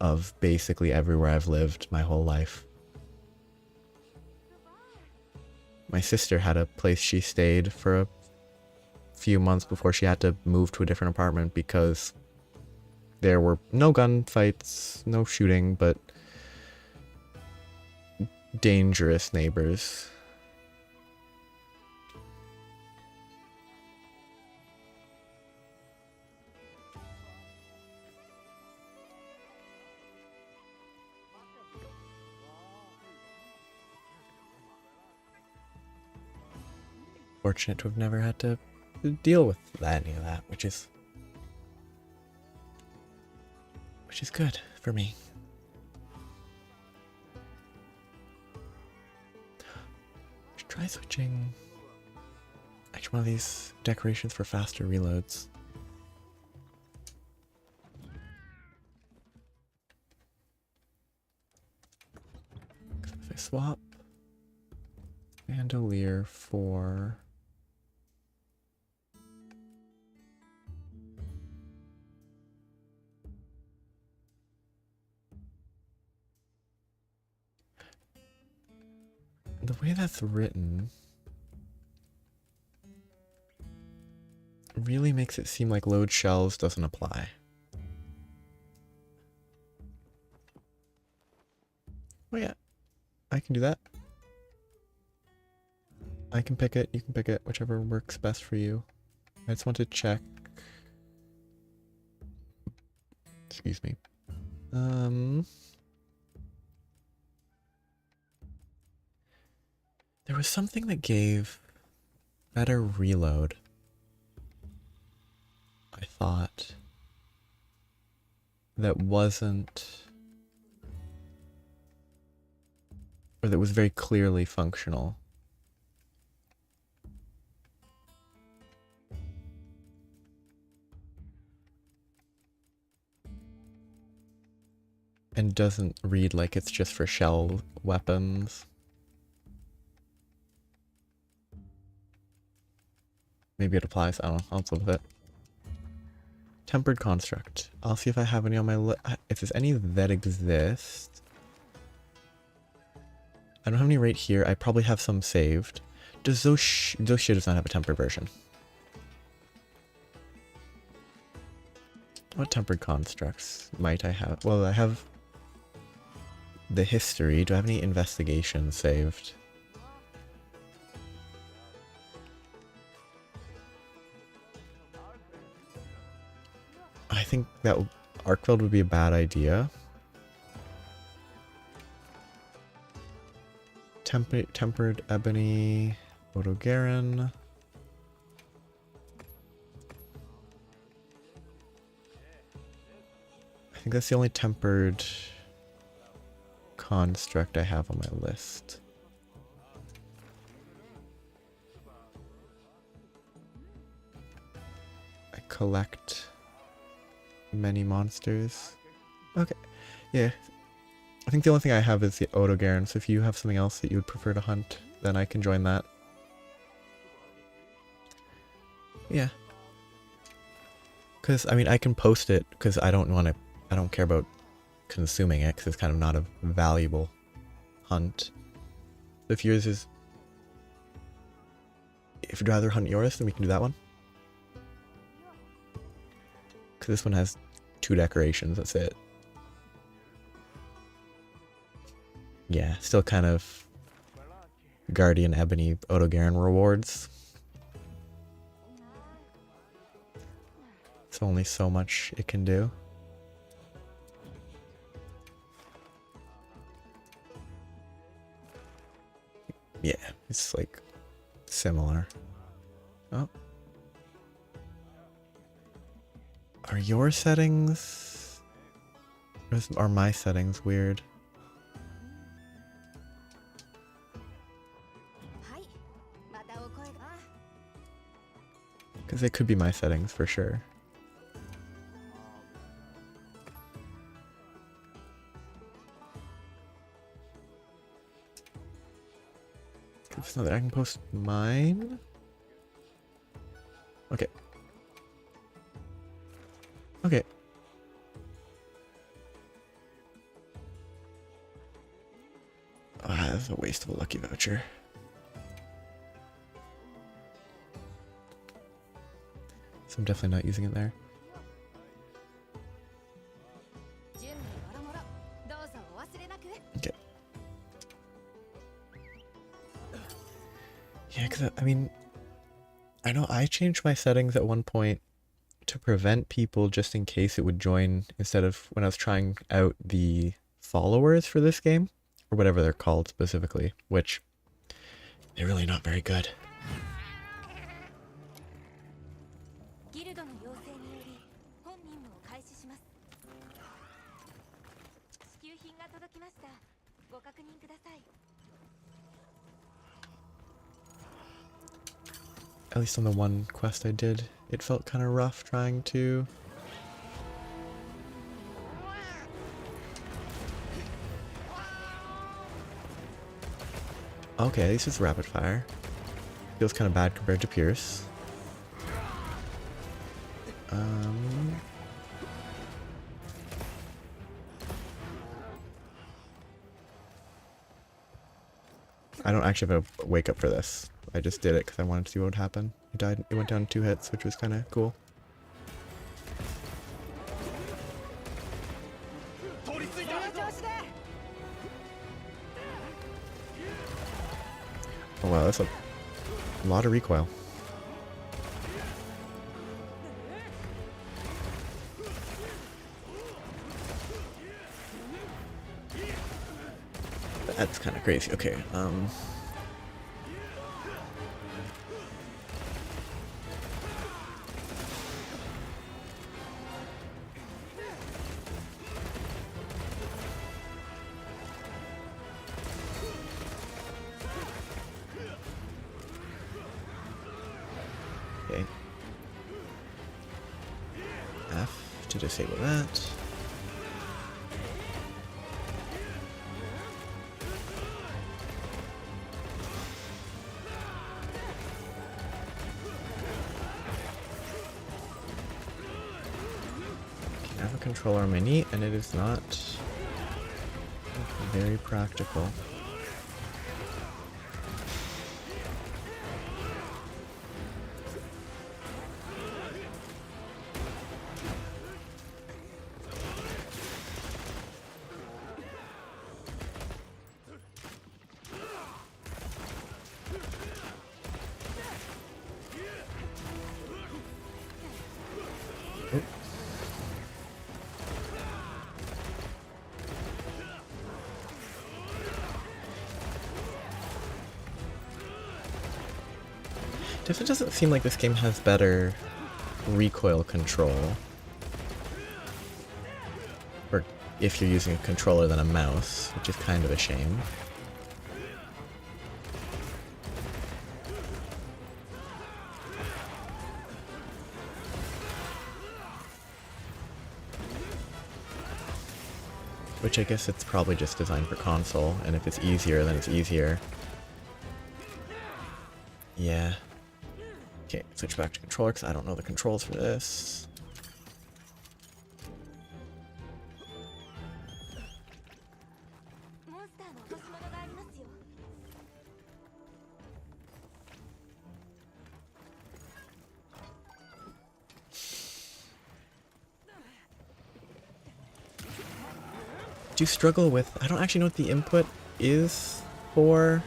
of basically everywhere I've lived my whole life. My sister had a place she stayed for a few months before she had to move to a different apartment because there were no gunfights, no shooting, but dangerous neighbors. Fortunate to have never had to deal with any of that, which is good for me. Should try switching actually one of these decorations for faster reloads. 'Cause if I swap Bandolier for the way that's written really makes it seem like load shells doesn't apply. Oh yeah, I can do that. I can pick it, you can pick it, whichever works best for you. I just want to check. Excuse me. There was something that gave better reload, I thought, that wasn't, or that was very clearly functional. And doesn't read like it's just for shell weapons. Maybe it applies, I don't know, I'll deal with it. Tempered construct. I'll see if I have any on my list. If there's any that exist. I don't have any right here. I probably have some saved. Does Zoshia does not have a tempered version? What tempered constructs might I have? Well, I have the history. Do I have any investigation saved? I think that Arcveld would be a bad idea. Tempered ebony, Odogaron. I think that's the only tempered construct I have on my list. I collect many monsters. Okay, yeah. I think the only thing I have is the Odogaron, so if you have something else that you would prefer to hunt, then I can join that. Yeah. Because, I mean, I can post it, because I don't care about consuming it, because it's kind of not a valuable hunt. If yours is if you'd rather hunt yours, then we can do that one. Because this one has 2 decorations, that's it. Yeah, still kind of Guardian Ebony Otogaron rewards. It's only so much it can do. Yeah, it's like similar. Oh. Are your settings... Are my settings weird? はいまたお声が Because it could be my settings for sure. It's not that I can post mine. Okay. Okay. Ah, that's a waste of a lucky voucher. So I'm definitely not using it there. 準備もろもろどうぞお忘れなく Okay. Yeah, because I mean, I know I changed my settings at one point to prevent people just in case it would join instead of when I was trying out the followers for this game, or whatever they're called specifically, which they're really not very good. ギルドの要請により本任務を開始します支給品が届きましたご確認ください At least on the one quest I did, it felt kind of rough trying to... Okay, at least it's rapid fire. Feels kind of bad compared to Pierce. I don't actually have a wake up for this. I just did it because I wanted to see what would happen. It died. It went down 2 hits, which was kind of cool. Oh wow, that's a lot of recoil. That's kind of crazy. Okay, okay. F to disable that. I have a controller on my knee, and it is not very practical. Oh. Definitely doesn't seem like this game has better recoil control. Or if you're using a controller than a mouse, which is kind of a shame. Which I guess it's probably just designed for console, and if it's easier, then it's easier. Yeah. Okay, switch back to controller because I don't know the controls for this. do struggle with, I don't actually know what the input is for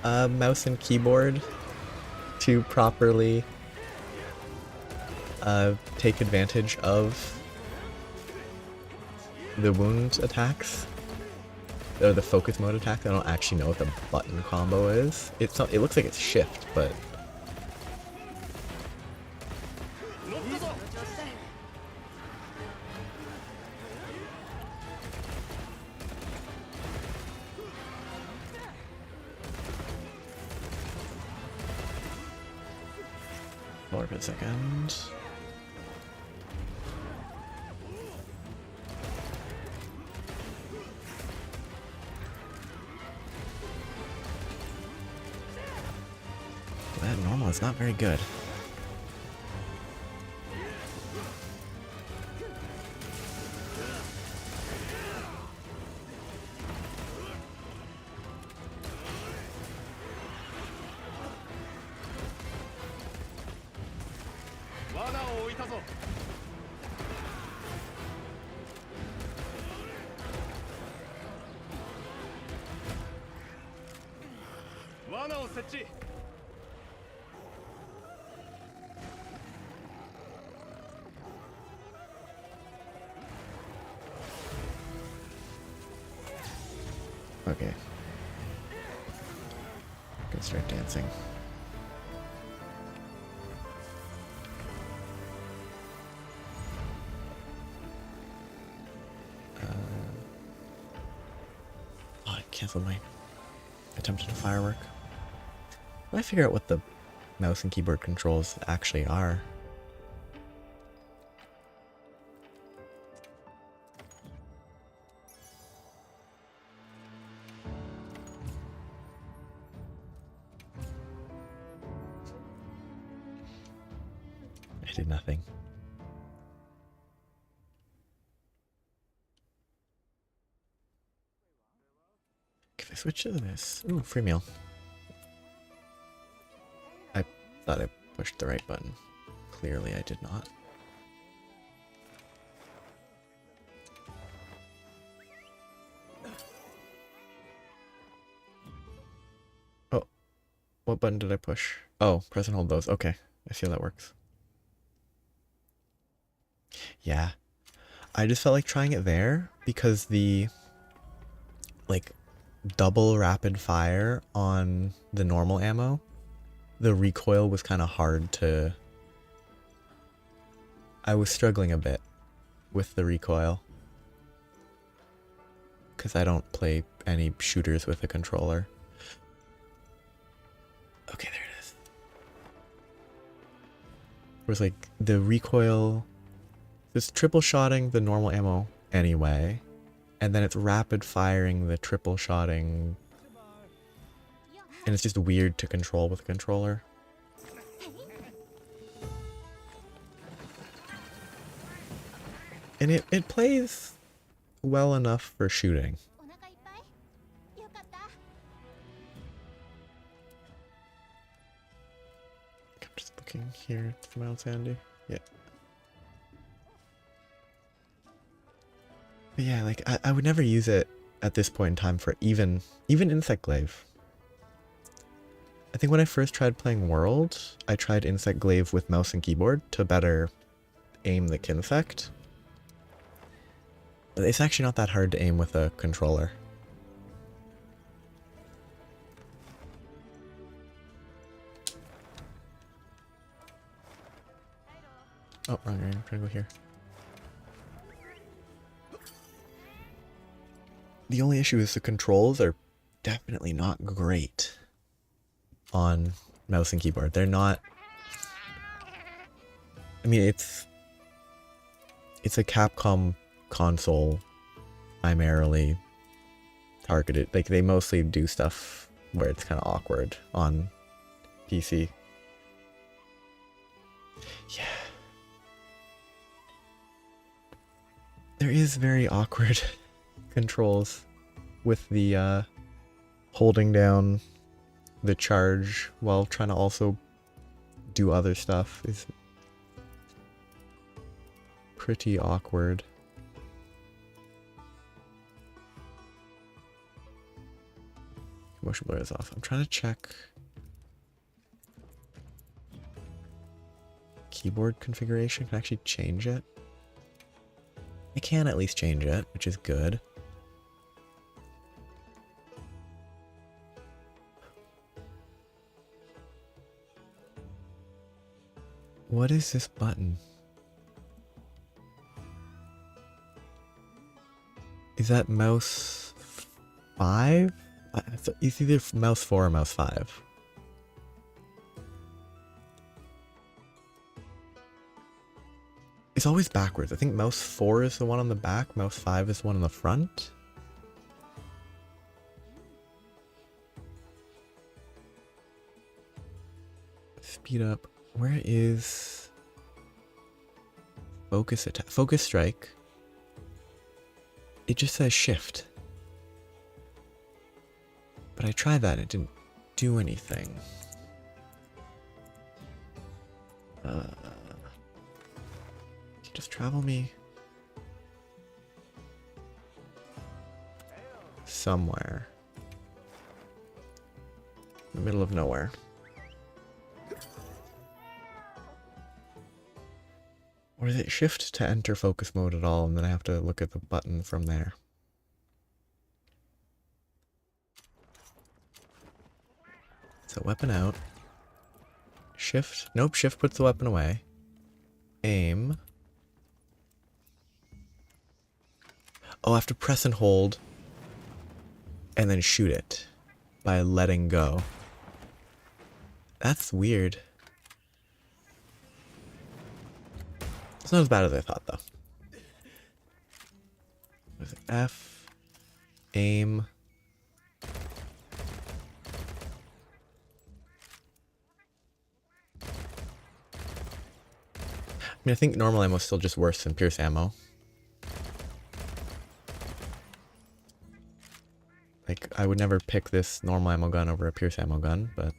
mouse and keyboard to properly take advantage of the wound attacks or the focus mode attacks. I don't actually know what the button combo is. It's not, it looks like it's shift, but hold on a second. That normal is not very good. Okay. Gonna start dancing. Oh, I canceled my attempt at a firework. Let me figure out what the mouse and keyboard controls actually are. I did nothing. Can I switch to this? Ooh, free meal. I thought I pushed the right button. Clearly I did not. Oh, what button did I push? Oh, press and hold those. Okay, I see how that works. Yeah, I just felt like trying it there because the like double rapid fire on the normal ammo, the recoil was kind of hard to, I was struggling a bit with the recoil because I don't play any shooters with a controller. Okay, there it is. It was like the recoil, it's triple shotting the normal ammo anyway, and then it's rapid firing the triple shotting, and it's just weird to control with a controller. And it plays well enough for shooting. お腹いっぱいよかった I'm just looking here for Mount Sandy. Yeah. But yeah, like I would never use it at this point in time for even Insect Glaive. I think when I first tried playing World, I tried Insect Glaive with mouse and keyboard to better aim the Kinsect. But it's actually not that hard to aim with a controller. Oh, wrong area. I'm trying to go here. The only issue is the controls are definitely not great on mouse and keyboard. They're not... I mean, it's a Capcom console primarily targeted. Like, they mostly do stuff where it's kind of awkward on PC. Yeah. There is very awkward controls with the holding down the charge while trying to also do other stuff is pretty awkward. Motion blur is off. I'm trying to check keyboard configuration. Can I actually change it? I can at least change it, which is good. What is this button? Is that mouse 5? It's either mouse 4 or mouse 5. It's always backwards. I think mouse 4 is the one on the back, mouse 5 is the one on the front. Speed up. Where is focus attack? Focus strike. It just says shift. But I tried that, it didn't do anything. Just travel me somewhere. In the middle of nowhere. Or is it shift to enter focus mode at all, and then I have to look at the button from there? So weapon out. Shift. Nope, shift puts the weapon away. Aim. Oh, I have to press and hold. And then shoot it. By letting go. That's weird. It's not as bad as I thought, though. Was it F? Aim. I mean, I think normal ammo is still just worse than Pierce ammo. Like, I would never pick this normal ammo gun over a Pierce ammo gun, but...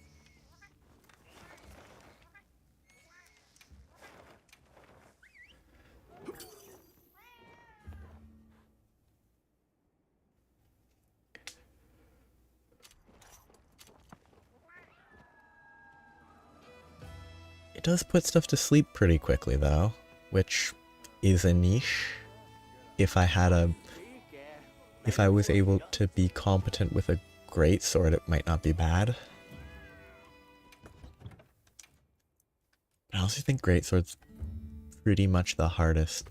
It does put stuff to sleep pretty quickly, though, which is a niche. If I was able to be competent with a greatsword, it might not be bad. I also think greatsword's pretty much the hardest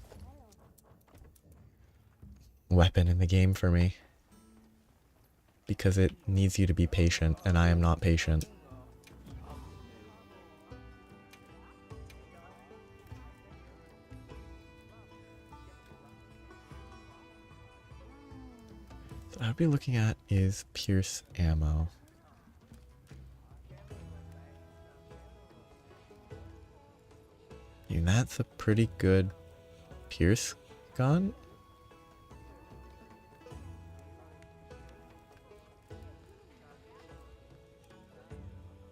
weapon in the game for me. Because it needs you to be patient, and I am not patient. So what I'd be looking at is Pierce ammo. And that's a pretty good Pierce gun.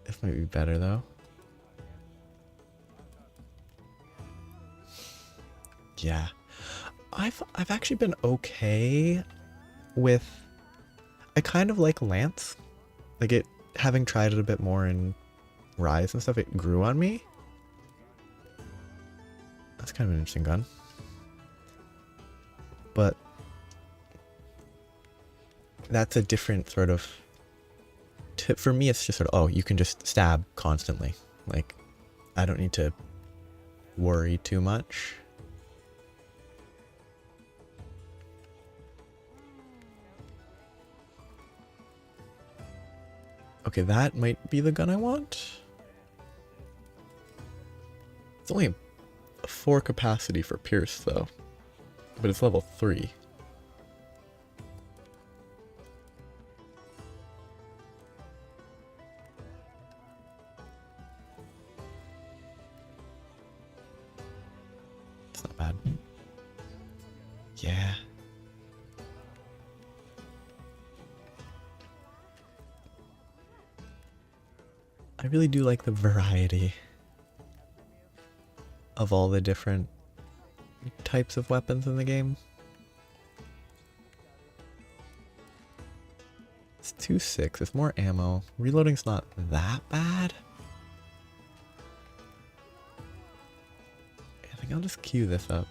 This might be better though. Yeah. I've actually been okay with, I kind of like Lance. Like it, having tried it a bit more in Rise and stuff, it grew on me. That's kind of an interesting gun. But that's a different sort of tip. For me, it's just sort of, oh, you can just stab constantly. Like, I don't need to worry too much. Okay, that might be the gun I want. It's only a 4 capacity for Pierce, though. But it's level 3. It's not bad. Yeah. I really do like the variety of all the different types of weapons in the game. It's 2.6. It's more ammo. Reloading's not that bad. I think I'll just queue this up.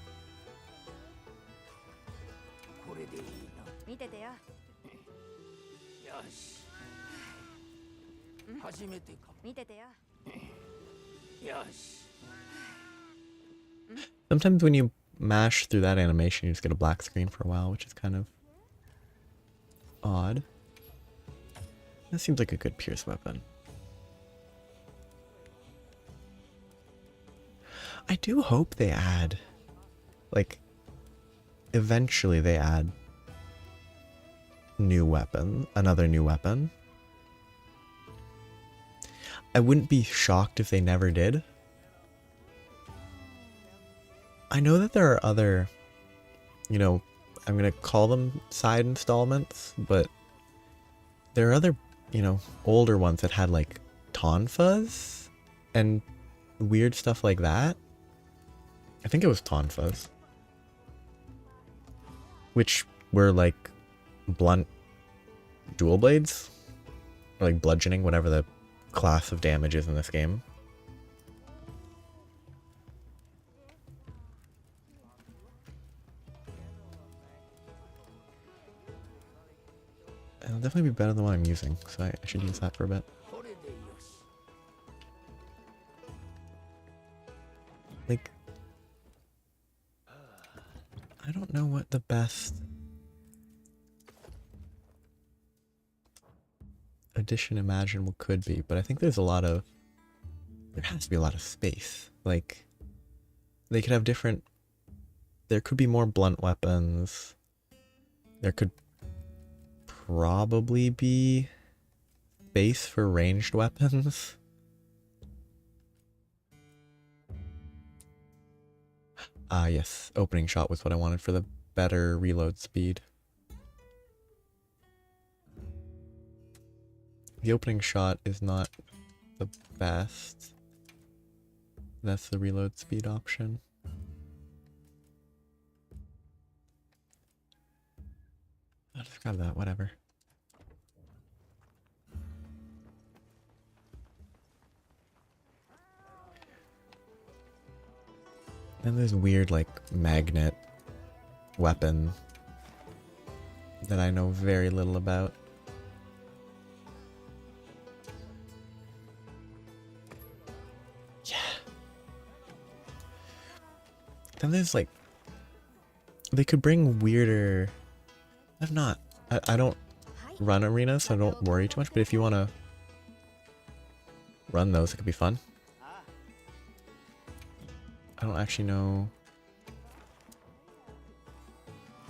これでいい見ててよ。な。よし。初めてかも。見ててよ。よし。 Sometimes when you mash through that animation, you just get a black screen for a while, which is kind of odd. That seems like a good Pierce weapon. I do hope they add, like, eventually they add another new weapon. I wouldn't be shocked if they never did. I know that there are other, you know, I'm going to call them side installments, but there are other, you know, older ones that had like tonfas and weird stuff like that. I think it was tonfas, which were like blunt dual blades, or like bludgeoning, whatever the class of damage is in this game. It'll definitely be better than what I'm using, so I should use that for a bit. これでよし。 Like, I don't know what the best addition imaginable could be, but I think there has to be a lot of space. Like, they could have different, there could be more blunt weapons. There could probably be space for ranged weapons. Ah, yes. Opening shot was what I wanted for the better reload speed. The opening shot is not the best. That's the reload speed option. I'll just grab that, whatever. Then there's weird, like, magnet weapon that I know very little about. Yeah. Then there's, like, they could bring weirder... I don't run arenas, so I don't worry too much, but if you want to run those, it could be fun. I don't actually know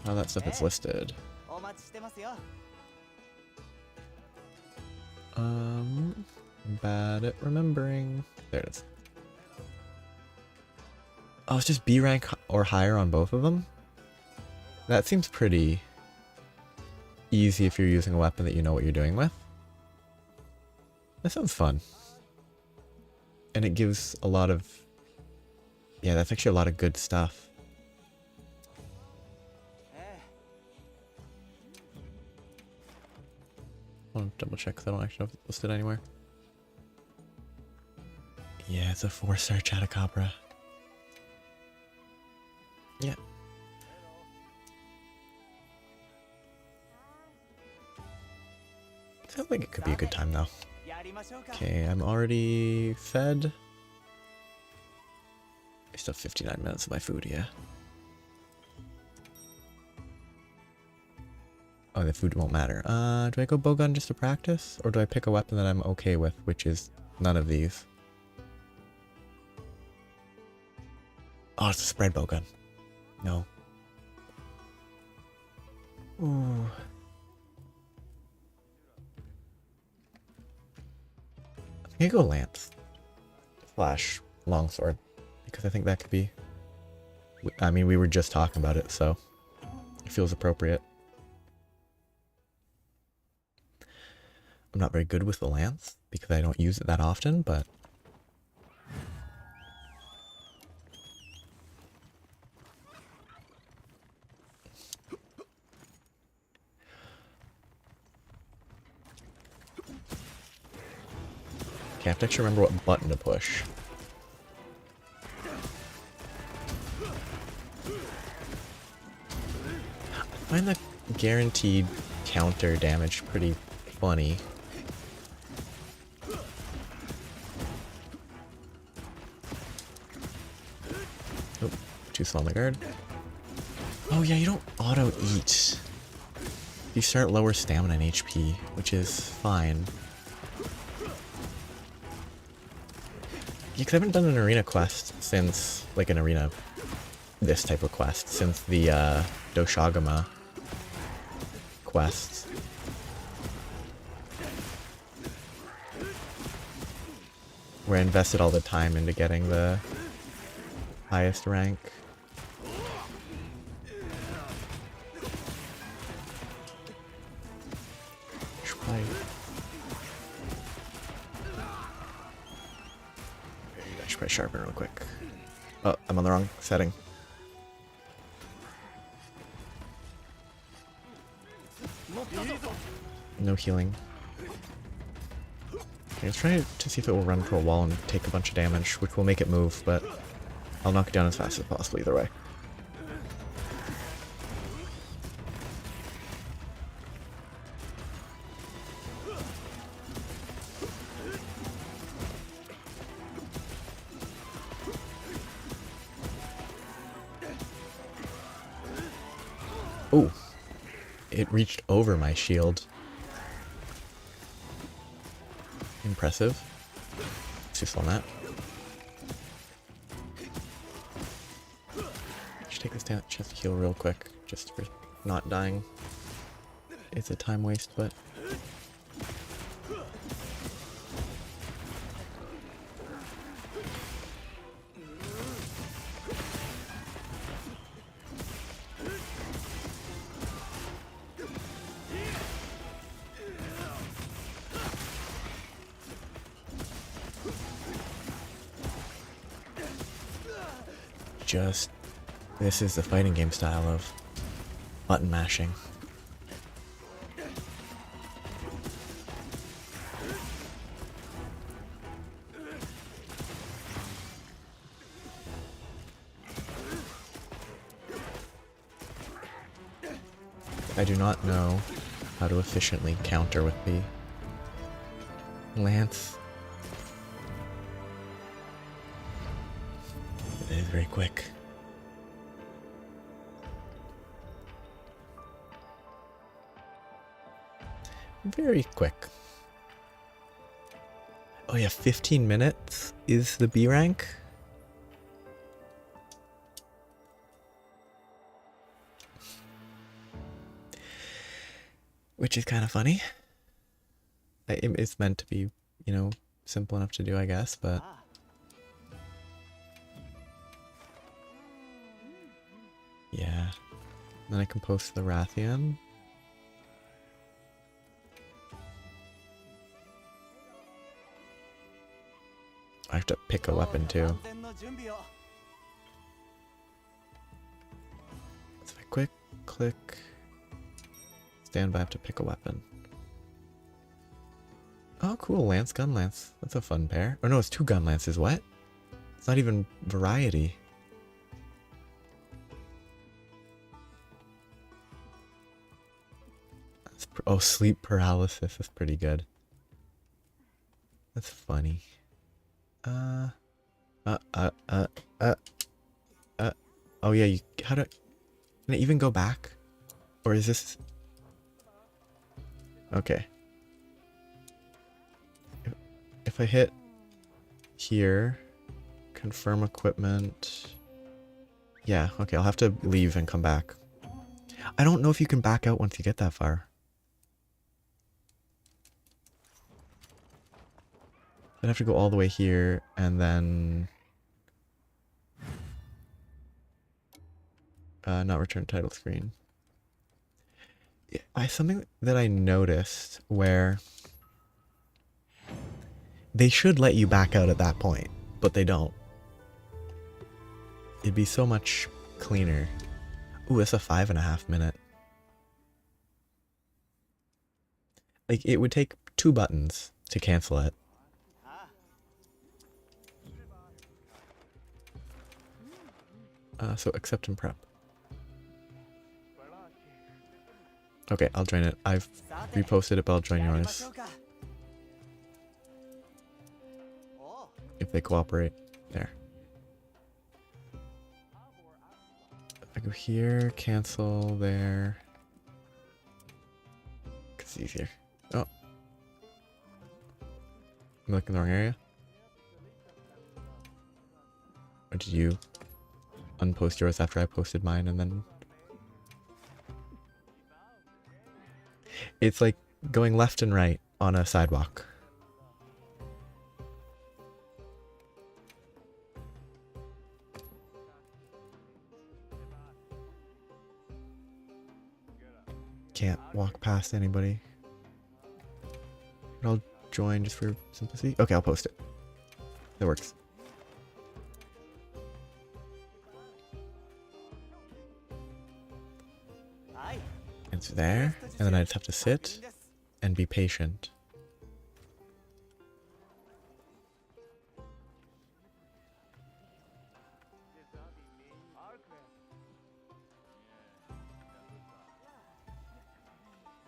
how that stuff is listed. Bad at remembering. There it is. Oh, it's just B rank or higher on both of them? That seems pretty easy if you're using a weapon that you know what you're doing with. That sounds fun. And it gives a lot of... Yeah, that's actually a lot of good stuff. I want to double check because I don't actually know if it's listed anywhere. Yeah, it's a 4-star Chatacabra. Yeah. Sounds like it could be a good time though. Okay, I'm already fed. I still have 59 minutes of my food, yeah. Oh, the food won't matter. Do I go bowgun just to practice? Or do I pick a weapon that I'm okay with, which is none of these? Oh, it's a spread bowgun. No. Ooh. I think I go lance. Slash longsword. Because I think that could be... I mean, we were just talking about it, so... It feels appropriate. I'm not very good with the lance, because I don't use it that often, but... Okay, I have to actually remember what button to push. I find the guaranteed counter damage pretty funny. Oh, too slow on the guard. Oh yeah, you don't auto-eat. You start lower stamina and HP, which is fine. Yeah, because I haven't done an arena quest since, like an arena, this type of quest, since the Doshagama quests. Where I invested all the time into getting the highest rank. I should probably sharpen real quick. Oh, I'm on the wrong setting. No healing. Okay, let's try to see if it will run through a wall and take a bunch of damage, which will make it move, but I'll knock it down as fast as possible either way. Oh, it reached over my shield. Impressive. Too slow on that. Should take this chest to heal real quick, just for not dying. It's a time waste, but this is the fighting game style of button mashing. I do not know how to efficiently counter with the lance. It is very quick. Very quick. Oh yeah, 15 minutes is the B rank. Which is kind of funny. It's meant to be, you know, simple enough to do, I guess, but yeah. Then I can post the Rathian. I have to pick a weapon too. So I quick click stand by, I have to pick a weapon. Oh cool, lance, gun lance. That's a fun pair. Oh no, it's two gun lances, what? It's not even variety. Oh, sleep paralysis is pretty good. That's funny. Oh yeah, how do, can I even go back? Or is this, okay. If I hit here, confirm equipment, yeah, okay, I'll have to leave and come back. I don't know if you can back out once you get that far. I'd have to go all the way here and then not return title screen. Something that I noticed where they should let you back out at that point, but they don't. It'd be so much cleaner. Ooh, it's a 5.5 minute. Like, it would take 2 buttons to cancel it. So accept and prep. Okay, I'll join it. I've reposted it, but I'll join yours if they cooperate. There. I go here, cancel there. 'Cause it's easier. Oh. I'm looking in the wrong area. Or did you unpost yours after I posted mine and then... It's like going left and right on a sidewalk. Can't walk past anybody. But I'll join just for simplicity. Okay, I'll post it. That works. It's there, and then I just have to sit and be patient.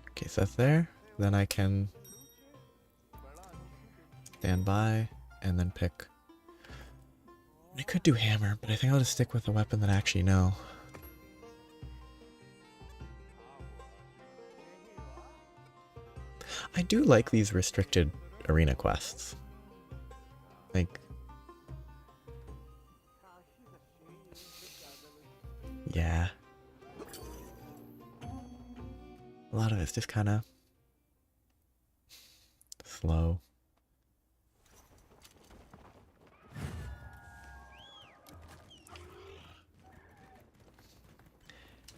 Okay, so that's there. Then I can stand by and then pick. I could do hammer, but I think I'll just stick with a weapon that I actually know. I do like these restricted arena quests. Like, yeah. A lot of it's just kind of slow.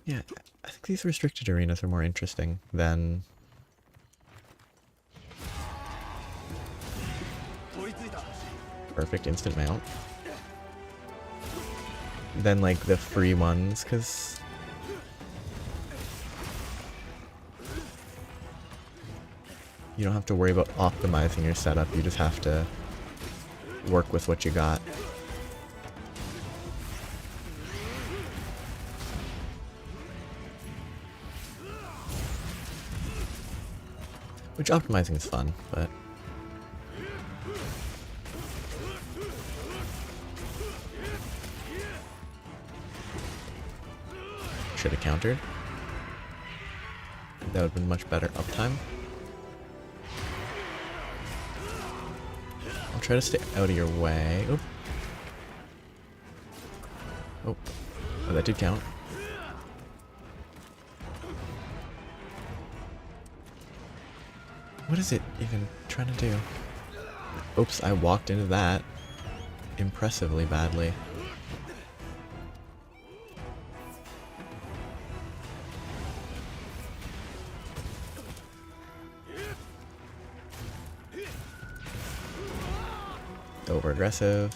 Yeah, I think these restricted arenas are more interesting than... Perfect instant mount. Than like the free ones, because... You don't have to worry about optimizing your setup, you just have to work with what you got. Which optimizing is fun, but... Should have countered. That would have been much better uptime. I'll try to stay out of your way. Oop. Oh. Oh, that did count. What is it even trying to do? Oops, I walked into that impressively badly. Over aggressive.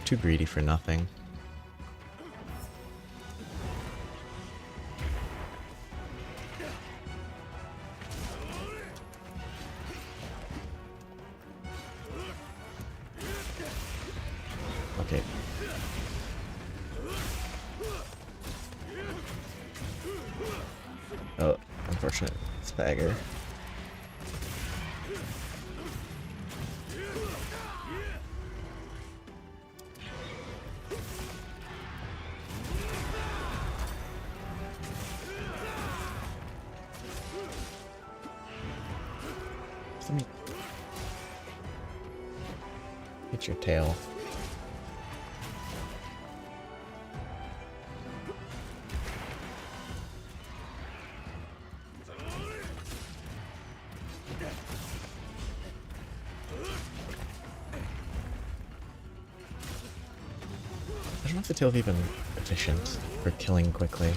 Too greedy for nothing. Okay. Oh, unfortunate spagger. Let me hit your tail. I don't know if the tail is even efficient for killing quickly.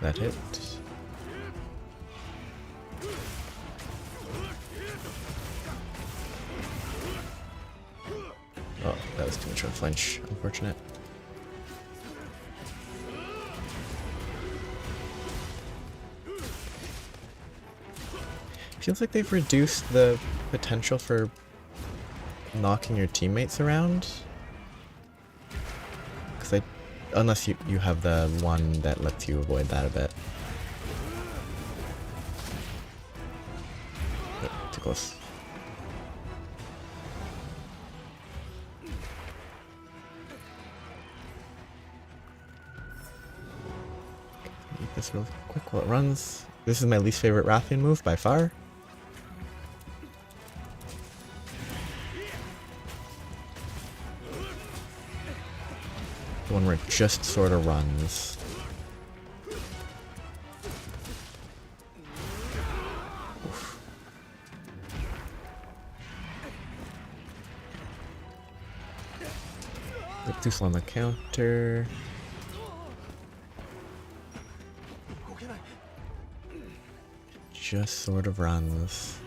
That hit. Oh, that was too much of a flinch. Unfortunate. Feels like they've reduced the potential for knocking your teammates around. Because unless you have the one that lets you avoid that a bit. Oh, too close. Eat this real quick while it runs. This is my least favorite Rathian move by far. The one where it just sort of runs. Oof. Look too slow on the counter. Just sort of runs.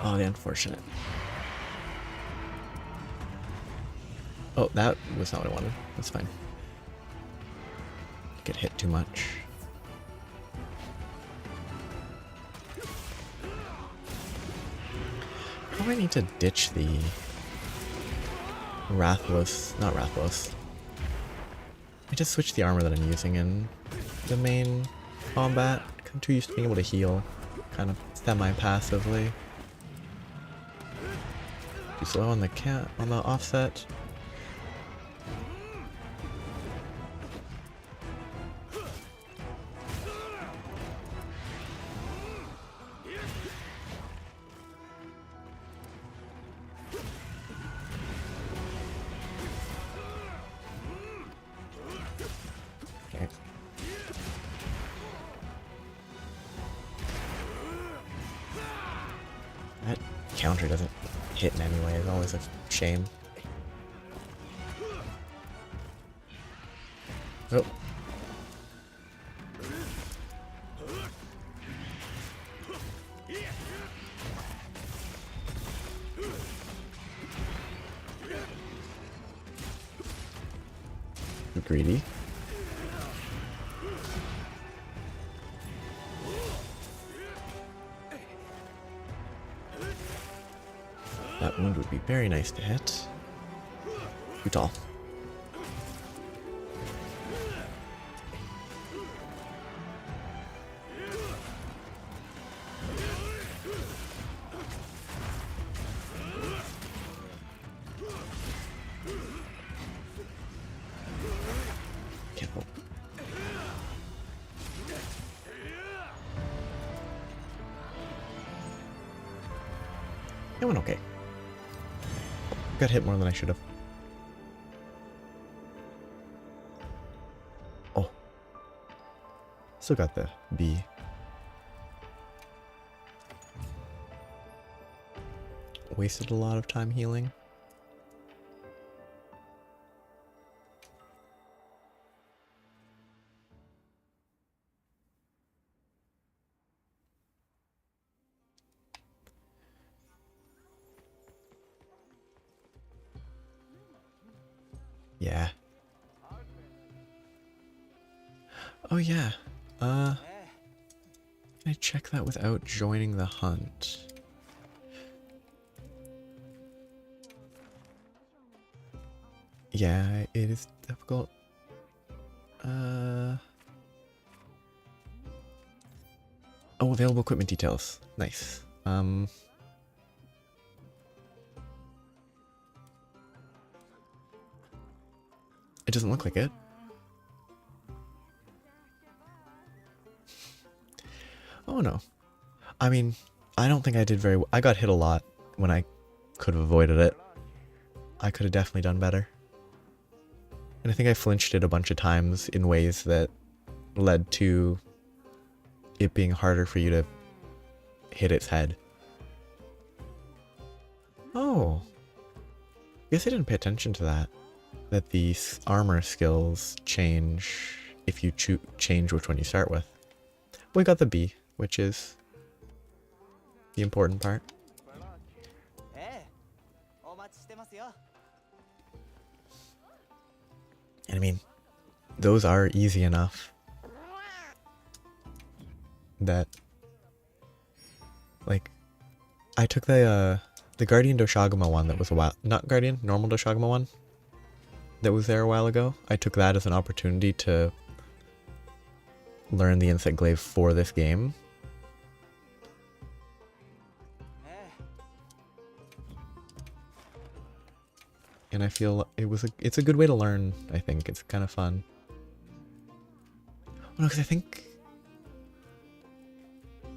Oh, the unfortunate. Oh, that was not what I wanted. That's fine. Get hit too much. Probably need to ditch the Rathalos. Not Rathalos. I just switch the armor that I'm using in the main combat. I'm too used to being able to heal, kind of semi-passively. Too slow on the offset. Okay. That counter doesn't hit in any way. It's always a shame. Oh. Greedy. That wound would be very nice to hit. Too tall. Careful. It went okay. Got hit more than I should have. Oh. Still got the B. Wasted a lot of time healing. Yeah. Oh yeah. Can I check that without joining the hunt? Yeah, it is difficult. Oh, available equipment details. Nice. It doesn't look like it. Oh no. I mean, I don't think I did very well. I got hit a lot when I could have avoided it. I could have definitely done better. And I think I flinched it a bunch of times in ways that led to it being harder for you to hit its head. Oh. Guess I didn't pay attention to that. That the armor skills change if you change which one you start with. We got the B, which is the important part. ええお待ちしてますよ And I mean, those are easy enough that, like, I took the Guardian Doshaguma one that was a while, not Guardian, normal Doshaguma one that was there a while ago. I took that as an opportunity to learn the Insect Glaive for this game. ええ And I feel it's a good way to learn, I think. It's kind of fun. Well, no, because I think...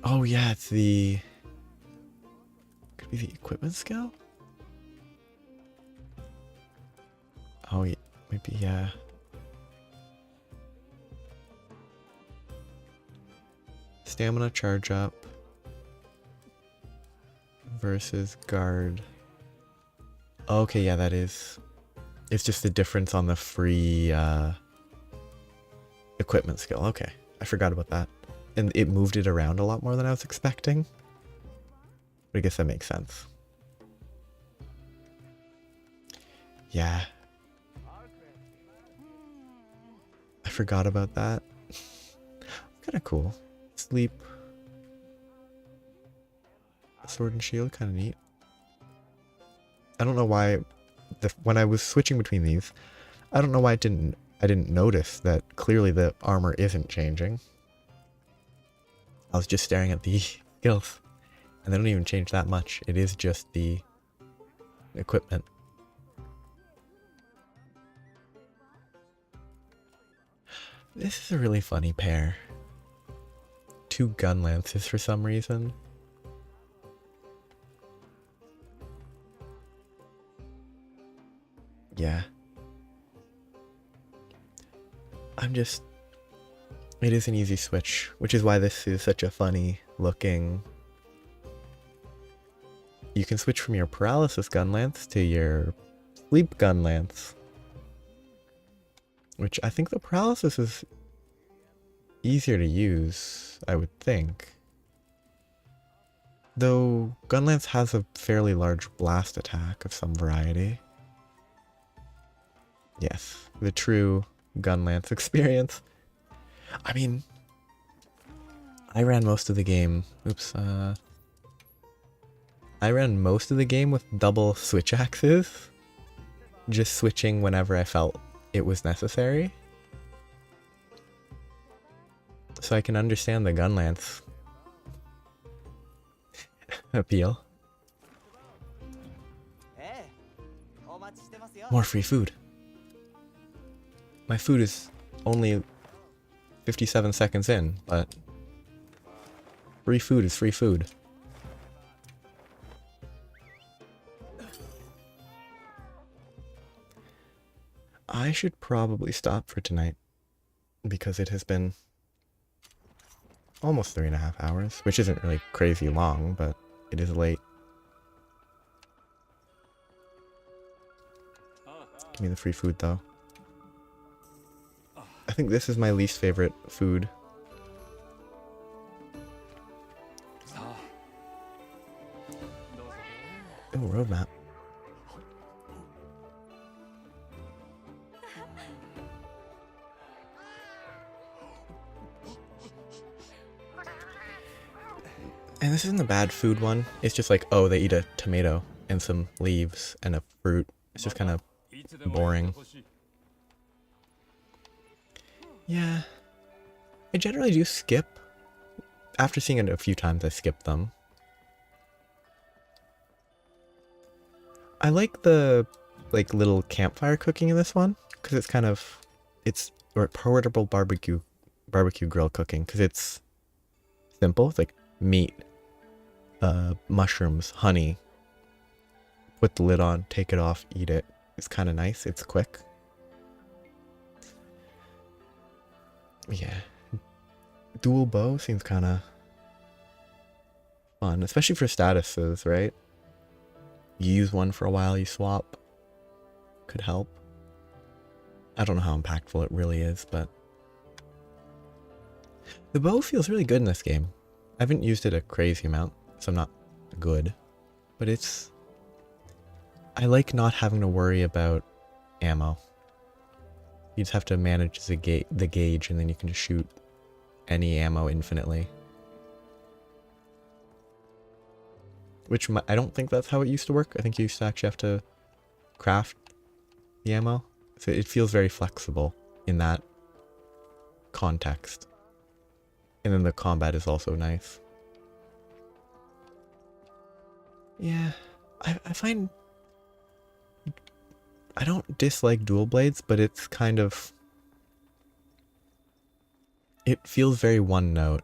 Oh yeah, it's the... Could be the equipment skill? Oh yeah, maybe, yeah. Stamina charge up versus guard. Okay, yeah, that is. It's just the difference on the free equipment skill. Okay, I forgot about that. And it moved it around a lot more than I was expecting. But I guess that makes sense. Yeah. I forgot about that. Kind of cool. Sleep. Sword and shield, kind of neat. I don't know why when I was switching between these, I don't know why I didn't notice that clearly the armor isn't changing. I was just staring at the skills, and they don't even change that much. It is just the equipment. This is a really funny pair. 2 gun lances for some reason. Yeah. It is an easy switch, which is why this is such a funny looking... You can switch from your paralysis gun lance to your sleep gun lance. Which I think the paralysis is easier to use, I would think. Though gun lance has a fairly large blast attack of some variety. Yes, the true gun lance experience. I mean, I ran most of the game. I ran most of the game with double switch axes, just switching whenever I felt it was necessary. So I can understand the gun lance appeal. ええお待ちしてますよ More free food. My food is only 57 seconds in, but free food is free food. I should probably stop for tonight because it has been almost 3.5 hours, which isn't really crazy long, but it is late. Give me the free food though. I think this is my least favorite food. Oh, roadmap. And this isn't a bad food one. It's just like, oh, they eat a tomato and some leaves and a fruit. It's just kind of boring. Yeah. I generally do skip. After seeing it a few times, I skip them. I like the little campfire cooking in this one because it's kind of or portable barbecue grill cooking because it's simple. It's like meat, mushrooms, honey. Put the lid on, take it off, eat it. It's kind of nice. It's quick. Yeah. Dual bow seems kind of fun, especially for statuses, right? You use one for a while, you swap. Could help. I don't know how impactful it really is, but the bow feels really good in this game. I haven't used it a crazy amount, so I'm not good, but I like not having to worry about ammo. You just have to manage the gauge, and then you can just shoot any ammo infinitely. Which I don't think that's how it used to work. I think you used to actually have to craft the ammo. So it feels very flexible in that context. And then the combat is also nice. Yeah, I find... I don't dislike dual blades, but it's kind of... It feels very one note.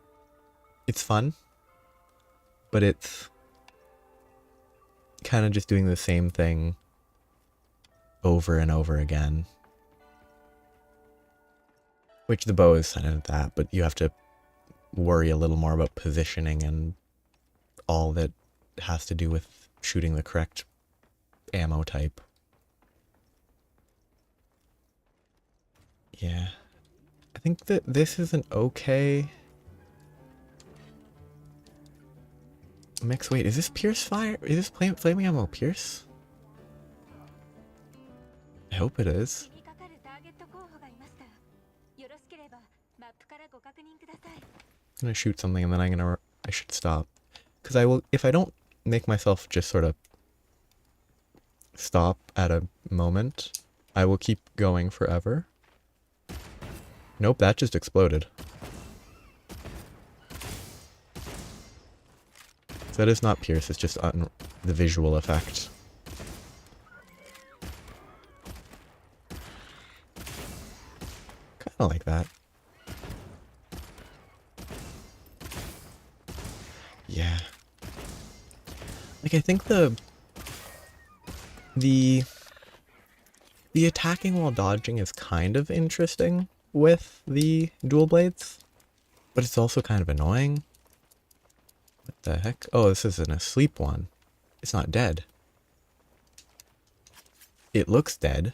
It's fun, but it's kind of just doing the same thing over and over again. Which the bow is kind of that, but you have to worry a little more about positioning and all that has to do with shooting the correct ammo type. Yeah. I think that this is an okay mix. Wait, is this Pierce fire? Is this flaming ammo Pierce? I hope it is. 気にかかるターゲット候補がいました。よろしければマップからご確認ください。 I'm gonna shoot something and then I should stop. Because I will, if I don't make myself just sort of stop at a moment, I will keep going forever. Nope, that just exploded. So that is not Pierce, it's just the visual effect. Kinda like that. Yeah. Like, I think the attacking while dodging is kind of interesting with the dual blades, but it's also kind of annoying. What the heck? Oh, this is an asleep one. It's not dead. It looks dead.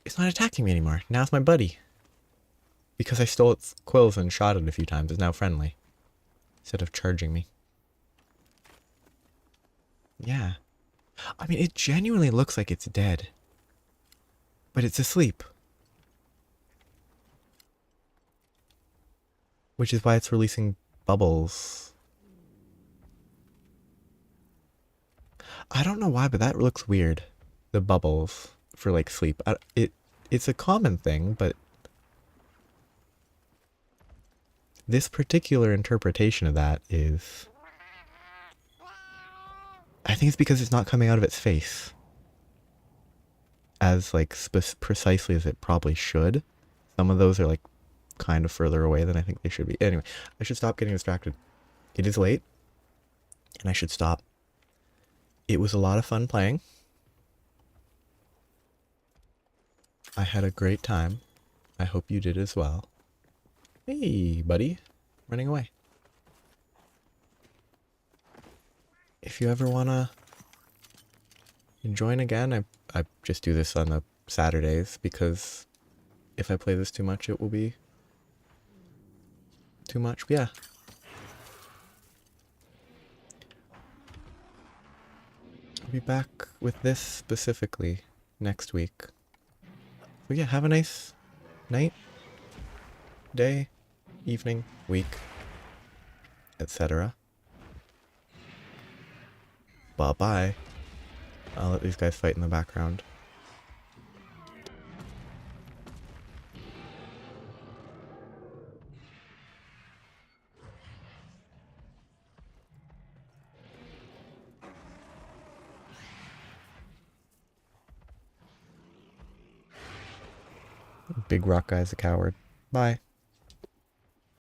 It's not attacking me anymore. Now it's my buddy. Because I stole its quills and shot it a few times, it's now friendly. Instead of charging me. Yeah. I mean, it genuinely looks like it's dead. But it's asleep. Which is why it's releasing bubbles. I don't know why, but that looks weird. The bubbles for like sleep. It's a common thing, but this particular interpretation of that is... I think it's because it's not coming out of its face as like precisely as it probably should. Some of those are like kind of further away than I think they should be. Anyway, I should stop getting distracted. It is late, and I should stop. It was a lot of fun playing. I had a great time. I hope you did as well. Hey, buddy. Running away. If you ever want to join again, I just do this on the Saturdays, because if I play this too much, it will be too much. Yeah. I'll be back with this specifically next week. So yeah, have a nice night, day, evening, week, etc. Bye-bye. I'll let these guys fight in the background. big rock guy's a coward. Bye.